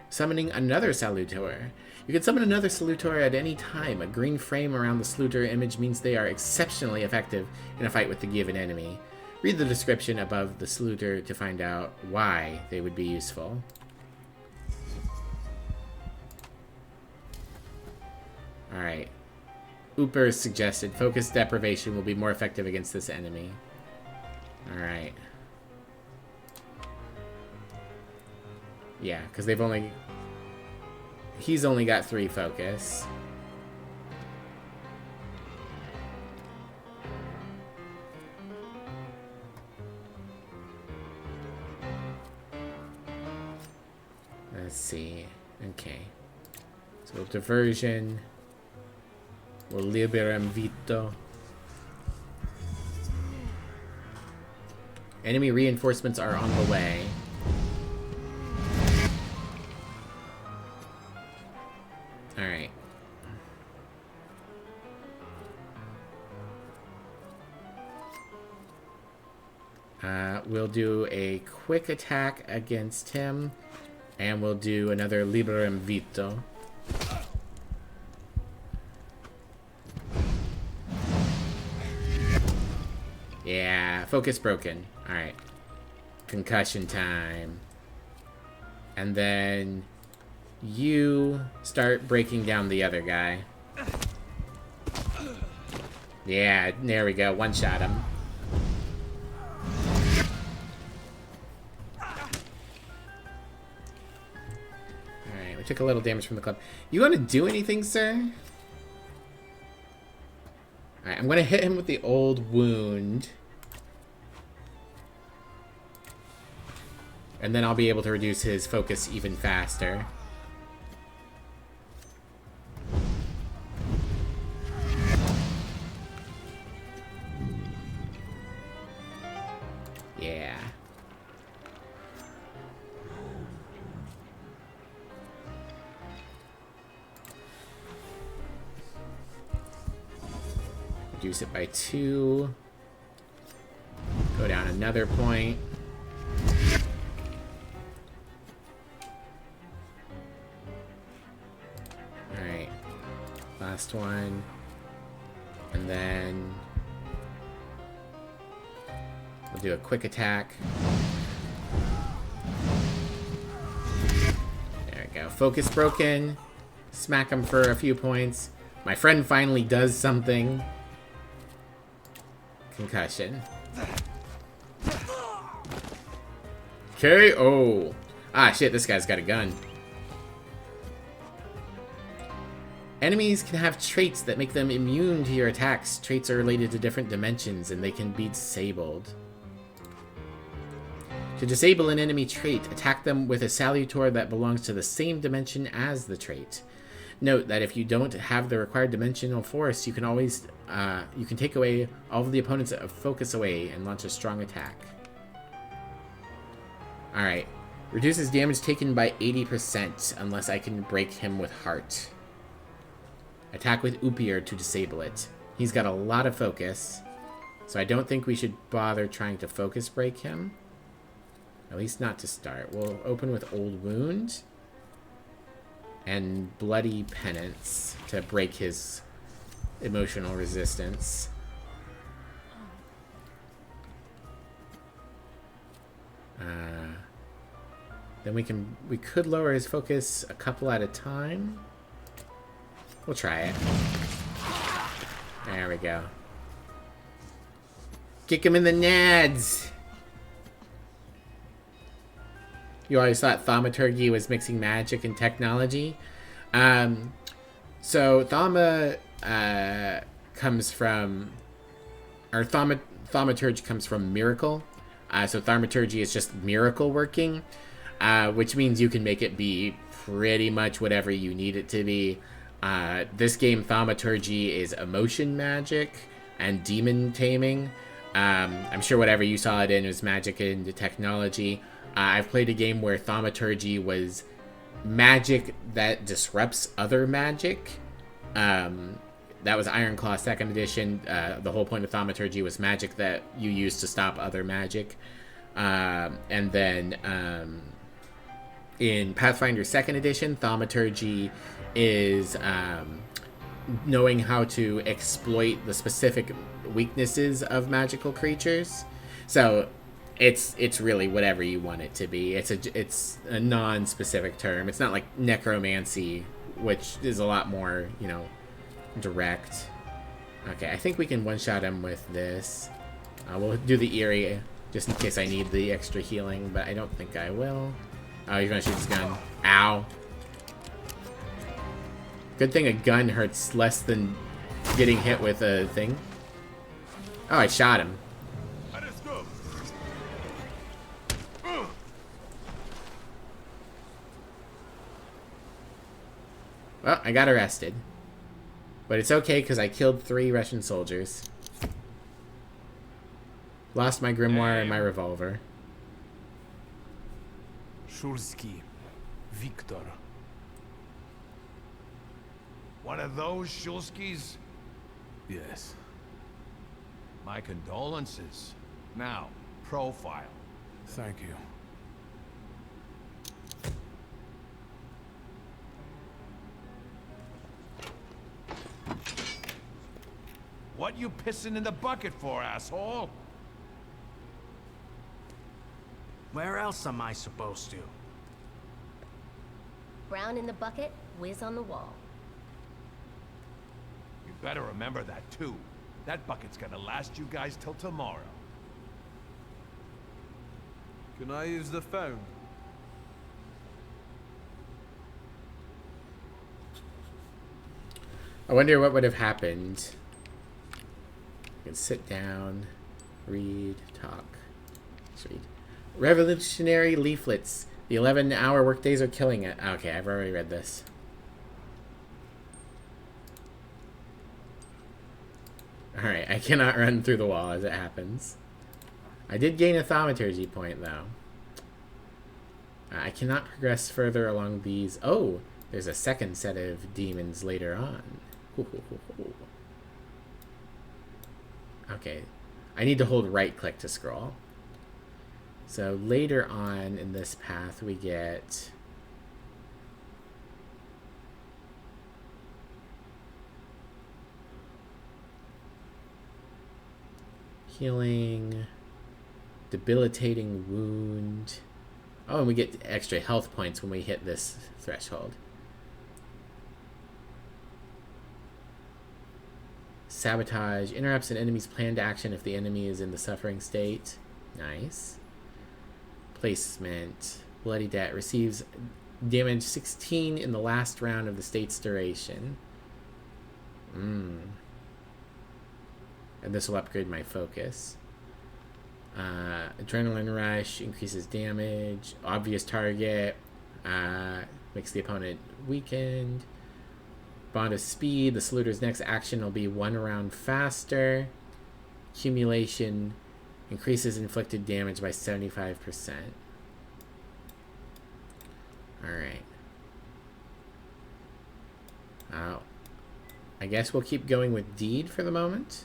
Summoning another salutor. You can summon another salutor at any time. A green frame around the salutor image means they are exceptionally effective in a fight with the given enemy. Read the description above the saluter to find out why they would be useful. Alright. Ooper suggested focus deprivation will be more effective against this enemy. Alright. Yeah, because he's only got 3 focus. Let's see. Okay. So diversion. We'll liberam vito. Enemy reinforcements are on the way. Alright. We'll do a quick attack against him. And we'll do another liberam vito. Yeah, focus broken. Alright. Concussion time. And then you start breaking down the other guy. Yeah, there we go. One shot him. Alright, we took a little damage from the club. You want to do anything, sir? Alright, I'm going to hit him with the old wound. And then I'll be able to reduce his focus even faster. Yeah. Reduce it by 2. Go down another point. Alright. Last one. And then we'll do a quick attack. There we go. Focus broken. Smack him for a few points. My friend finally does something. Concussion. KO. Ah, shit, this guy's got a gun. Enemies can have traits that make them immune to your attacks. Traits are related to different dimensions, and they can be disabled. To disable an enemy trait, attack them with a salutor that belongs to the same dimension as the trait. Note that if you don't have the required dimensional force, you can always you can take away all of the opponent's focus away and launch a strong attack. Alright. Reduces damage taken by 80% unless I can break him with heart. Attack with Upier to disable it. He's got a lot of focus, so I don't think we should bother trying to focus break him. At least not to start. We'll open with Old Wound and Bloody Penance to break his emotional resistance. Then we could lower his focus a couple at a time. We'll try it. There we go. Kick him in the nads! You always thought Thaumaturge was mixing magic and technology. So Thaumaturge comes from miracle. So Thaumaturge is just miracle working, which means you can make it be pretty much whatever you need it to be. This game, Thaumaturge is emotion magic and demon taming. I'm sure whatever you saw it in was magic and technology. I've played a game where Thaumaturgy was magic that disrupts other magic. That was Ironclaw 2nd edition. The whole point of Thaumaturgy was magic that you use to stop other magic. And then in Pathfinder 2nd edition, Thaumaturgy is knowing how to exploit the specific weaknesses of magical creatures. So it's really whatever you want it to be. It's a non-specific term. It's not like necromancy, which is a lot more, you know, direct. Okay, I think we can one-shot him with this. We'll do the Eerie just in case I need the extra healing, but I don't think I will. Oh, he's gonna shoot his gun. Ow. Good thing a gun hurts less than getting hit with a thing. Oh, I shot him. Well, I got arrested. But it's okay, because I killed 3 Russian soldiers. Lost my grimoire and my revolver. Shulsky. Victor. One of those Shulskis? Yes. My condolences. Now, profile. Thank you. What you pissing in the bucket for, asshole? Where else am I supposed to? Brown in the bucket, whiz on the wall. You better remember that, too. That bucket's gonna last you guys till tomorrow. Can I use the phone? I wonder what would have happened. I can sit down, read, talk. Let's read. Revolutionary leaflets. The 11-hour workdays are killing it. Okay, I've already read this. Alright, I cannot run through the wall as it happens. I did gain a thaumaturgy point, though. I cannot progress further along these. Oh, there's a second set of demons later on. Okay, I need to hold right-click to scroll. So later on in this path, we get healing, debilitating wound. Oh, and we get extra health points when we hit this threshold. Sabotage interrupts an enemy's planned action if the enemy is in the suffering state. Nice. Placement. Bloody Debt receives damage 16 in the last round of the state's duration. And this will upgrade my focus. Adrenaline Rush increases damage. Obvious target makes the opponent weakened. Bond of Speed. The saluter's next action will be 1 round faster. Accumulation increases inflicted damage by 75%. Alright. I guess we'll keep going with Deed for the moment.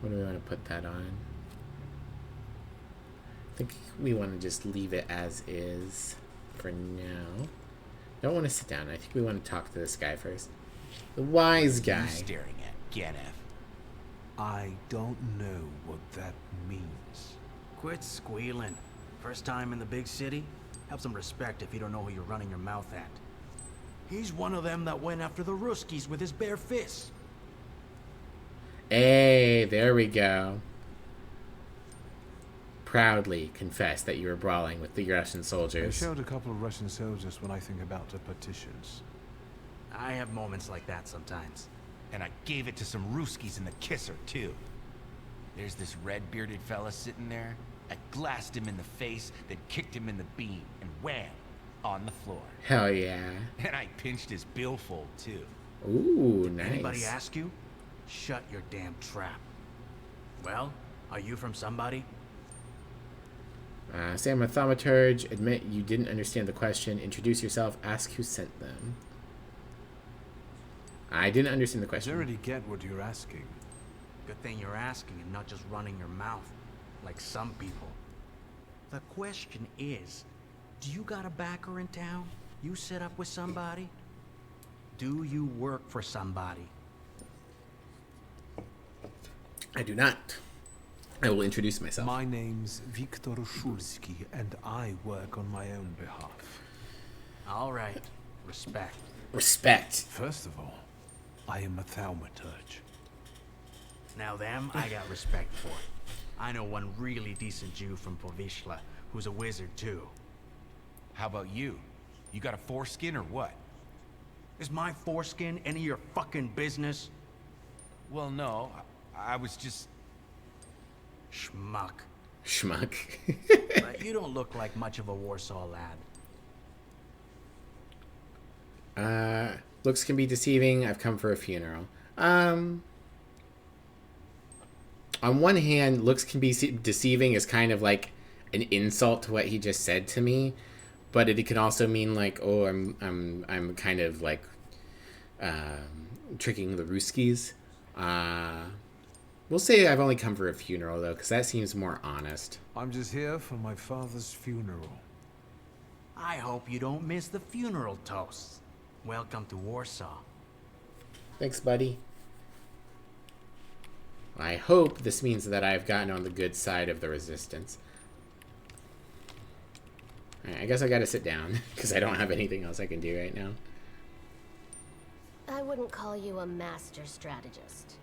What do we want to put that on? I think we want to just leave it as is for now. Don't want to sit down. I think we want to talk to this guy first. The wise guy. What are you staring at, Kenneth? I don't know what that means. Quit squealing. First time in the big city? Have some respect if you don't know who you're running your mouth at. He's one of them that went after the Ruskies with his bare fists. Hey, there we go. Proudly confess that you were brawling with the Russian I soldiers. showed a couple of Russian soldiers when I think about the petitions. I have moments like that sometimes. And I gave it to some Ruskies in the kisser, too. There's this red-bearded fella sitting there. I glassed him in the face, then kicked him in the bean, and wham! On the floor. Hell yeah. And I pinched his billfold, too. Ooh, nice. Anybody ask you? Shut your damn trap. Well, are you from somebody? Say I'm a thaumaturge. Admit you didn't understand the question. Introduce yourself. Ask who sent them. I didn't understand the question. I don't really get what you're asking. Good thing you're asking and not just running your mouth, like some people. The question is, do you got a backer in town? You set up with somebody? Do you work for somebody? I do not. I will introduce myself. My name's Viktor Szulski, and I work on my own behalf. All right. Respect. Respect. First of all, I am a thaumaturge. Now them, I got respect for. I know one really decent Jew from Povishla, who's a wizard too. How about you? You got a foreskin or what? Is my foreskin any of your fucking business? Well, no. I was just... Schmuck. Schmuck. But you don't look like much of a Warsaw lad. Looks can be deceiving. I've come for a funeral. On one hand, looks can be deceiving is kind of like an insult to what he just said to me, but it can also mean like, oh, I'm kind of like tricking the Ruskies. We'll say I've only come for a funeral though, because that seems more honest. I'm just here for my father's funeral. I hope you don't miss the funeral toasts. Welcome to Warsaw. Thanks, buddy. I hope this means that I've gotten on the good side of the resistance. Alright, I guess I gotta sit down, because I don't have anything else I can do right now. I wouldn't call you a master strategist.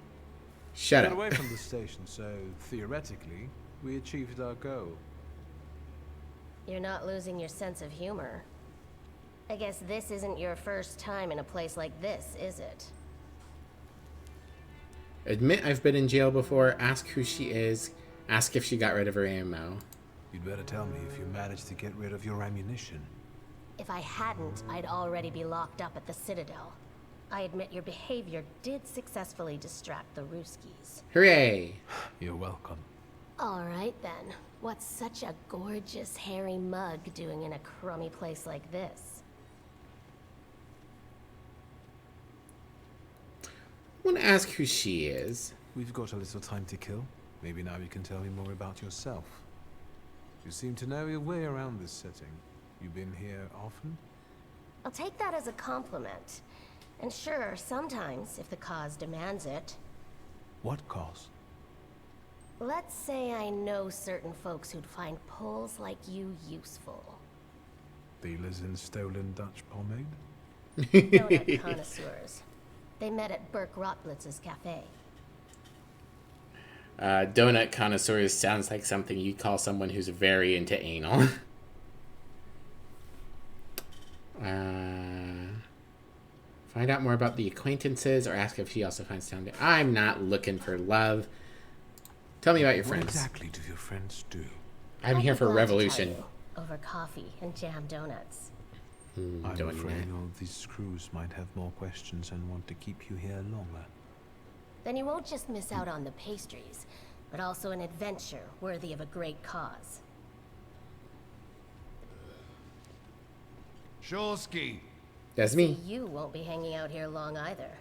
Shut up. up. Away from the station, so theoretically, we achieved our goal. You're not losing your sense of humor. I guess this isn't your first time in a place like this, is it? Admit I've been in jail before. Ask who she is. Ask if she got rid of her ammo. You'd better tell me if you managed to get rid of your ammunition. If I hadn't, I'd already be locked up at the Citadel. I admit your behavior did successfully distract the Ruskies. Hooray! You're welcome. Alright then. What's such a gorgeous, hairy mug doing in a crummy place like this? I want to ask who she is. We've got a little time to kill. Maybe now you can tell me more about yourself. You seem to know your way around this setting. You been here often? I'll take that as a compliment. And sure, sometimes, if the cause demands it. What cause? Let's say I know certain folks who'd find pulls like you useful. Dealers in stolen Dutch pomade? Donut connoisseurs. They met at Burke Rotblitz's cafe. Donut connoisseurs sounds like something you'd call someone who's very into anal. Find out more about the acquaintances or ask if she also finds town. I'm not looking for love. Tell me about your friends. What exactly do your friends do? I'm here for revolution. To tell you, over coffee and jam donuts. I'm afraid all these screws might have more questions and want to keep you here longer. Then you won't just miss out on the pastries, but also an adventure worthy of a great cause. Szulski! That's me. See, you won't be hanging out here long either.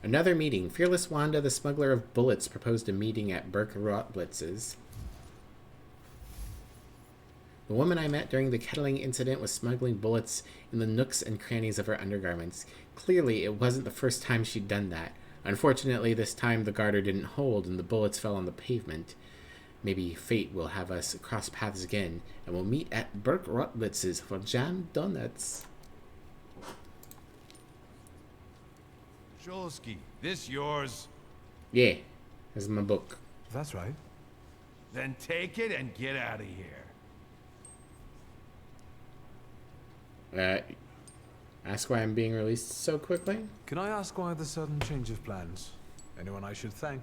Another meeting. Fearless Wanda, the smuggler of bullets, proposed a meeting at Burke Rotblitz's. The woman I met during the kettling incident was smuggling bullets in the nooks and crannies of her undergarments. Clearly, it wasn't the first time she'd done that. Unfortunately, this time the garter didn't hold and the bullets fell on the pavement. Maybe fate will have us cross paths again, and we'll meet at Burke Rotblitz's for jam donuts. Szulski, this yours? Yeah, this is my book. That's right. Then take it and get out of here. Ask why I'm being released so quickly? Can I ask why the sudden change of plans? Anyone I should thank?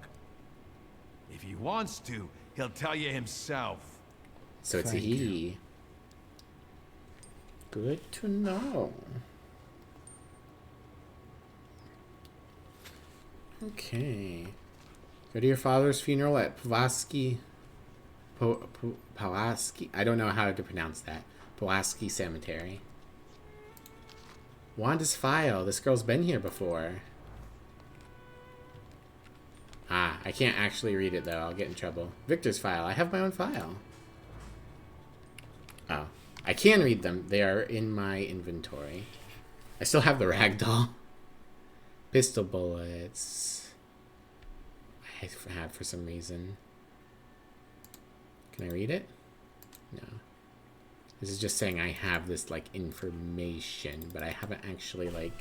If he wants to, he'll tell you himself. So it's a Thank he. you. Good to know. Okay. Go to your father's funeral at Pulaski. Pulaski? I don't know how to pronounce that. Pulaski Cemetery. Wanda's file. This girl's been here before. Ah, I can't actually read it though. I'll get in trouble. Victor's file. I have my own file. Oh. I can read them. They are in my inventory. I still have the ragdoll. Pistol bullets. I have for some reason. Can I read it? No. This is just saying I have this, like, information, but I haven't actually, like...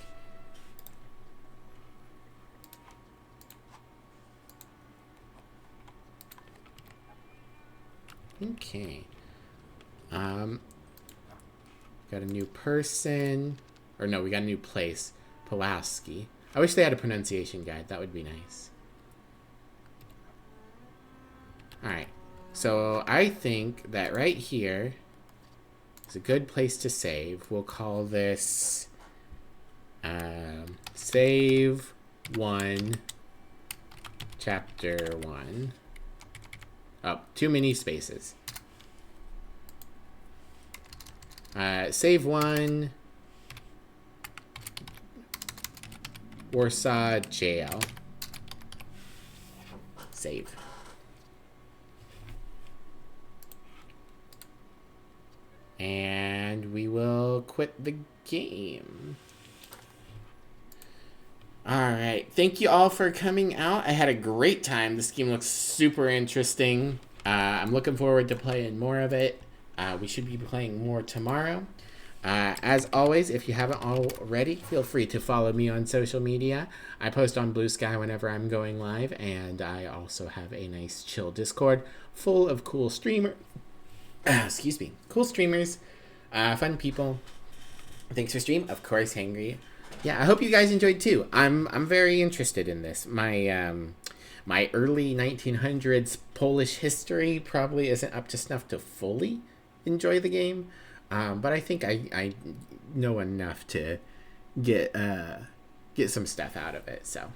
Okay. Got a new person. Or no, we got a new place. Pulaski. I wish they had a pronunciation guide. That would be nice. Alright. So I think that right here is a good place to save. We'll call this Save 1 Chapter 1. Oh, too many spaces. Save 1 Warsaw Jail. Save. And we will quit the game. Alright, thank you all for coming out. I had a great time. This game looks super interesting. I'm looking forward to playing more of it. We should be playing more tomorrow. As always, if you haven't already, feel free to follow me on social media. I post on Blue Sky whenever I'm going live, and I also have a nice chill Discord full of cool excuse me, cool streamers, fun people. Thanks for stream, of course, Hangry. Yeah, I hope you guys enjoyed too. I'm very interested in this. My early 1900s Polish history probably isn't up to snuff to fully enjoy the game, but I think I know enough to get some stuff out of it. So,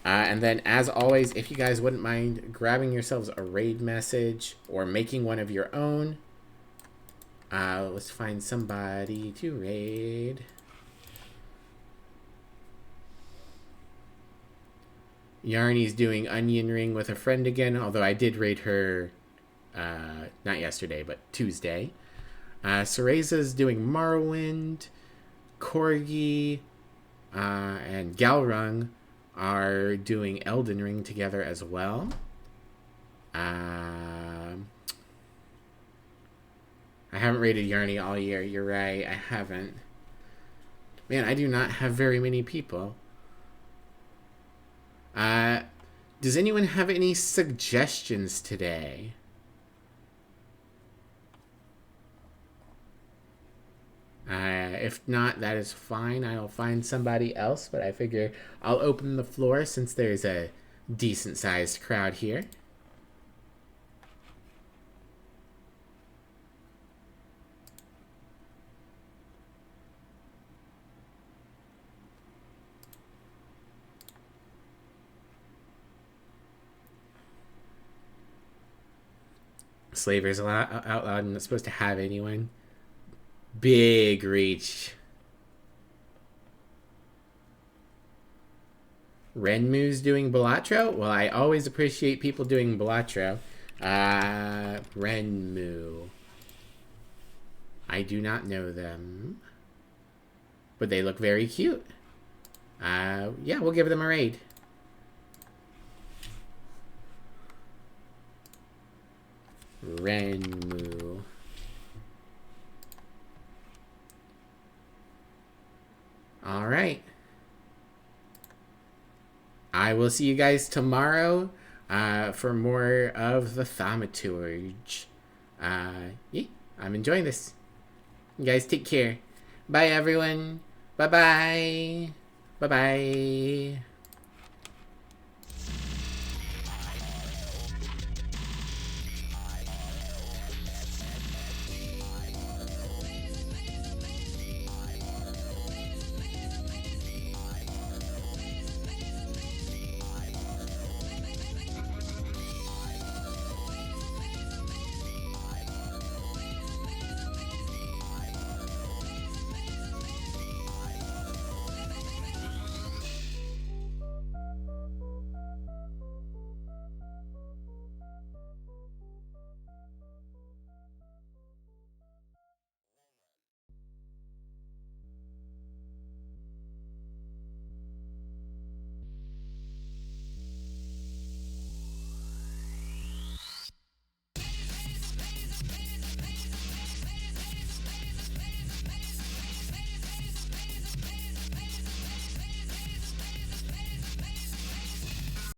and then as always, if you guys wouldn't mind grabbing yourselves a raid message or making one of your own, let's find somebody to raid. Yarny's doing Onion Ring with a friend again, although I did raid her, not yesterday, but Tuesday. Cereza's doing Morrowind. Corgi and Galrung are doing Elden Ring together as well. I haven't raided Yarny all year. You're right, I haven't. Man, I do not have very many people. Does anyone have any suggestions today? If not, that is fine. I'll find somebody else, but I figure I'll open the floor since there's a decent-sized crowd here. Slavers out loud and not supposed to have anyone. Big reach. Renmu's doing Balatro? Well, I always appreciate people doing Balatro. Renmu. I do not know them. But they look very cute. Yeah, we'll give them a raid. Renmu. All right. I will see you guys tomorrow for more of the Thaumaturge. Yeah, I'm enjoying this. You guys take care. Bye, everyone. Bye-bye. Bye-bye.